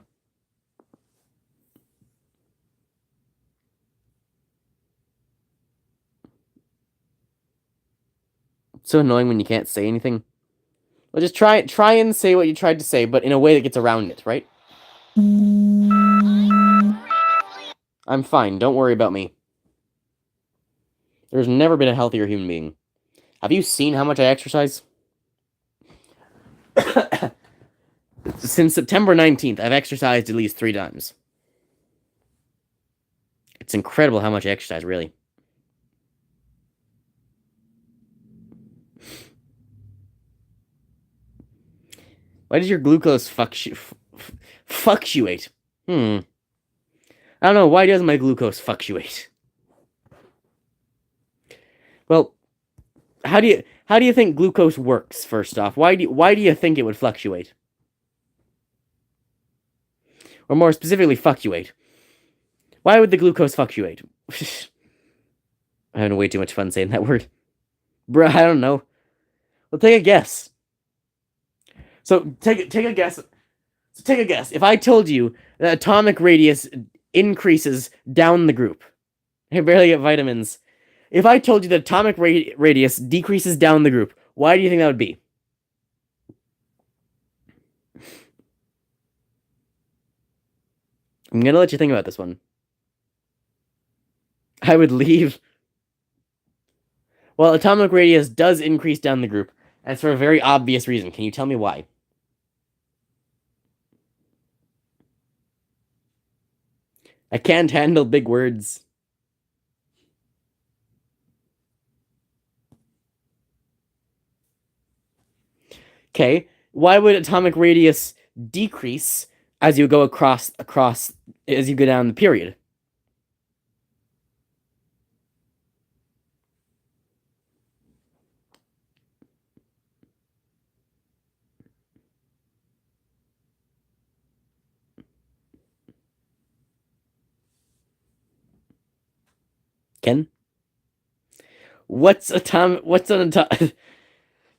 It's so annoying when you can't say anything. Well, just try and say what you tried to say, but in a way that gets around it, right? I'm fine. Don't worry about me. There's never been a healthier human being. Have you seen how much I exercise? Since September 19th, I've exercised at least 3 times. It's incredible how much I exercise, really. Why does your glucose fluctuate? I don't know. Why does my glucose fluctuate? Well, how do you think glucose works? First off, why do you think it would fluctuate? Or more specifically, fluctuate. Why would the glucose fluctuate? I'm having way too much fun saying that word. Bruh, I don't know. Well, take a guess. So take a guess. So take a guess. If I told you that atomic radius increases down the group, I barely get vitamins. If I told you that atomic radius decreases down the group, why do you think that would be? I'm gonna let you think about this one. I would leave. Well, atomic radius does increase down the group, and it's for a very obvious reason. Can you tell me why? I can't handle big words. Okay, why would atomic radius decrease as you go across as you go down the period? Ken? What's an atomic...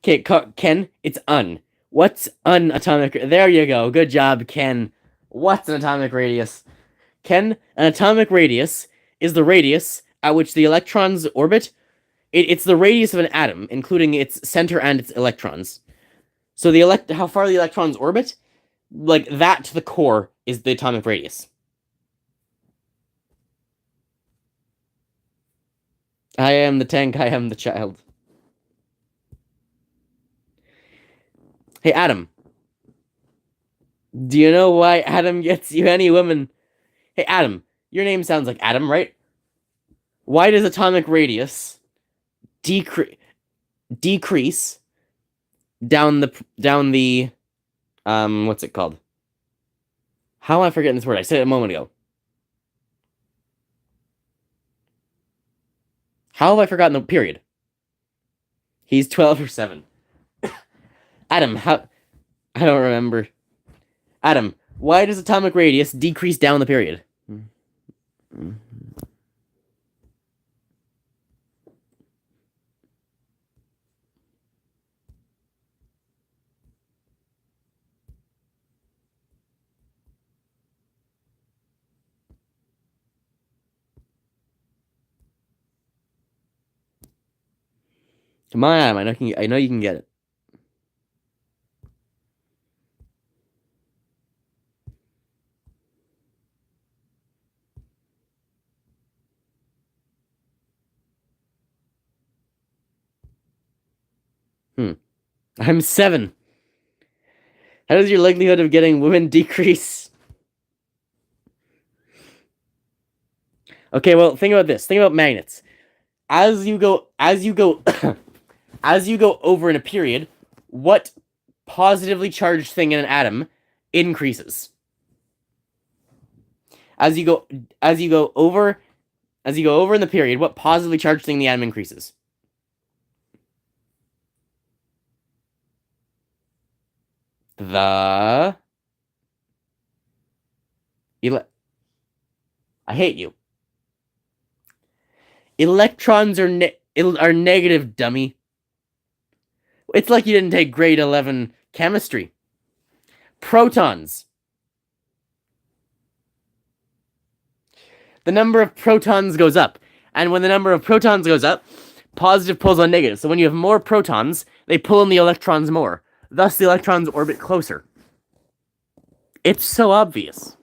Okay, Ken, it's un. What's unatomic... There you go. Good job, Ken. What's an atomic radius? Ken, an atomic radius is the radius at which the electrons orbit. It's the radius of an atom, including its center and its electrons. So how far the electrons orbit, like that to the core, is the atomic radius. I am the tank, I am the child. Hey, Adam. Do you know why Adam gets you any woman? Hey, Adam. Your name sounds like Adam, right? Why does atomic radius decrease down the what's it called? How am I forgetting this word? I said it a moment ago. How have I forgotten the period? He's 12 or 7. Adam, how... I don't remember. Adam, why does atomic radius decrease down the period? Come on, Adam, I know you can get it. I'm 7. How does your likelihood of getting women decrease? Okay, well, think about this. Think about magnets. As you go as you go over in a period, what positively charged thing in an atom increases? As you go over in the period, what positively charged thing in the atom increases? I hate you. Electrons are negative, dummy. It's like you didn't take grade 11 chemistry. Protons. The number of protons goes up. And when the number of protons goes up, positive pulls on negative. So when you have more protons, they pull in the electrons more. Thus, the electrons orbit closer. It's so obvious.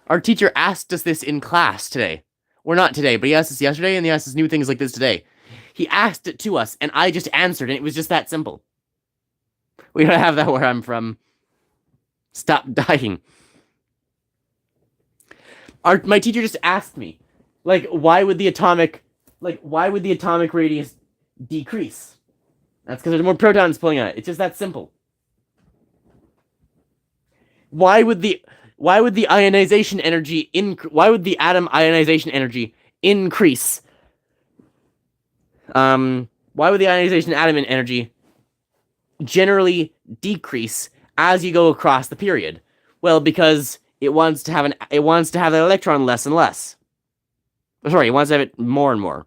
Our teacher asked us this in class today. Or not today, but he asked us yesterday, and he asked us new things like this today. He asked it to us, and I just answered, and it was just that simple. We don't have that where I'm from. Stop dying. My teacher just asked me, like, why would the atomic radius decrease? That's because there's more protons pulling on it. It's just that simple. Why would the ionization energy why would the atom ionization energy increase. Why would the ionization atom energy generally decrease as you go across the period? Well, because it wants to have the electron less and less. Sorry, it wants to have it more and more.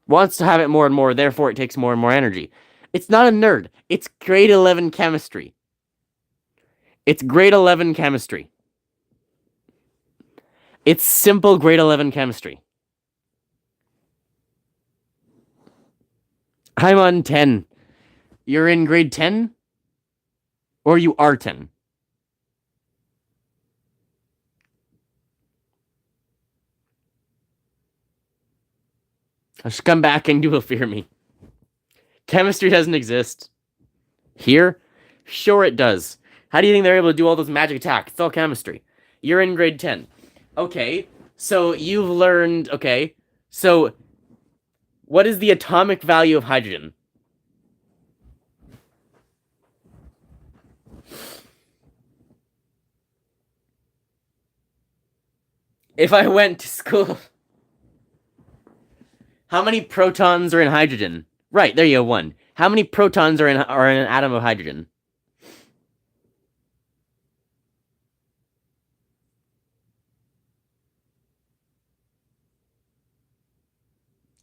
Wants to have it more and more, therefore it takes more and more energy. It's not a nerd. It's grade 11 chemistry. It's grade 11 chemistry. It's simple grade 11 chemistry. I'm on 10. You're in grade 10? Or you are 10? I'll just come back and you will fear me. Chemistry doesn't exist. Here? Sure it does. How do you think they're able to do all those magic attacks? It's all chemistry. You're in grade 10. Okay, so you've learned... Okay, so... What is the atomic value of hydrogen? If I went to school... How many protons are in hydrogen? Right, there you go, 1. How many protons are in an atom of hydrogen?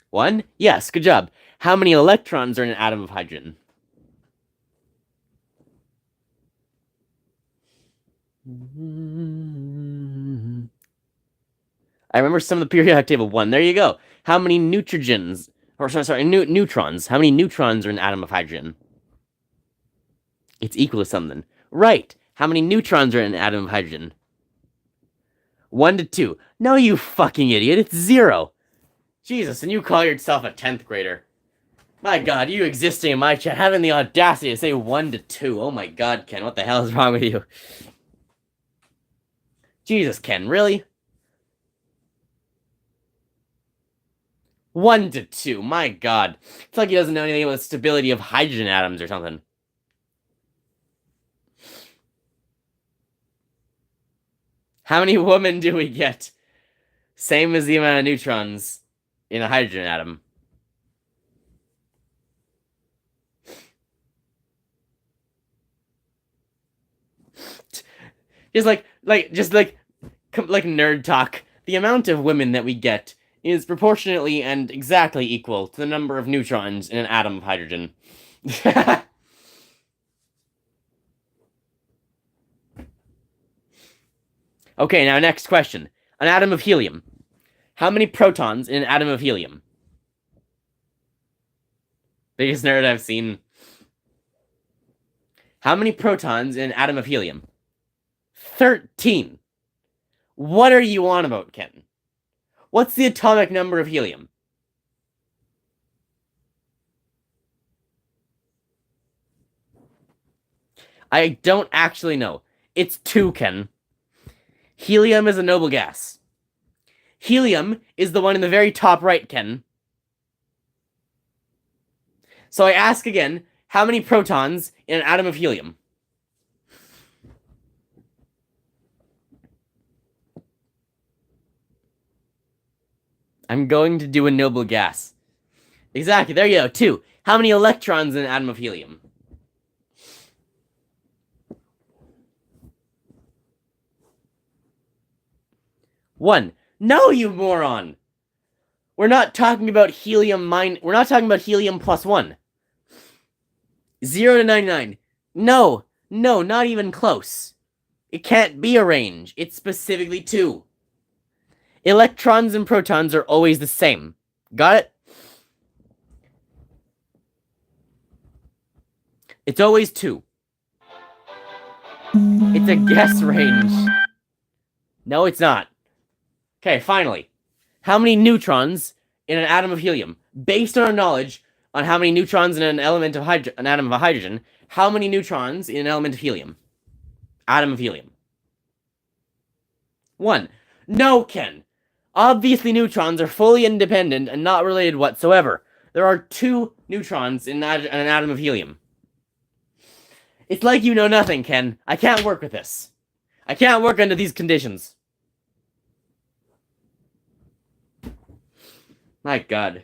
One? Yes, good job. How many electrons are in an atom of hydrogen? I remember some of the periodic table. 1. There you go. How many neutrons? Or sorry, neutrons. How many neutrons are in an atom of hydrogen? It's equal to something. Right. How many neutrons are in an atom of hydrogen? 1 to 2. No, you fucking idiot. It's 0. Jesus, and you call yourself a 10th grader. My god, you existing in my chat, having the audacity to say 1 to 2. Oh my god, Ken, what the hell is wrong with you? Jesus, Ken, really? 1 to 2, my god. It's like he doesn't know anything about the stability of hydrogen atoms or something. How many women do we get? Same as the amount of neutrons in a hydrogen atom. Just like nerd talk. The amount of women that we get is proportionately and exactly equal to the number of neutrons in an atom of hydrogen. Okay, now next question. An atom of helium. How many protons in an atom of helium? Biggest nerd I've seen. How many protons in an atom of helium? 13. What are you on about, Ken? What's the atomic number of helium? I don't actually know. It's 2, Ken. Helium is a noble gas. Helium is the one in the very top right, Ken. So I ask again, how many protons in an atom of helium? I'm going to do a noble gas. Exactly, there you go, 2. How many electrons in an atom of helium? One. No, you moron! We're not talking about helium we're not talking about helium plus 1. 0 to 99. No, not even close. It can't be a range. It's specifically 2. Electrons and protons are always the same. Got it? It's always 2. It's a guess range. No, it's not. Okay, finally. How many neutrons in an atom of helium? Based on our knowledge on how many neutrons in an element of an atom of hydrogen, how many neutrons in an element of helium? Atom of helium. 1. No, Ken. Obviously, neutrons are fully independent and not related whatsoever. There are 2 neutrons in an atom of helium. It's like you know nothing, Ken. I can't work with this. I can't work under these conditions. My God.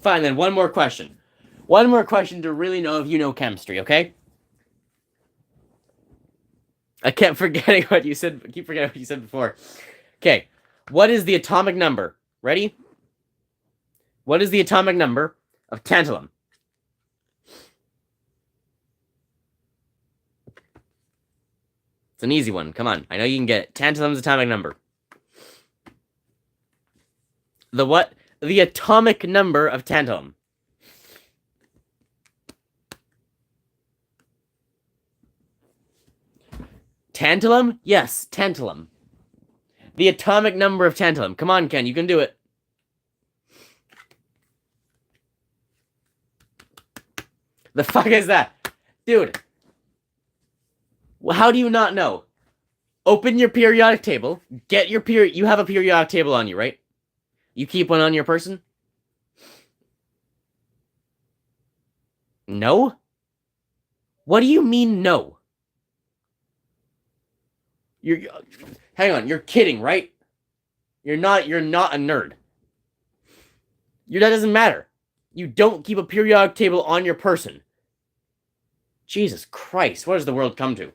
Fine, then one more question. One more question to really know if you know chemistry, okay? I kept forgetting what you said. Keep forgetting what you said before. Okay. What is the atomic number? Ready? What is the atomic number of tantalum? It's an easy one. Come on. I know you can get it. Tantalum's atomic number. The what? The atomic number of tantalum. Tantalum? Yes, tantalum. The atomic number of tantalum. Come on, Ken, you can do it. The fuck is that? Dude. How do you not know? Open your periodic table. Get your period. You have a periodic table on you, right? You keep one on your person? No? What do you mean no? Hang on, you're kidding, right? You're not a nerd. That doesn't matter. You don't keep a periodic table on your person. Jesus Christ, what does the world come to?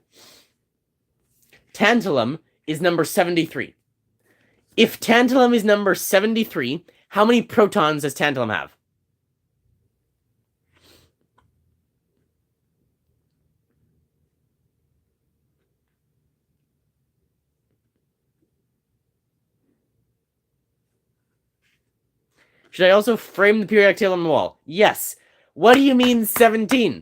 Tantalum is number 73. If tantalum is number 73, how many protons does tantalum have? Should I also frame the periodic table on the wall? Yes. What do you mean 17?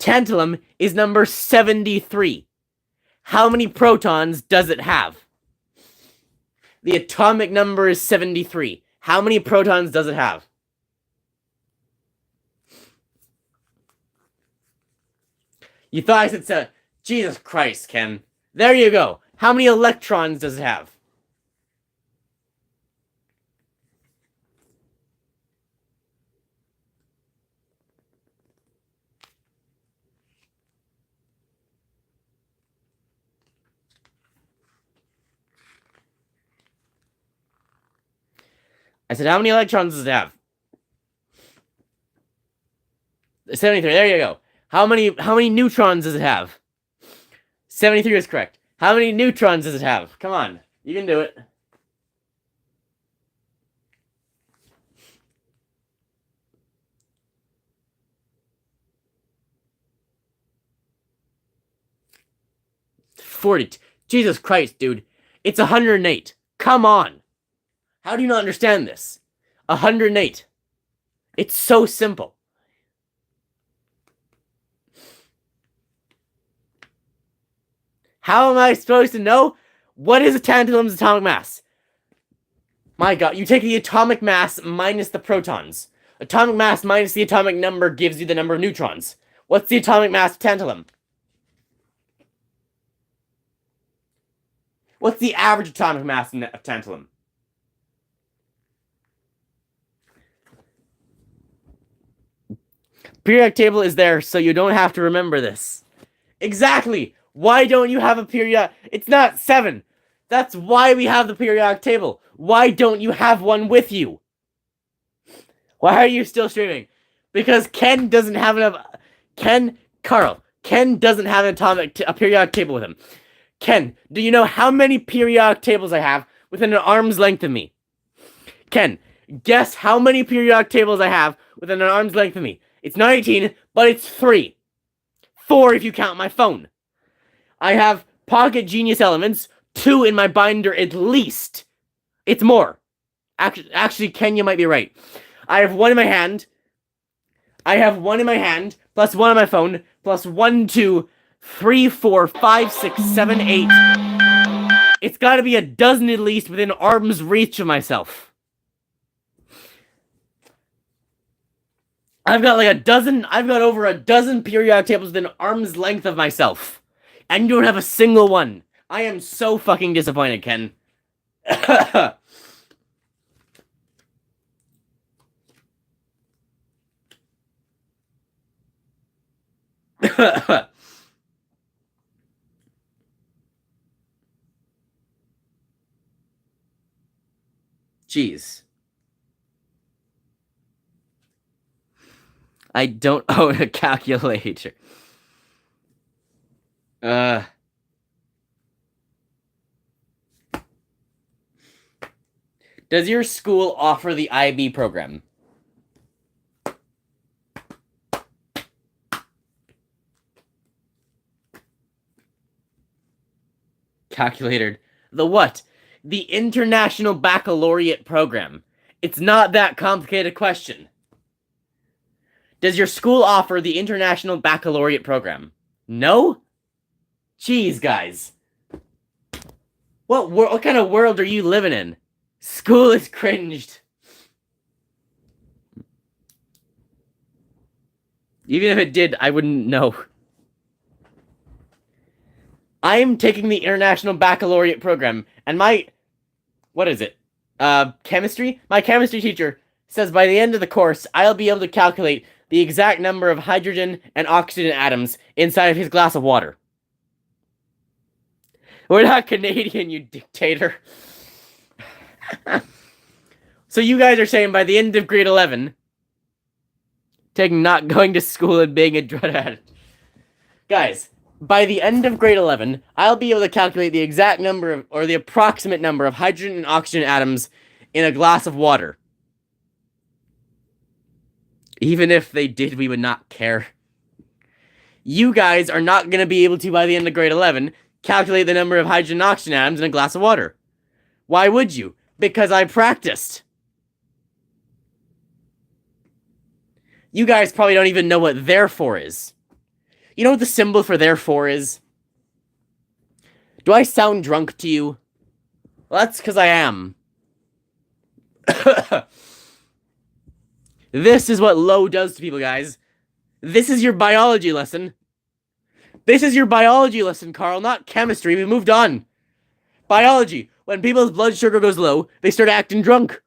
Tantalum is number 73. How many protons does it have? The atomic number is 73. How many protons does it have? You thought I said 7. Jesus Christ, Ken. There you go. How many electrons does it have? I said, how many electrons does it have? 73. There you go. How many neutrons does it have? 73 is correct. How many neutrons does it have? Come on. You can do it. Jesus Christ, dude. It's 108. Come on. How do you not understand this? 108. It's so simple. How am I supposed to know? What is a tantalum's atomic mass? My God, you take the atomic mass minus the protons. Atomic mass minus the atomic number gives you the number of neutrons. What's the atomic mass of tantalum? What's the average atomic mass of tantalum? Periodic table is there so you don't have to remember this. Exactly! Why don't you have a periodic... It's not 7. That's why we have the periodic table. Why don't you have one with you? Why are you still streaming? Because Ken doesn't have enough... Ken doesn't have a periodic table with him. Ken, do you know how many periodic tables I have within an arm's length of me? Ken, guess how many periodic tables I have within an arm's length of me. It's not 18, but it's 3. 4 if you count my phone. I have Pocket Genius Elements, 2 in my binder at least. It's more. Actually, Ken, you might be right. I have 1 in my hand. Plus 1 on my phone, plus 1, 2, 3, 4, 5, 6, 7, 8. It's gotta be a dozen at least within arm's reach of myself. I've got over a dozen periodic tables within arm's length of myself. And you don't have a single one. I am so fucking disappointed, Ken. Jeez. I don't own a calculator. Does your school offer the IB program? Calculator. The what? The International Baccalaureate program. It's not that complicated question. Does your school offer the International Baccalaureate program? No? Jeez, guys. What kind of world are you living in? School is cringed. Even if it did, I wouldn't know. I am taking the International Baccalaureate program, and what is it? Chemistry? My chemistry teacher says by the end of the course, I'll be able to calculate the exact number of hydrogen and oxygen atoms inside of his glass of water. We're not Canadian, you dictator. So you guys are saying by the end of grade 11, taking not going to school and being a drug addict. Guys, by the end of grade 11, I'll be able to calculate the exact number of, or the approximate number of hydrogen and oxygen atoms in a glass of water. Even if they did, we would not care. You guys are not going to be able to, by the end of grade 11, calculate the number of hydrogen and oxygen atoms in a glass of water. Why would you? Because I practiced. You guys probably don't even know what therefore is. You know what the symbol for therefore is? Do I sound drunk to you? Well, that's because I am. This is what low does to people, guys. This is your biology lesson. This is your biology lesson, Carl, not chemistry. We moved on. Biology. When people's blood sugar goes low, they start acting drunk.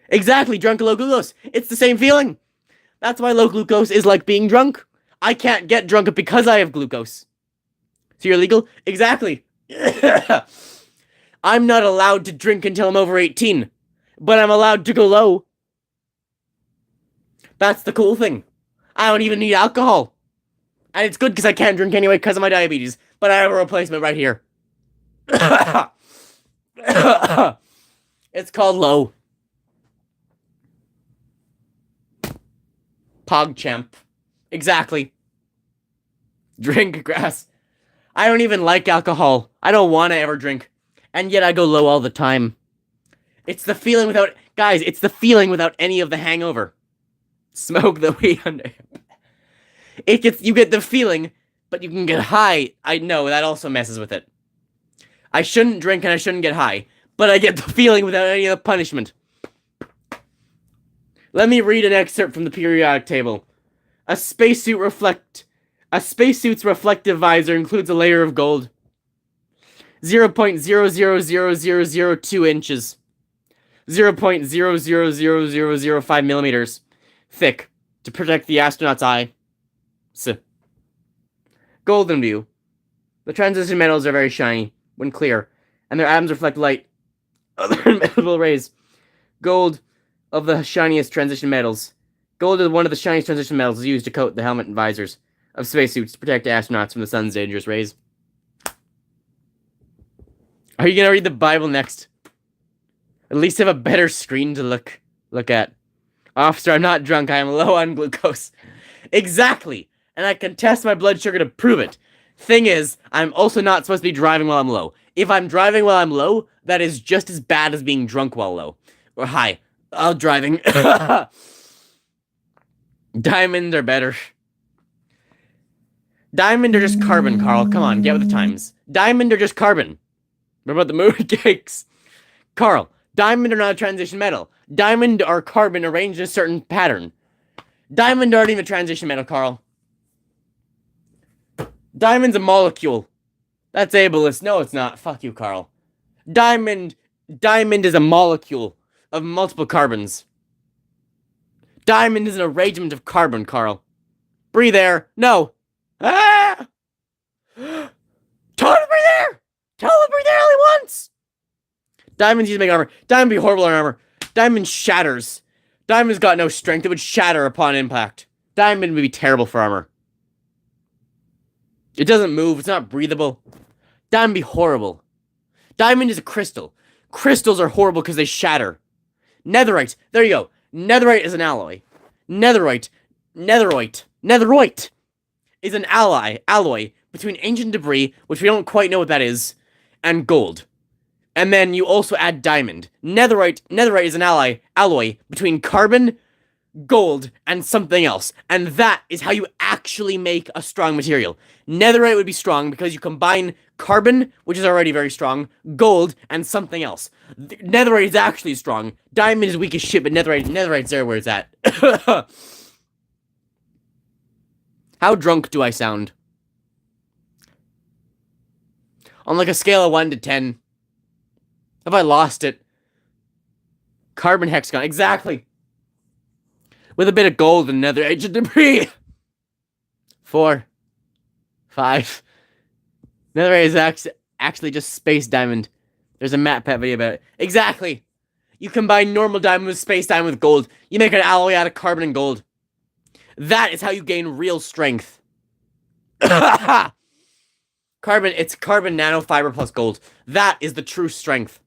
Exactly, drunk and low glucose. It's the same feeling. That's why low glucose is like being drunk. I can't get drunk because I have glucose. So you're legal? Exactly. I'm not allowed to drink until I'm over 18. But I'm allowed to go low. That's the cool thing. I don't even need alcohol. And it's good because I can't drink anyway because of my diabetes. But I have a replacement right here. It's called low. PogChamp. Exactly. Drink grass. I don't even like alcohol. I don't want to ever drink. And yet I go low all the time. It's the feeling without... Guys, it's the feeling without any of the hangover. Smoke the weed under... You get the feeling, but you can get high. I know, that also messes with it. I shouldn't drink and I shouldn't get high. But I get the feeling without any of the punishment. Let me read an excerpt from the periodic table. A spacesuit's reflective visor includes a layer of gold. 0.000002 inches. 0.000005 millimeters. Thick. To protect the astronaut's eye. Golden view. The transition metals are very shiny when clear, and their atoms reflect light. Other emissible rays. Gold of the shiniest transition metals. Gold is one of the shiniest transition metals used to coat the helmet and visors of spacesuits to protect astronauts from the sun's dangerous rays. Are you gonna read the Bible next? At least have a better screen to look at. Officer, I'm not drunk. I am low on glucose. Exactly. And I can test my blood sugar to prove it. Thing is, I'm also not supposed to be driving while I'm low. If I'm driving while I'm low, that is just as bad as being drunk while low. Or high. Driving. Diamond are better. Diamond are just carbon, Carl. Come on, get with the times. Diamond are just carbon. What about the mooncakes? Carl, diamond are not a transition metal. Diamond are carbon arranged in a certain pattern. Diamond aren't even a transition metal, Carl. Diamond's a molecule. That's ableist. No, it's not. Fuck you, Carl. Diamond is a molecule of multiple carbons. Diamond is an arrangement of carbon, Carl. Breathe air. No. Ah! Tell him to breathe air! Tell him to breathe air only once! Diamonds used to make armor. Diamond would be horrible in armor. Diamond shatters. Diamond's got no strength. It would shatter upon impact. Diamond would be terrible for armor. It doesn't move. It's not breathable. Diamond would be horrible. Diamond is a crystal. Crystals are horrible because they shatter. Netherite. There you go. Netherite is an alloy. Netherite is an alloy between ancient debris, which we don't quite know what that is, and gold. And then you also add diamond. Netherite is an alloy between carbon, gold, and something else. And that is how you actually make a strong material. Netherite would be strong because you combine carbon, which is already very strong, gold, and something else. Netherite is actually strong. Diamond is weak as shit, but netherite's there where it's at. How drunk do I sound? On like a scale of 1 to 10. Have I lost it? Carbon hexagon, exactly. With a bit of gold and another ancient debris. 4. 5. Netherite is actually just space diamond. There's a MatPat video about it. Exactly. You combine normal diamond with space diamond with gold. You make an alloy out of carbon and gold. That is how you gain real strength. It's carbon nanofiber plus gold. That is the true strength.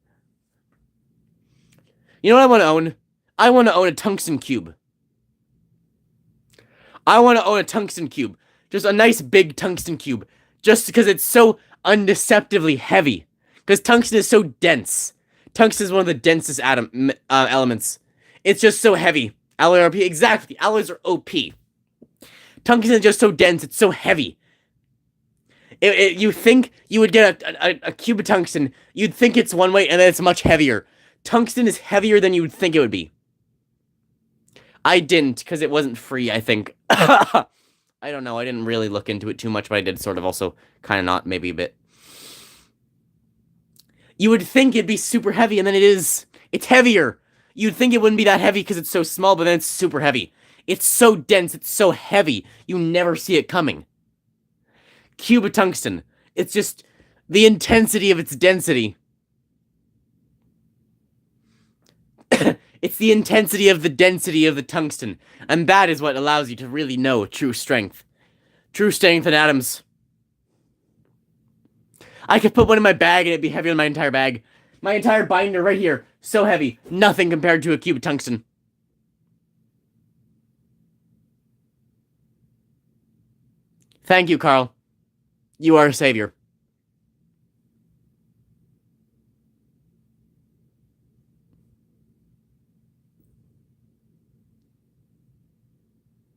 You know what I want to own? I want to own a tungsten cube. Just a nice big tungsten cube. Just because it's so undeceptively heavy. Because tungsten is so dense. Tungsten is one of the densest elements. It's just so heavy. Alloy RP, exactly. Alloys are OP. Tungsten is just so dense, it's so heavy. You think you would get a cube of tungsten, you'd think it's one weight, and then it's much heavier. Tungsten is heavier than you would think it would be. I didn't, because it wasn't free, I think. I don't know, I didn't really look into it too much, but I did sort of also kind of not, maybe a bit. You would think it'd be super heavy, and then it is. It's heavier. You'd think it wouldn't be that heavy because it's so small, but then it's super heavy. It's so dense, it's so heavy, you never see it coming. Cube of tungsten. It's just the intensity of its density. It's the intensity of the density of the tungsten. And that is what allows you to really know true strength. True strength in atoms. I could put one in my bag and it'd be heavier than my entire bag. My entire binder right here. So heavy. Nothing compared to a cube of tungsten. Thank you, Carl. You are a savior.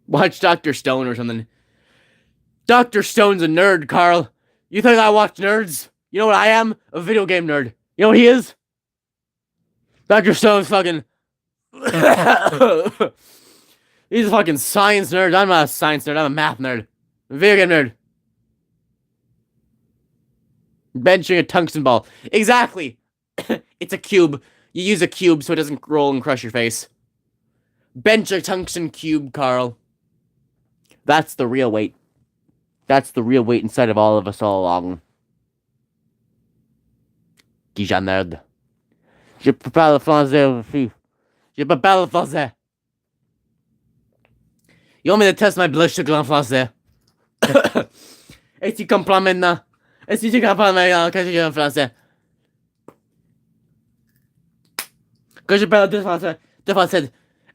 Watch Dr. Stone or something. Dr. Stone's a nerd, Carl. You think I watch nerds? You know what I am? A video game nerd. You know what he is? Dr. Stone's fucking... He's a fucking science nerd. I'm not a science nerd. I'm a math nerd. A video game nerd. Benching a tungsten ball. Exactly. It's a cube. You use a cube so it doesn't roll and crush your face. Bench a tungsten cube, Carl. That's the real weight. That's the real weight inside of all of us all along. Guija nerd. Je peux pas le français aussi. Je peux pas le français. You want me to test my blood sugar en français? Et tu comprends maintenant? Est-ce que tu comprends maintenant que je dis en français? Que je parle de français.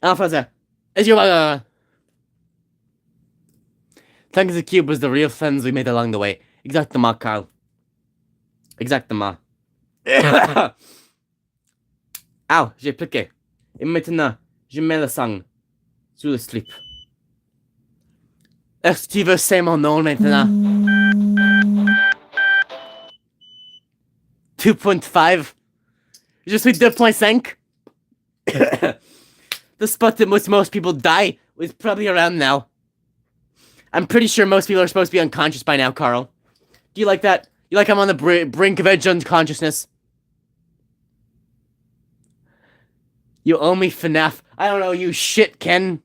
En français. Est-ce que tu Thanks to Cube was the real friends we made along the way. Exactement, Carl. Exactement. Ow, j'ai piqué. Et maintenant, je mets le sang sous le slip. Est-ce que tu veux say mon nom maintenant? 2.5. Je suis 2.5. The spot at which most people die was probably around now. I'm pretty sure most people are supposed to be unconscious by now, Carl. Do you like that? You like I'm on the brink of edge unconsciousness? You owe me FNAF. I don't know, you shit, Ken.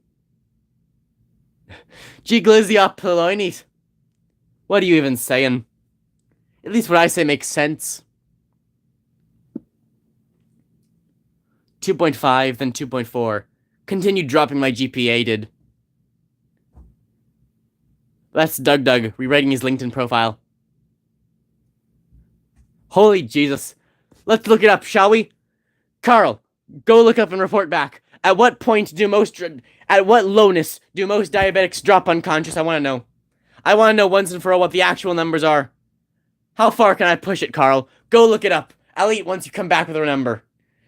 Gigliziopolonis. What are you even saying? At least what I say makes sense. 2.5, then 2.4. Continued dropping my GPA did. That's Doug rewriting his LinkedIn profile. Holy Jesus. Let's look it up, shall we? Carl, go look up and report back. At what lowness do most diabetics drop unconscious? I want to know. I want to know once and for all what the actual numbers are. How far can I push it, Carl? Go look it up. I'll eat once you come back with a number.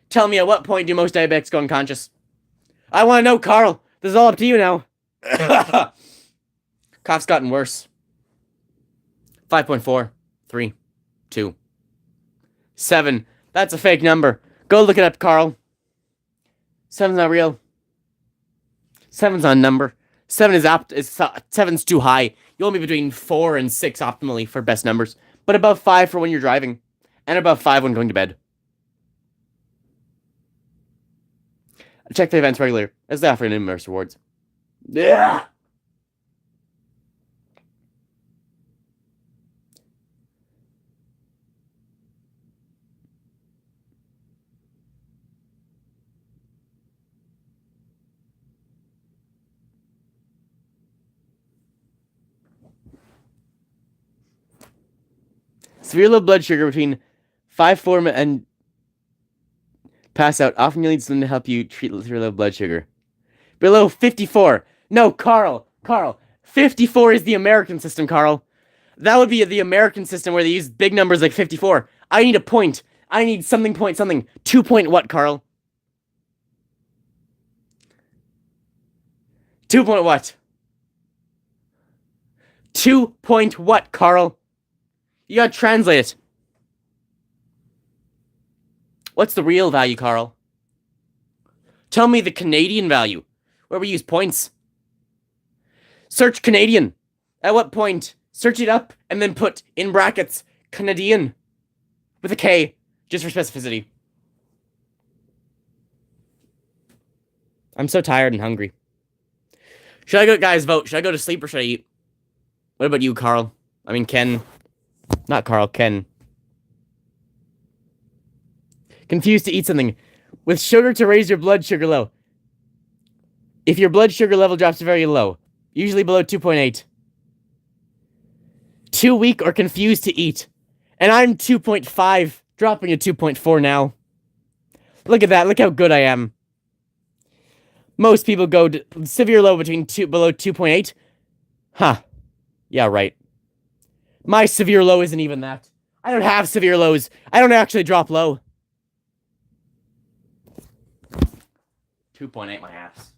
Tell me, at what point do most diabetics go unconscious? I want to know, Carl. This is all up to you now. Cough's gotten worse. 5.4, 3, 2, 7. That's a fake number. Go look it up, Carl. 7's not real. 7's not a number. 7's too high. You'll be between 4 and 6 optimally for best numbers, but above 5 for when you're driving, and above 5 when going to bed. Check the events regularly, as they offer numerous rewards. Yeah. Severe low blood sugar between 5.4 and pass out often needs something to help you treat severe low blood sugar. Below 54. No, Carl. 54 is the American system, Carl. That would be the American system where they use big numbers like 54. I need a point. I need something point something. 2 point what, Carl? 2 point what? 2 point what, Carl? You gotta translate it. What's the real value, Carl? Tell me the Canadian value, where we use points. Search Canadian. At what point? Search it up and then put in brackets Canadian with a K, just for specificity. I'm so tired and hungry. Should I go, guys, vote? Should I go to sleep or should I eat? What about you, Carl? I mean, Ken. Not Carl, Ken. Confused to eat something. With sugar to raise your blood sugar low. If your blood sugar level drops very low, usually below 2.8. Too weak or confused to eat. And I'm 2.5, dropping to 2.4 now. Look at that, look how good I am. Most people go to severe low below 2.8. Huh. Yeah, right. My severe low isn't even that. I don't have severe lows. I don't actually drop low. 2.8 my ass.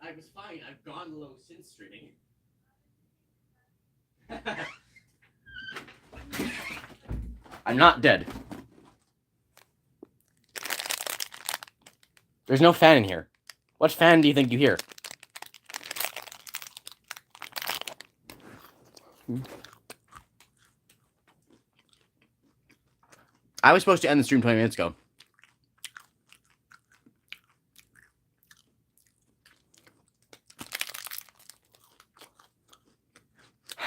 I was fine. I've gone low since streaming. I'm not dead. There's no fan in here. What fan do you think you hear? I was supposed to end the stream 20 minutes ago.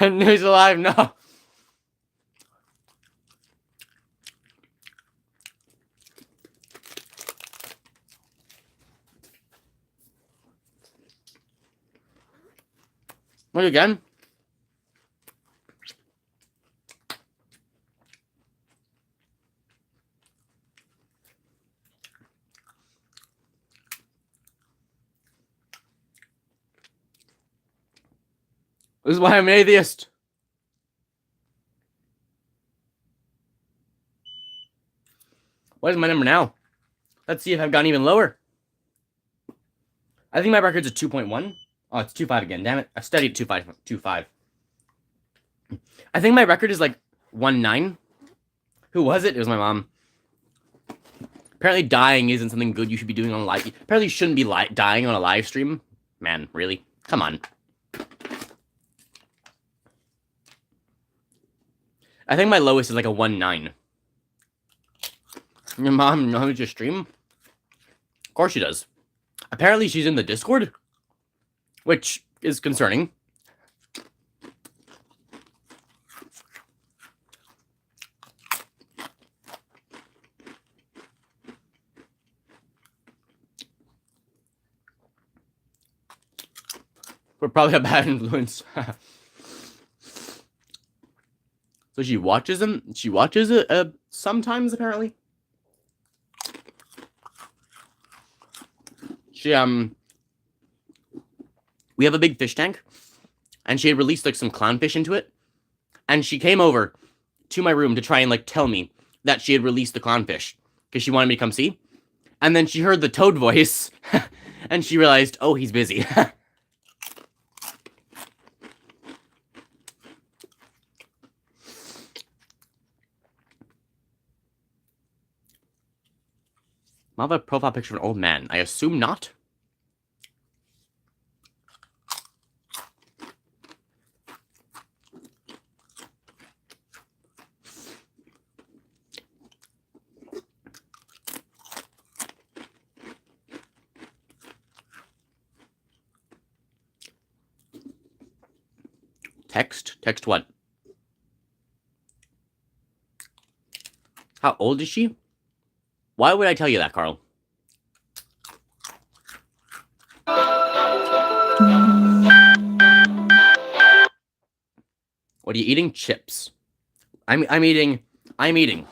And he's alive, no. What again? This is why I'm an atheist. What is my number now? Let's see if I've gone even lower. I think my record's a 2.1. Oh, it's 2.5 again. Damn it. I studied 2.5. I think my record is like 1.9. Who was it? It was my mom. Apparently dying isn't something good you should be doing on live. Apparently you shouldn't be dying on a live stream. Man, really? Come on. I think my lowest is like a 1.9. Your mom knows your stream? Of course she does. Apparently she's in the Discord, which is concerning. We're probably a bad influence. So she watches them. She watches it sometimes, apparently. We have a big fish tank, and she had released like some clownfish into it, and she came over to my room to try and like tell me that she had released the clownfish because she wanted me to come see, and then she heard the toad voice, and she realized, oh, he's busy. I'll have a profile picture of an old man. I assume not. Text? Text what? How old is she? Why would I tell you that, Carl? What are you eating? Chips. I'm eating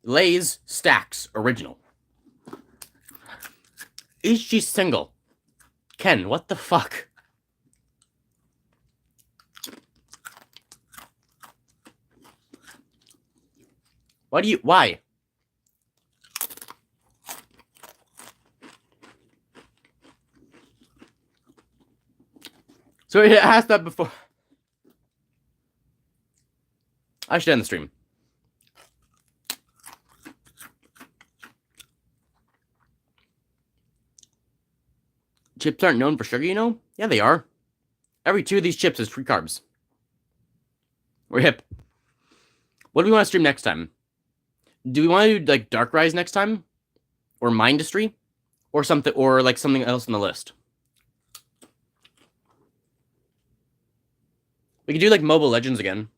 Lay's Stacks Original. Is she single? Ken, what the fuck? Why? So I asked that before. I should end the stream. Chips aren't known for sugar, you know? Yeah, they are. Every 2 of these chips is free carbs. We're hip. What do we want to stream next time? Do we want to do like Dark Rise next time? Or Mindustry? Or something, or like something else on the list? We could do like Mobile Legends again.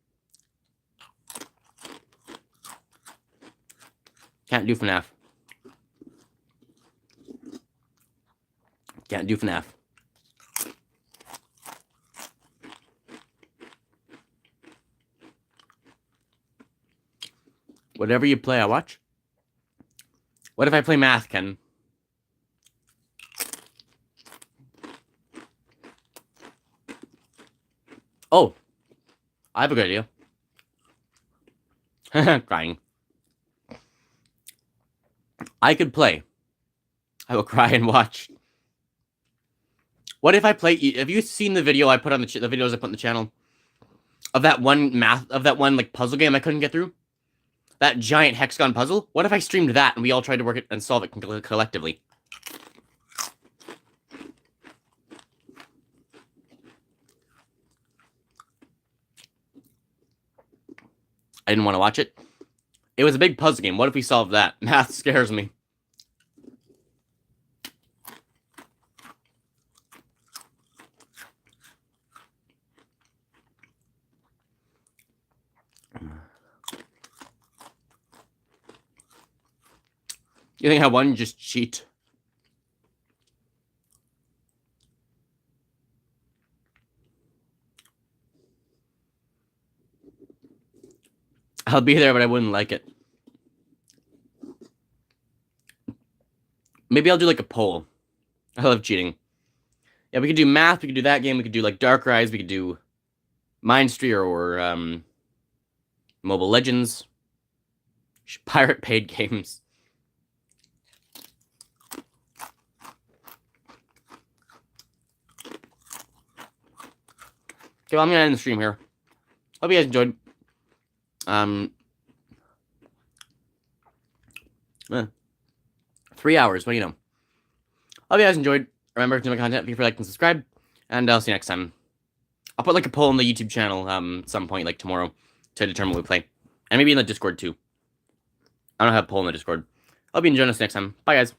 Can't do FNAF. Can't do FNAF. Whatever you play, I watch. What if I play math, Ken? Oh, I have a good idea. Crying. I could play. I will cry and watch. What if I play? Have you seen the video I put on the videos I put on the channel of that one like puzzle game I couldn't get through? That giant hexagon puzzle? What if I streamed that and we all tried to work it and solve it collectively? I didn't want to watch it. It was a big puzzle game. What if we solved that? Math scares me. You think I won? Just cheat. I'll be there, but I wouldn't like it. Maybe I'll do like a poll. I love cheating. Yeah, we could do math. We could do that game. We could do like Dark Rise. We could do Mindstream or Mobile Legends. Pirate paid games. Okay, well, I'm gonna end the stream here. Hope you guys enjoyed. 3 hours, what do you know? Hope you guys enjoyed. Remember to do my content, feel free to like and subscribe, and I'll see you next time. I'll put like a poll on the YouTube channel some point, like tomorrow, to determine what we play. And maybe in the Discord too. I don't have a poll in the Discord. Hope you enjoy us next time. Bye, guys.